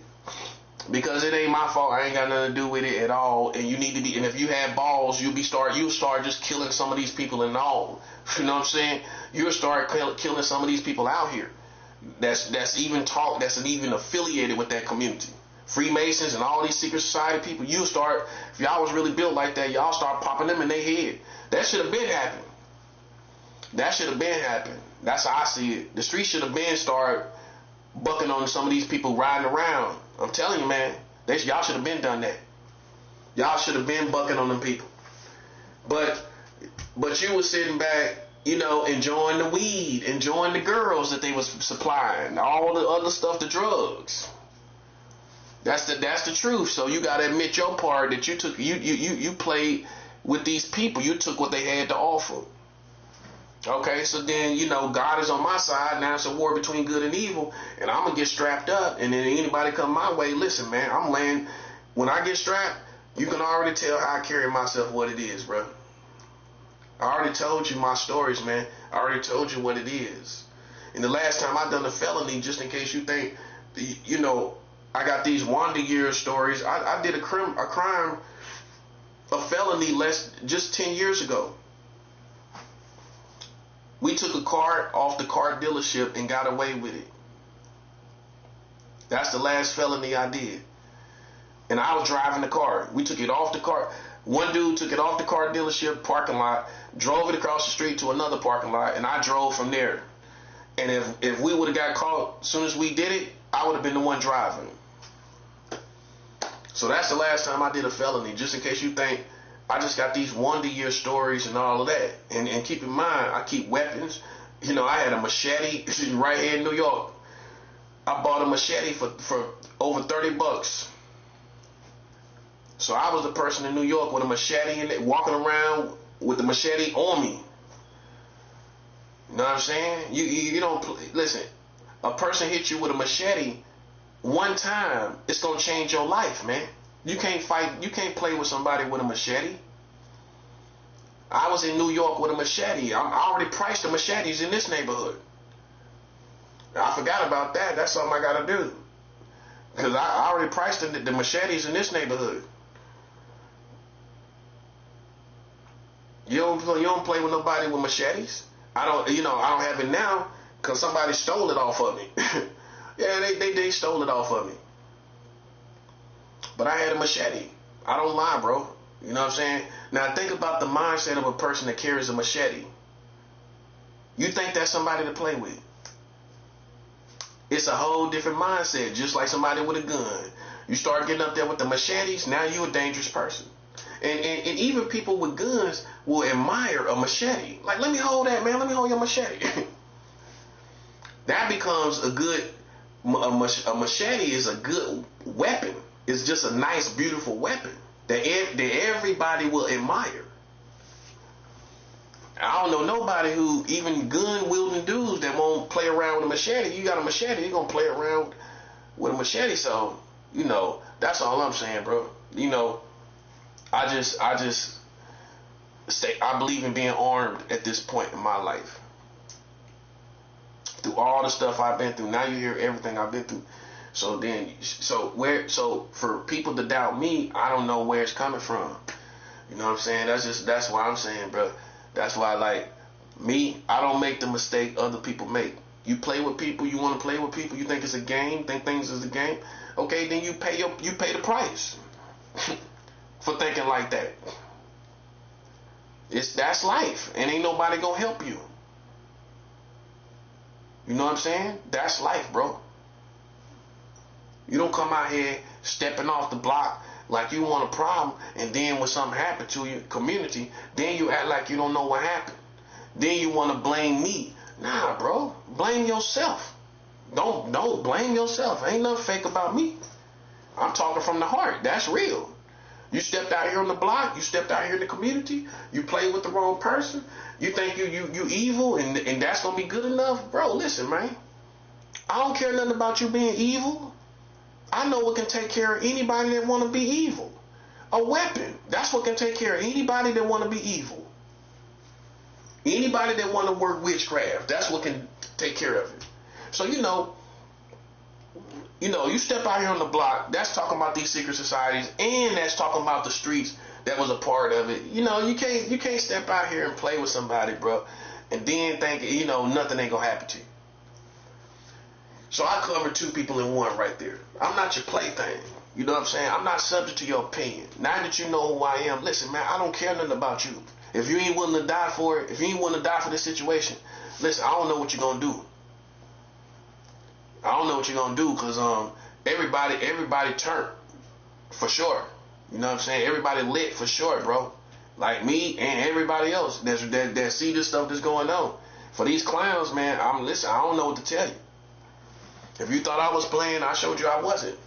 Because it ain't my fault. I ain't got nothing to do with it at all. And you need to be. And if you have balls, you'll start just killing some of these people and all. You know what I'm saying? You'll start killing some of these people out here. That's even affiliated with that community. Freemasons and all these secret society people. You'll start. If y'all was really built like that, y'all start popping them in their head. That should have been happening. That's how I see it. The street should have been start bucking on some of these people riding around. I'm telling you, man, y'all should have been done that. Y'all should have been bucking on them people. But you was sitting back, you know, enjoying the weed, enjoying the girls that they was supplying, all the other stuff, the drugs. That's the truth. So you gotta admit your part that you took. You played with these people. You took what they had to offer. Okay, so then, you know, God is on my side. Now it's a war between good and evil, and I'm gonna get strapped up. And then anybody come my way, listen, man, I'm laying. When I get strapped, you can already tell how I carry myself, what it is, bro. I already told you my stories, man. I already told you what it is. And the last time I done a felony, just in case you think, you know, I got these Wonder Years stories. I did a crime, a felony just 10 years ago. We took a car off the car dealership and got away with it. That's the last felony I did. And I was driving the car. We took it off the car. One dude took it off the car dealership parking lot, drove it across the street to another parking lot, and I drove from there. And if we would have got caught as soon as we did it, I would have been the one driving. So that's the last time I did a felony, just in case you think I just got these Wonder Year stories and all of that. And keep in mind, I keep weapons. You know, I had a machete right here in New York. I bought a machete for over $30. So I was the person in New York with a machete in it, walking around with the machete on me. You know what I'm saying? You don't listen. A person hit you with a machete one time, it's gonna change your life, man. You can't fight. You can't play with somebody with a machete. I was in New York with a machete. I already priced the machetes in this neighborhood. I forgot about that. That's something I gotta do, because I already priced the machetes in this neighborhood. You don't play with nobody with machetes. I don't have it now because somebody stole it off of me. Yeah, they stole it off of me. But I had a machete. I don't lie, bro. You know what I'm saying? Now think about the mindset of a person that carries a machete. You think that's somebody to play with. It's a whole different mindset, just like somebody with a gun. You start getting up there with the machetes, now you're a dangerous person. And even people with guns will admire a machete. Like, let me hold that, man. Let me hold your machete. That becomes a machete is a good weapon. It's just a nice, beautiful weapon that everybody will admire. I don't know nobody who, even gun-wielding dudes that won't play around with a machete. You got a machete, you're going to play around with a machete. So, you know, that's all I'm saying, bro. You know, I believe in being armed at this point in my life. Through all the stuff I've been through, now you hear everything I've been through. So for people to doubt me, I don't know where it's coming from. You know what I'm saying? That's why I'm saying, bro. That's why, like me, I don't make the mistake other people make. You play with people, you want to play with people, you think it's a game, think things is a game. Okay, then you pay the price for thinking like that. That's life, and ain't nobody gonna help you. You know what I'm saying? That's life, bro. You don't come out here stepping off the block like you want a problem, and then when something happened to your community, then you act like you don't know what happened. Then you want to blame me. Nah, bro. Blame yourself. Don't blame yourself. Ain't nothing fake about me. I'm talking from the heart. That's real. You stepped out here on the block, you stepped out here in the community, you played with the wrong person, you think you evil and that's gonna be good enough? Bro, listen, man. I don't care nothing about you being evil. I know what can take care of anybody that wanna be evil. A weapon. That's what can take care of anybody that wanna be evil. Anybody that wanna work witchcraft, that's what can take care of it. So you step out here on the block, that's talking about these secret societies, and that's talking about the streets that was a part of it. You know, you can't step out here and play with somebody, bro, and then think, nothing ain't gonna happen to you. So I covered two people in one right there. I'm not your plaything. You know what I'm saying? I'm not subject to your opinion. Now that you know who I am, listen, man, I don't care nothing about you. If you ain't willing to die for it, if you ain't willing to die for this situation, listen, I don't know what you're gonna do. I don't know what you're gonna do, because everybody turned for sure. You know what I'm saying? Everybody lit for sure, bro. Like me and everybody else that see this stuff that's going on. For these clowns, man, I don't know what to tell you. If you thought I was playing, I showed you I wasn't.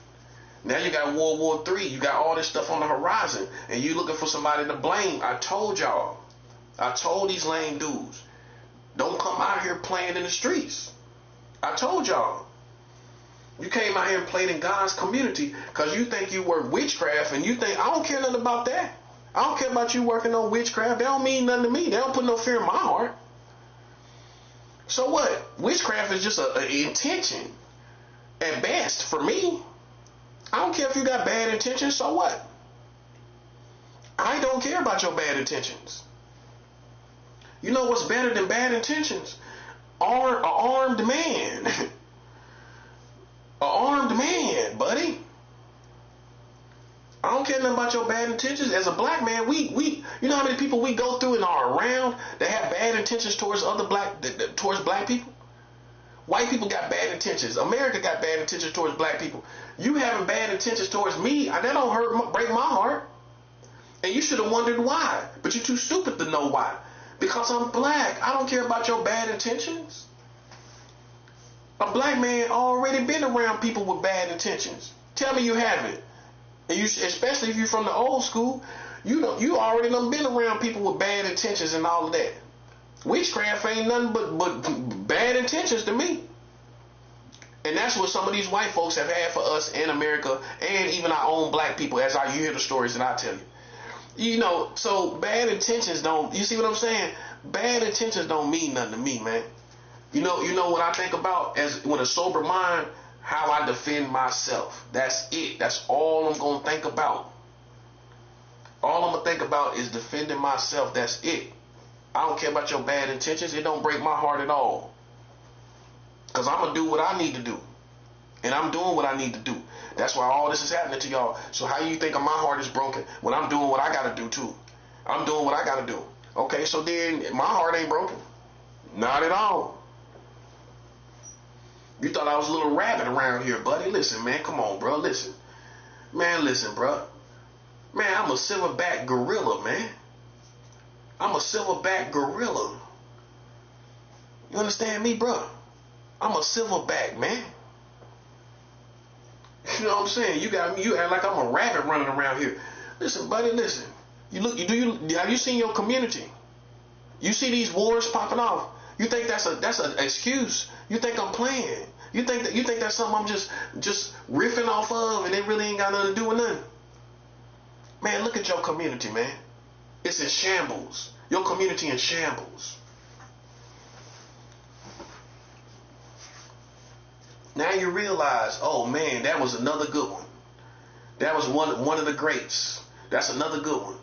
Now you got World War III. You got all this stuff on the horizon, and you looking for somebody to blame. I told y'all. I told these lame dudes, don't come out here playing in the streets. I told y'all. You came out here and played in God's community because you think you work witchcraft, and you think, I don't care nothing about that. I don't care about you working on witchcraft. That don't mean nothing to me. They don't put no fear in my heart. So what? Witchcraft is just an intention at best for me. I don't care if you got bad intentions, so what? I don't care about your bad intentions. You know what's better than bad intentions? An armed man. An armed man, buddy. I don't care nothing about your bad intentions. As a black man, we you know how many people we go through and are around that have bad intentions towards towards black people? White people got bad intentions. America got bad intentions towards black people. You having bad intentions towards me, that don't break my heart. And you should have wondered why. But you're too stupid to know why. Because I'm black. I don't care about your bad intentions. A black man already been around people with bad intentions. Tell me you haven't. And you, especially if you're from the old school, you already done been around people with bad intentions and all of that. Witchcraft ain't nothing but bad intentions to me. And that's what some of these white folks have had for us in America and even our own black people, as you hear the stories that I tell you. You know, so bad intentions don't, you see what I'm saying? Bad intentions don't mean nothing to me, man. You know what I think about as with a sober mind, how I defend myself. That's it. That's all I'm going to think about. All I'm going to think about is defending myself. That's it. I don't care about your bad intentions. It don't break my heart at all. Because I'm going to do what I need to do. And I'm doing what I need to do. That's why all this is happening to y'all. So how you think my heart is broken when I'm doing what I got to do too? I'm doing what I got to do. Okay, so then my heart ain't broken. Not at all. You thought I was a little rabbit around here, buddy. Listen, man. Come on, bro. Listen. Man, listen, bro. Man, I'm a silverback gorilla, man. I'm a silverback gorilla. You understand me, bro? I'm a silverback, man. You know what I'm saying? You act like I'm a rabbit running around here. Listen, buddy, listen. Have you seen your community? You see these wars popping off. You think that's an excuse? You think I'm playing? You think that's something I'm just riffing off of and it really ain't got nothing to do with nothing? Man, look at your community, man. It's in shambles. Your community in shambles. Now you realize, oh man, that was another good one. That was one of the greats. That's another good one.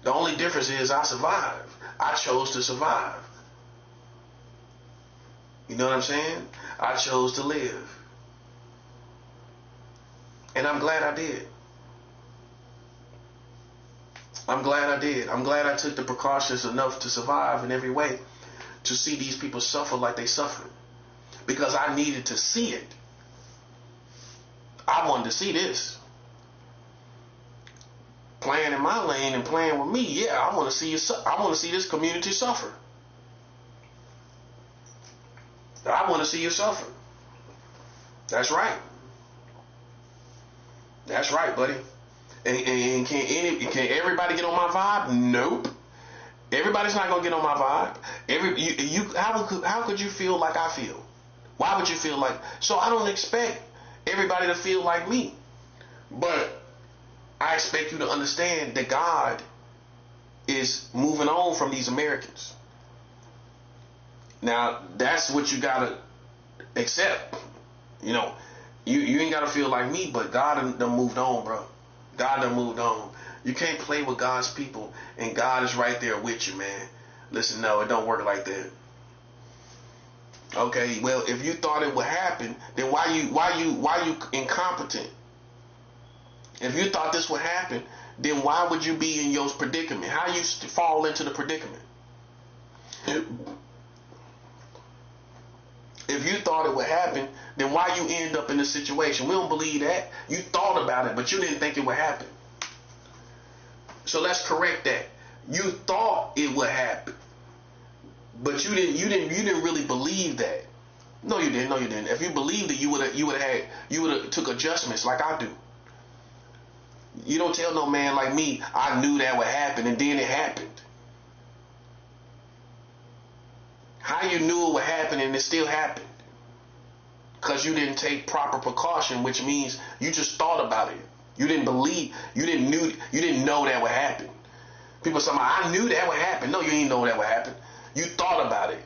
The only difference is I survived. I chose to survive. You know what I'm saying? I chose to live. And I'm glad I did. I'm glad I did. I'm glad I took the precautions enough to survive in every way, to see these people suffer like they suffered. Because I needed to see it. I wanted to see this. Playing in my lane and playing with me, yeah, I want to see this community suffer. I want to see you suffer. That's right. That's right, buddy. And can everybody get on my vibe? Nope. Everybody's not gonna get on my vibe. How could you feel like I feel? Why would you feel like? So I don't expect everybody to feel like me, but I expect you to understand that God is moving on from these Americans. Now that's what you gotta accept. You know, you ain't gotta feel like me, but God done moved on, bro. God done moved on. You can't play with God's people, and God is right there with you, man. Listen, no, it don't work like that. Okay, well, if you thought it would happen, then why you incompetent? If you thought this would happen, then why would you be in your predicament? How you fall into the predicament? If you thought it would happen, then why you end up in this situation? We don't believe that. You thought about it, but you didn't think it would happen. So let's correct that. You thought it would happen, but you didn't really believe that. No, you didn't. No, you didn't. If you believed it, you would have took adjustments like I do. You don't tell no man like me, I knew that would happen, and then it happened. How you knew it would happen and it still happened? Because you didn't take proper precaution, which means you just thought about it. You didn't believe, you didn't know that would happen. People say, I knew that would happen. No, you didn't know that would happen. You thought about it.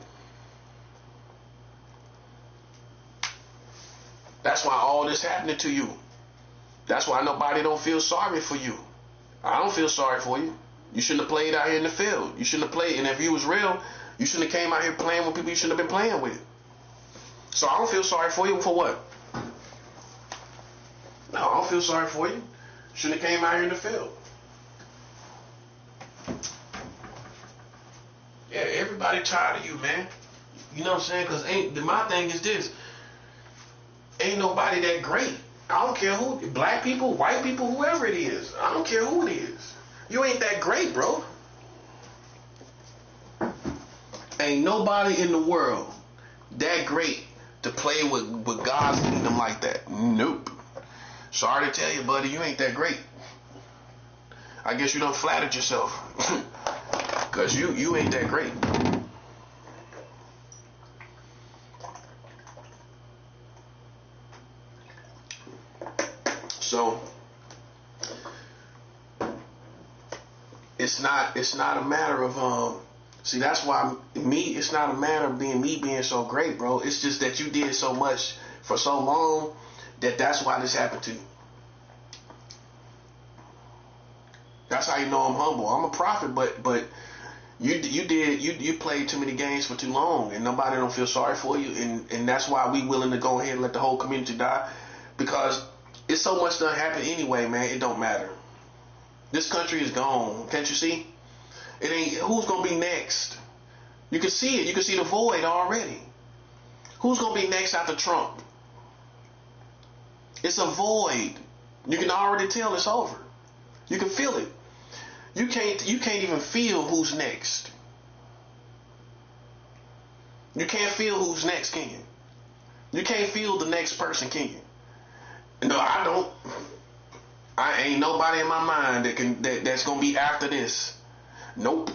That's why all this happening to you. That's why nobody don't feel sorry for you. I don't feel sorry for you. You shouldn't have played out here in the field. You shouldn't have played. And if you was real, you shouldn't have came out here playing with people you shouldn't have been playing with. So I don't feel sorry for you for what? No, I don't feel sorry for you. Shouldn't have came out here in the field. Yeah, everybody tired of you, man. You know what I'm saying? Because my thing is this. Ain't nobody that great. I don't care who, black people, white people, whoever it is. I don't care who it is. You ain't that great, bro. Ain't nobody in the world that great to play with God's kingdom like that. Nope. Sorry to tell you, buddy, you ain't that great. I guess you done flattered yourself. Because you ain't that great. So it's not a matter of see, that's why it's not a matter of me being so great, bro. It's just that you did so much for so long that's why this happened to you. That's how you know I'm humble. I'm a prophet, but you played too many games for too long, and nobody don't feel sorry for you, and that's why we willing to go ahead and let the whole community die, because it's so much done happen anyway, man. It don't matter. This country is gone. Can't you see? It ain't. Who's gonna be next? You can see it. You can see the void already. Who's gonna be next after Trump? It's a void. You can already tell it's over. You can feel it. You can't even feel who's next. You can't feel who's next, can you? You can't feel the next person, can you? No, I don't. I ain't nobody in my mind that's gonna be after this. Nope.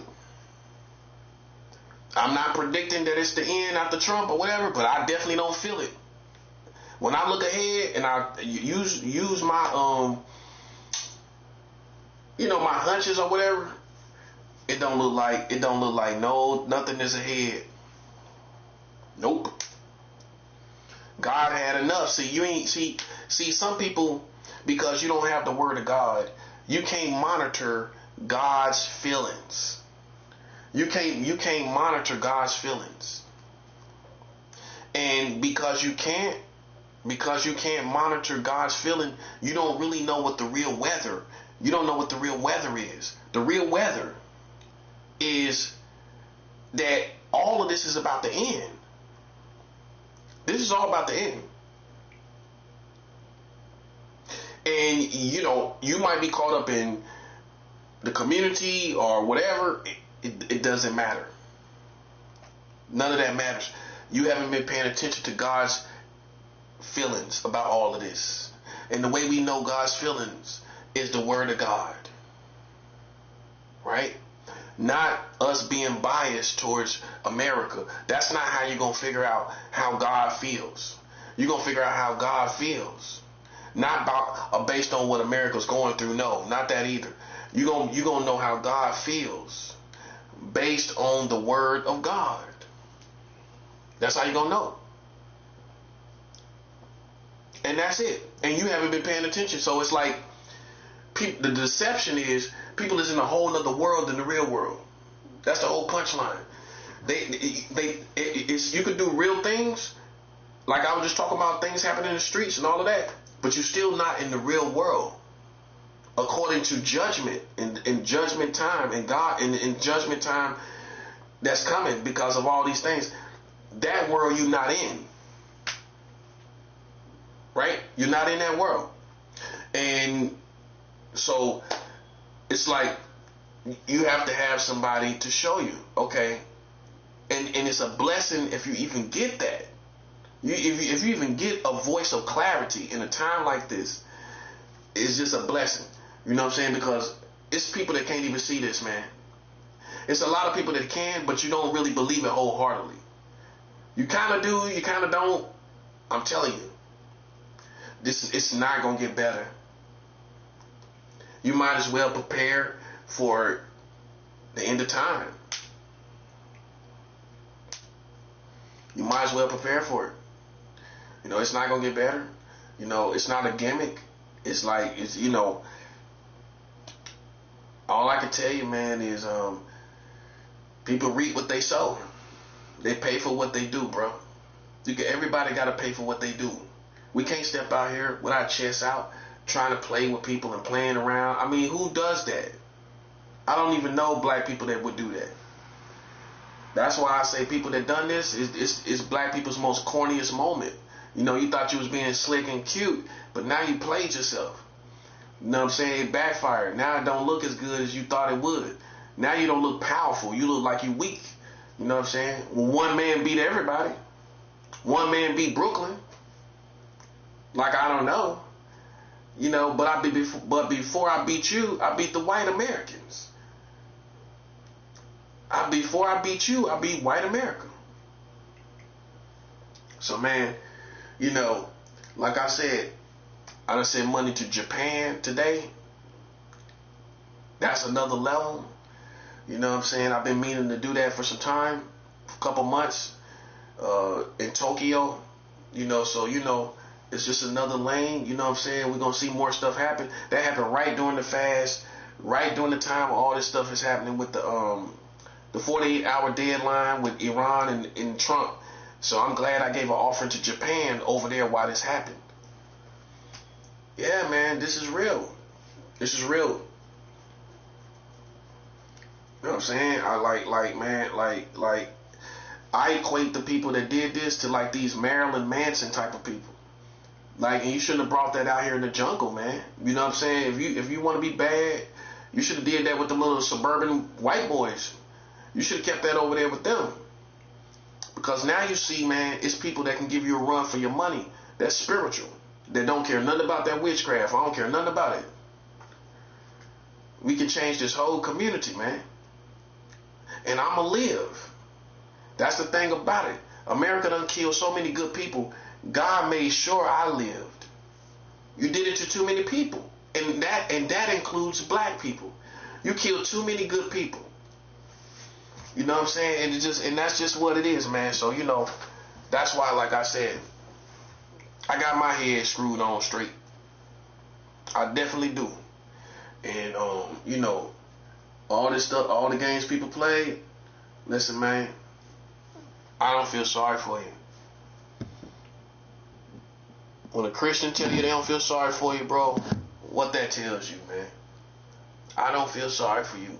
I'm not predicting that it's the end after Trump or whatever, but I definitely don't feel it. When I look ahead and I use my my hunches or whatever, it don't look like nothing is ahead. Nope. God had enough. See, some people, because you don't have the word of God, you can't monitor God's feelings. You can't monitor God's feelings. And because you can't monitor God's feeling, you don't really know what the real weather. You don't know what the real weather is. The real weather is that all of this is about the end. This is all about the end. And you might be caught up in the community or whatever. It doesn't matter. None of that matters. You haven't been paying attention to God's feelings about all of this. And the way we know God's feelings is the word of God. Right? Not us being biased towards America. That's not how you're going to figure out how God feels. You're going to figure out how God feels. Not based on what America's going through. No, not that either. You're going to know how God feels based on the word of God. That's how you're going to know. And that's it. And you haven't been paying attention. So it's like the deception is people is in a whole other world than the real world. That's the whole punchline. You could do real things, like I was just talking about things happening in the streets and all of that, but you're still not in the real world. According to judgment, in judgment time, and God in judgment time that's coming because of all these things, that world you're not in. Right? You're not in that world. And so it's like you have to have somebody to show you, okay? And it's a blessing if you even get that. If you even get a voice of clarity in a time like this, it's just a blessing. You know what I'm saying? Because it's people that can't even see this, man. It's a lot of people that can, but you don't really believe it wholeheartedly. You kind of do, you kind of don't. I'm telling you, it's not going to get better. You might as well prepare for the end of time. might as well prepare for it. You know, it's not gonna get better. You know, it's not a gimmick. It's like, it's, you know, all I can tell you, man, is people reap what they sow. They pay for what they do, bro. Everybody got to pay for what they do. We can't step out here with our chests out trying to play with people and playing around. I mean, who does that? I don't even know black people that would do that. That's why I say people that done this is black people's most corniest moment. You know, you thought you was being slick and cute, but now you played yourself. You know what I'm saying? It backfired. Now it don't look as good as you thought it would. Now you don't look powerful. You look like you weak. You know what I'm saying? Well, one man beat everybody. One man beat Brooklyn. Like, I don't know. You know, but before I beat you, I beat the white Americans. Before I beat you, I beat white America. So, man, you know, like I said, I done sent money to Japan today. That's another level. You know what I'm saying? I've been meaning to do that for some time, a couple months, in Tokyo. You know, so, you know, it's just another lane. You know what I'm saying? We're going to see more stuff happen. That happened right during the fast, right during the time all this stuff is happening with the 48-hour deadline with Iran and Trump. So I'm glad I gave an offering to Japan over there while this happened. Yeah, man, this is real. This is real. You know what I'm saying? I equate the people that did this to like these Marilyn Manson type of people. Like, and you shouldn't have brought that out here in the jungle, man. You know what I'm saying? If you want to be bad, you should have did that with the little suburban white boys. You should have kept that over there with them. Because now you see, man, it's people that can give you a run for your money. That's spiritual. That don't care nothing about that witchcraft. I don't care nothing about it. We can change this whole community, man. And I'ma live. That's the thing about it. America done killed so many good people. God made sure I lived. You did it to too many people. And that includes black people. You killed too many good people. You know what I'm saying? And that's just what it is, man. So, you know, that's why, like I said, I got my head screwed on straight. I definitely do. And you know, all this stuff, all the games people play, listen, man, I don't feel sorry for you. When a Christian tell you they don't feel sorry for you, bro, what that tells you, man. I don't feel sorry for you.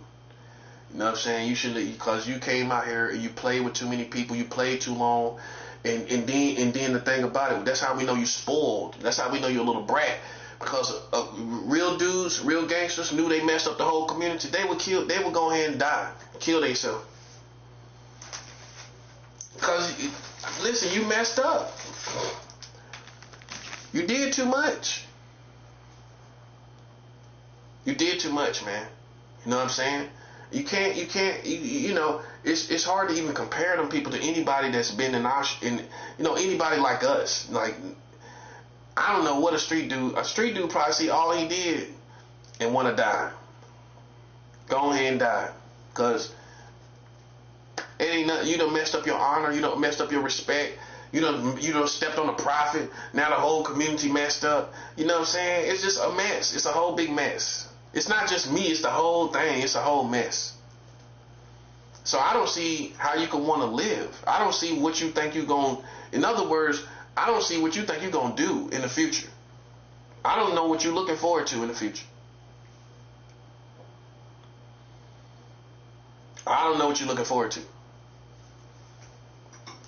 You know what I'm saying? You should, because you came out here and you played with too many people, you played too long, and then the thing about it, that's how we know you spoiled. That's how we know you're a little brat. Because real dudes, real gangsters knew they messed up the whole community. They would go ahead and die, kill themselves. Because, listen, you messed up. You did too much. You did too much, man. You know what I'm saying? You can't, you know, it's hard to even compare them people to anybody that's been in you know, anybody like us. Like, I don't know what a street dude probably see all he did and want to die. Go ahead and die. Because it ain't nothing. You done messed up your honor. You done messed up your respect. You done stepped on a prophet. Now the whole community messed up. You know what I'm saying? It's just a mess. It's a whole big mess. It's not just me. It's the whole thing. It's a whole mess. So I don't see how you can want to live. I don't see what you think you're going to... In other words, I don't see what you think you're going to do in the future. I don't know what you're looking forward to in the future. I don't know what you're looking forward to.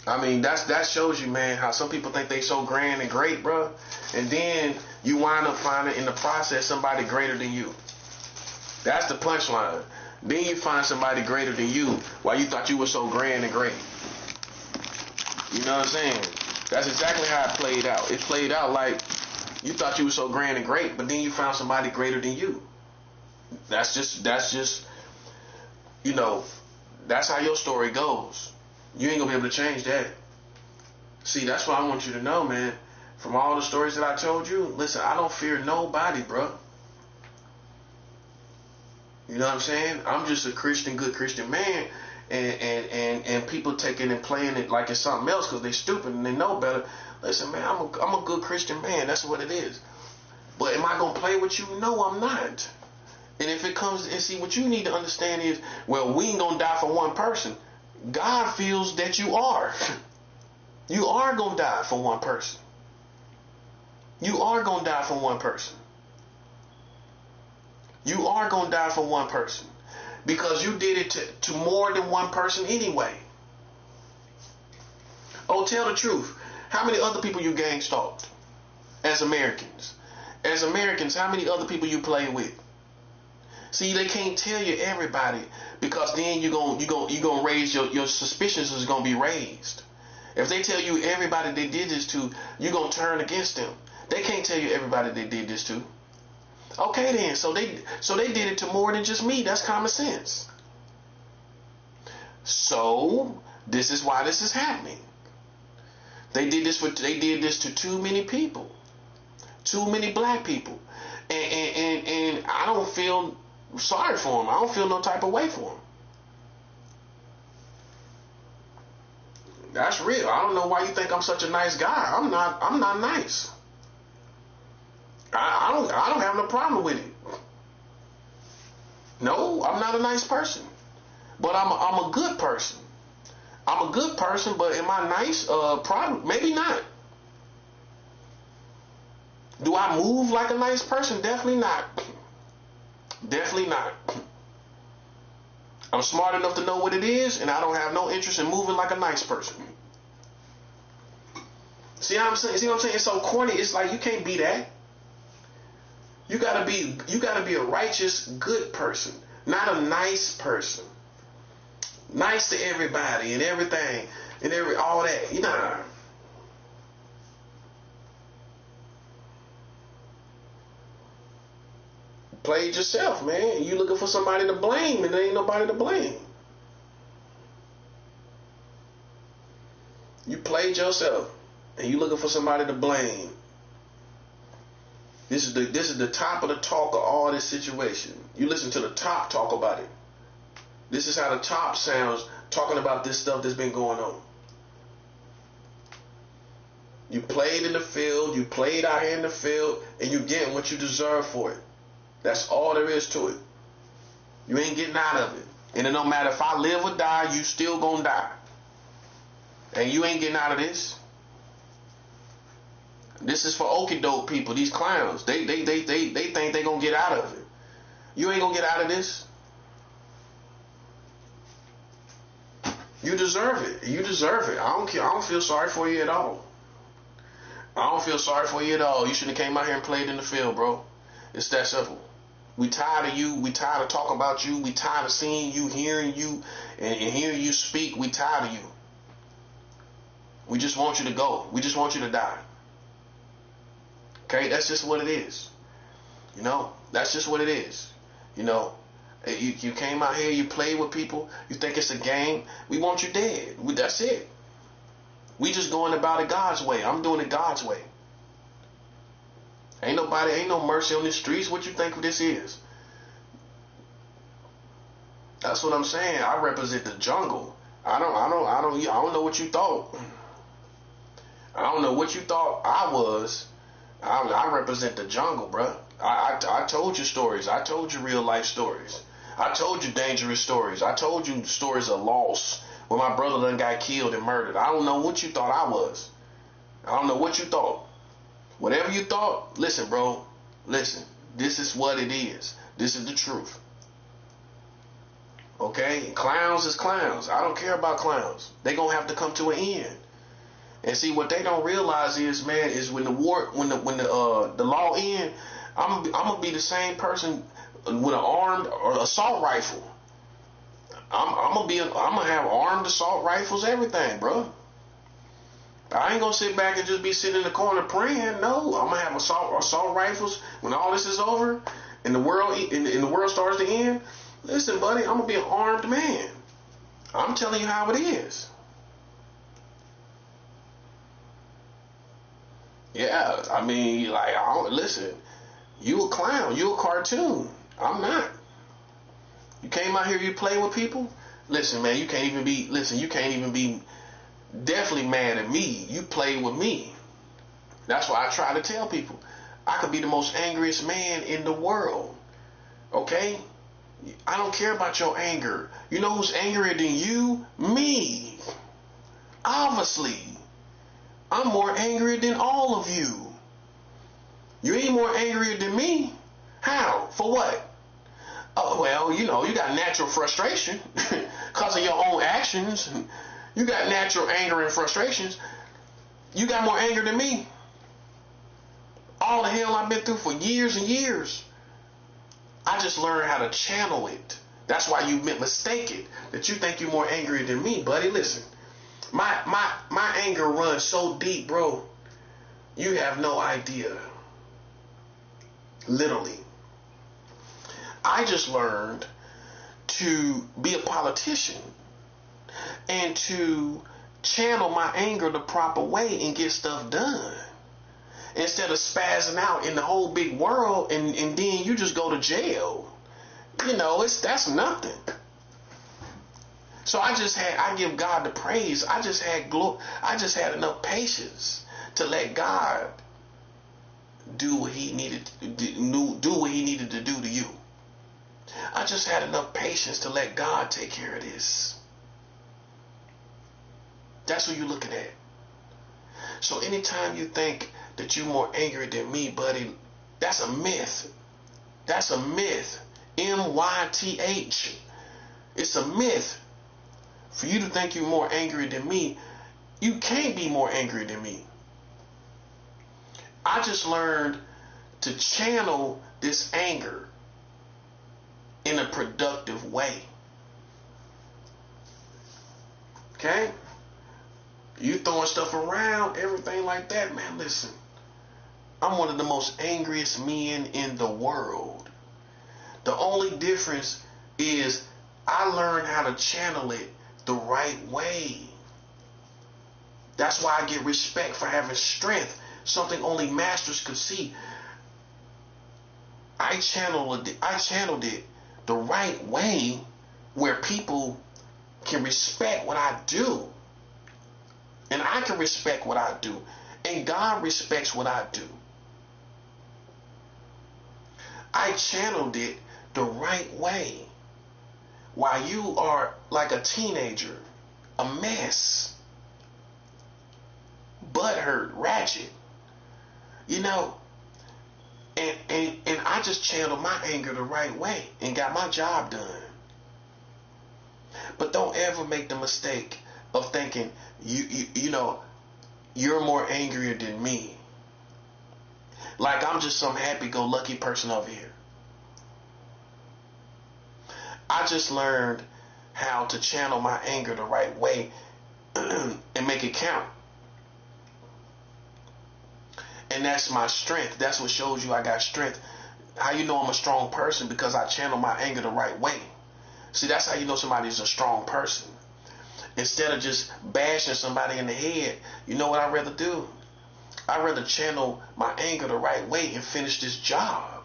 I mean, that shows you, man, how some people think they so grand and great, bro. And then you wind up finding in the process somebody greater than you. That's the punchline. Then you find somebody greater than you while you thought you were so grand and great. You know what I'm saying? That's exactly how it played out. It played out like you thought you were so grand and great, but then you found somebody greater than you. That's just, you know, that's how your story goes. You ain't gonna be able to change that. See, that's what I want you to know, man. From all the stories that I told you, listen, I don't fear nobody, bro. You know what I'm saying? I'm just a Christian, good Christian man, and people taking and playing it like it's something else because they stupid and they know better. Listen, man, I'm a good Christian man. That's what it is. But am I gonna play with you? No, I'm not. And if it comes, and see, what you need to understand is, well, we ain't gonna die for one person. God feels that you are. You are gonna die for one person. You are gonna die for one person. You are gonna die for one person. Because you did it to more than one person anyway. Oh, tell the truth. How many other people you gang stalked? As Americans. As Americans, how many other people you play with? See, they can't tell you everybody, because then you gonna raise your suspicions is gonna be raised. If they tell you everybody they did this to, you're gonna turn against them. They can't tell you everybody they did this to. Okay then, so they did it to more than just me. That's common sense. So this is why this is happening. They did this to too many people, too many black people, and I don't feel sorry for them. I don't feel no type of way for them. That's real. I don't know why you think I'm such a nice guy. I'm not nice. I don't have no problem with it. No, I'm not a nice person, but I'm a good person. I'm a good person, but am I nice? Probably, maybe not. Do I move like a nice person? Definitely not. Definitely not. I'm smart enough to know what it is, and I don't have no interest in moving like a nice person. See what I'm saying? See what I'm saying? It's so corny. It's like you can't be that. You gotta be a righteous, good person, not a nice person. Nice to everybody and everything and all that. You know. Played yourself, man. You looking for somebody to blame, and there ain't nobody to blame. You played yourself, and you looking for somebody to blame. This is the top of the talk of all this situation. You listen to the top talk about it. This is how the top sounds talking about this stuff that's been going on. You played in the field, you played out here in the field, and you getting what you deserve for it. That's all there is to it. You ain't getting out of it. And it don't matter if I live or die, you still gonna die. And you ain't getting out of this. This is for okie doke people, these clowns. They think they gonna get out of it. You ain't gonna get out of this. You deserve it. You deserve it. I don't care. I don't feel sorry for you at all. I don't feel sorry for you at all. You shouldn't have came out here and played in the field, bro. It's that simple. We tired of you. We tired of talking about you. We tired of seeing you, hearing you, and hearing you speak. We tired of you. We just want you to go. We just want you to die. Okay, that's just what it is. You know, that's just what it is. You know, you came out here, you played with people, you think it's a game. We want you dead. That's it. We just going about it God's way. I'm doing it God's way. Ain't no mercy on the streets. What you think this is? That's what I'm saying. I represent the jungle. I don't know what you thought. I don't know what you thought I was. I represent the jungle, bruh. I told you stories. I told you real life stories. I told you dangerous stories. I told you stories of loss where my brother done got killed and murdered. I don't know what you thought I was. I don't know what you thought. Whatever you thought, listen, bro. Listen. This is what it is. This is the truth. Okay? Clowns is clowns. I don't care about clowns. They gonna have to come to an end. And see, what they don't realize is, man, is when the law ends, I'm gonna be the same person with an armed or assault rifle. I'm gonna have armed assault rifles, everything, bro. I ain't gonna sit back and just be sitting in the corner praying. No, I'm gonna have assault rifles when all this is over and the world starts to end. Listen, buddy, I'm gonna be an armed man. I'm telling you how it is. Yeah, I mean, like, listen, you a clown, you a cartoon. I'm not. You came out here, you play with people. Listen, man, you can't even be definitely mad at me. You play with me. That's why I try to tell people, I could be the most angriest man in the world. Okay? I don't care about your anger. You know who's angrier than you? Me. Obviously. I'm more angry than all of you. You ain't more angrier than me. How? For what? Oh, well, you got natural frustration because of your own actions. You got natural anger and frustrations. You got more anger than me. All the hell I've been through for years and years. I just learned how to channel it. That's why you've been mistaken, that you think you're more angry than me, buddy. Listen, my anger runs so deep, bro. You have no idea. Literally. I just learned to be a politician and to channel my anger the proper way and get stuff done. Instead of spazzing out in the whole big world and then you just go to jail. That's nothing. So I give God the praise. I just had enough patience to let God do what he needed to do to you. I just had enough patience to let God take care of this. That's what you're looking at. So anytime you think that you're more angry than me, buddy, that's a myth. That's a myth. MYTH. It's a myth. For you to think you're more angry than me, you can't be more angry than me. I just learned to channel this anger in a productive way. Okay? You throwing stuff around, everything like that, man, listen. I'm one of the most angriest men in the world. The only difference is I learned how to channel it the right way. That's why I get respect for having strength, something only masters could see. I channeled it the right way where people can respect what I do. And I can respect what I do. And God respects what I do. I channeled it the right way. While you are like a teenager, a mess, butthurt, ratchet, and I just channeled my anger the right way and got my job done. But don't ever make the mistake of thinking you're more angrier than me. Like I'm just some happy-go-lucky person over here. I just learned how to channel my anger the right way and make it count. And that's my strength. That's what shows you I got strength. How you know I'm a strong person? Because I channel my anger the right way. See, that's how you know somebody's a strong person. Instead of just bashing somebody in the head, you know what I'd rather do? I'd rather channel my anger the right way and finish this job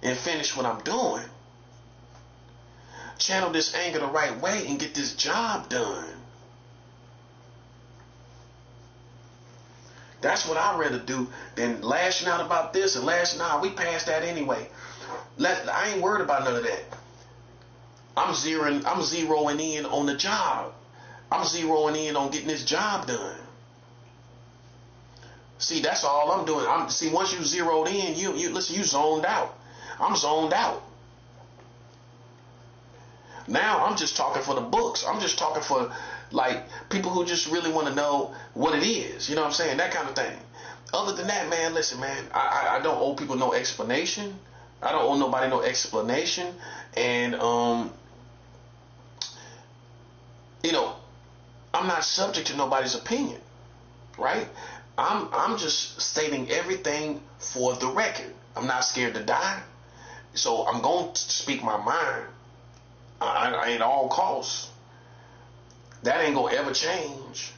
and finish what I'm doing. Channel this anger the right way and get this job done. That's what I'd rather do than lashing out about this and lashing out. We passed that anyway. I ain't worried about none of that. I'm zeroing in on the job. I'm zeroing in on getting this job done. See, that's all I'm doing. Once you zeroed in, you zoned out. I'm zoned out. Now I'm just talking for the books. I'm just talking for like people who just really want to know what it is. You know what I'm saying? That kind of thing. Other than that, man, listen, man, I don't owe people no explanation. I don't owe nobody no explanation. And I'm not subject to nobody's opinion. Right? I'm just stating everything for the record. I'm not scared to die. So I'm going to speak my mind. At all costs. That ain't gonna ever change.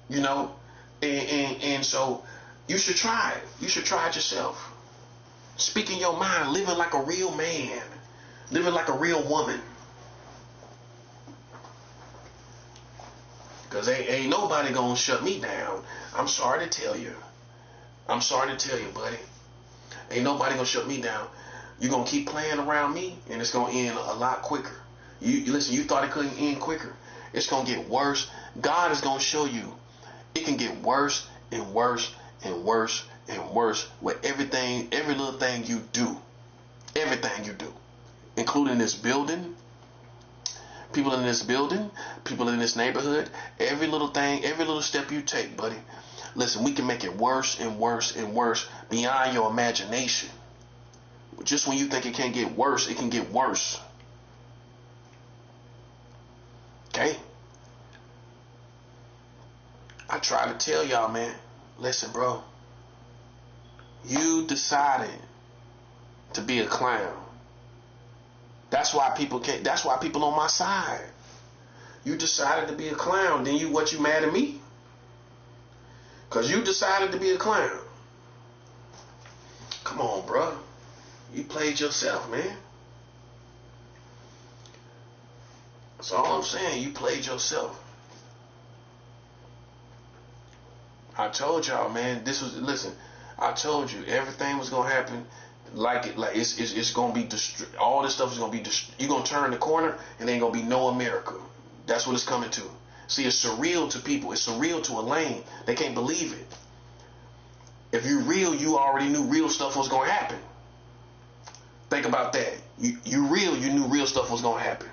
And so you should try it. You should try it yourself. Speaking your mind, living like a real man. living like a real woman. Because ain't nobody gonna shut me down. I'm sorry to tell you. I'm sorry to tell you, buddy. Ain't nobody gonna shut me down. You're gonna keep playing around me, and it's gonna end a lot quicker. You listen, you thought it couldn't end quicker. It's gonna get worse. God is gonna show you it can get worse and worse and worse and worse with everything, every little thing you do. Everything you do. Including this building, people in this building, people in this neighborhood, every little thing, every little step you take, buddy. Listen, we can make it worse and worse and worse beyond your imagination. Just when you think it can't get worse, it can get worse. Okay? I try to tell y'all, man, listen, bro. You decided to be a clown. That's why people on my side. You decided to be a clown. Then you mad at me? Because you decided to be a clown. Come on, bro. You played yourself, man. That's all I'm saying. You played yourself. I told y'all, man, listen, I told you everything was going to happen like it's going to be all this stuff is going to be you're going to turn the corner and there ain't going to be no America. That's what it's coming to. See, it's surreal to people. It's surreal to Elaine. They can't believe it. If you're real, you already knew real stuff was going to happen. Think about that. You real, you knew real stuff was going to happen.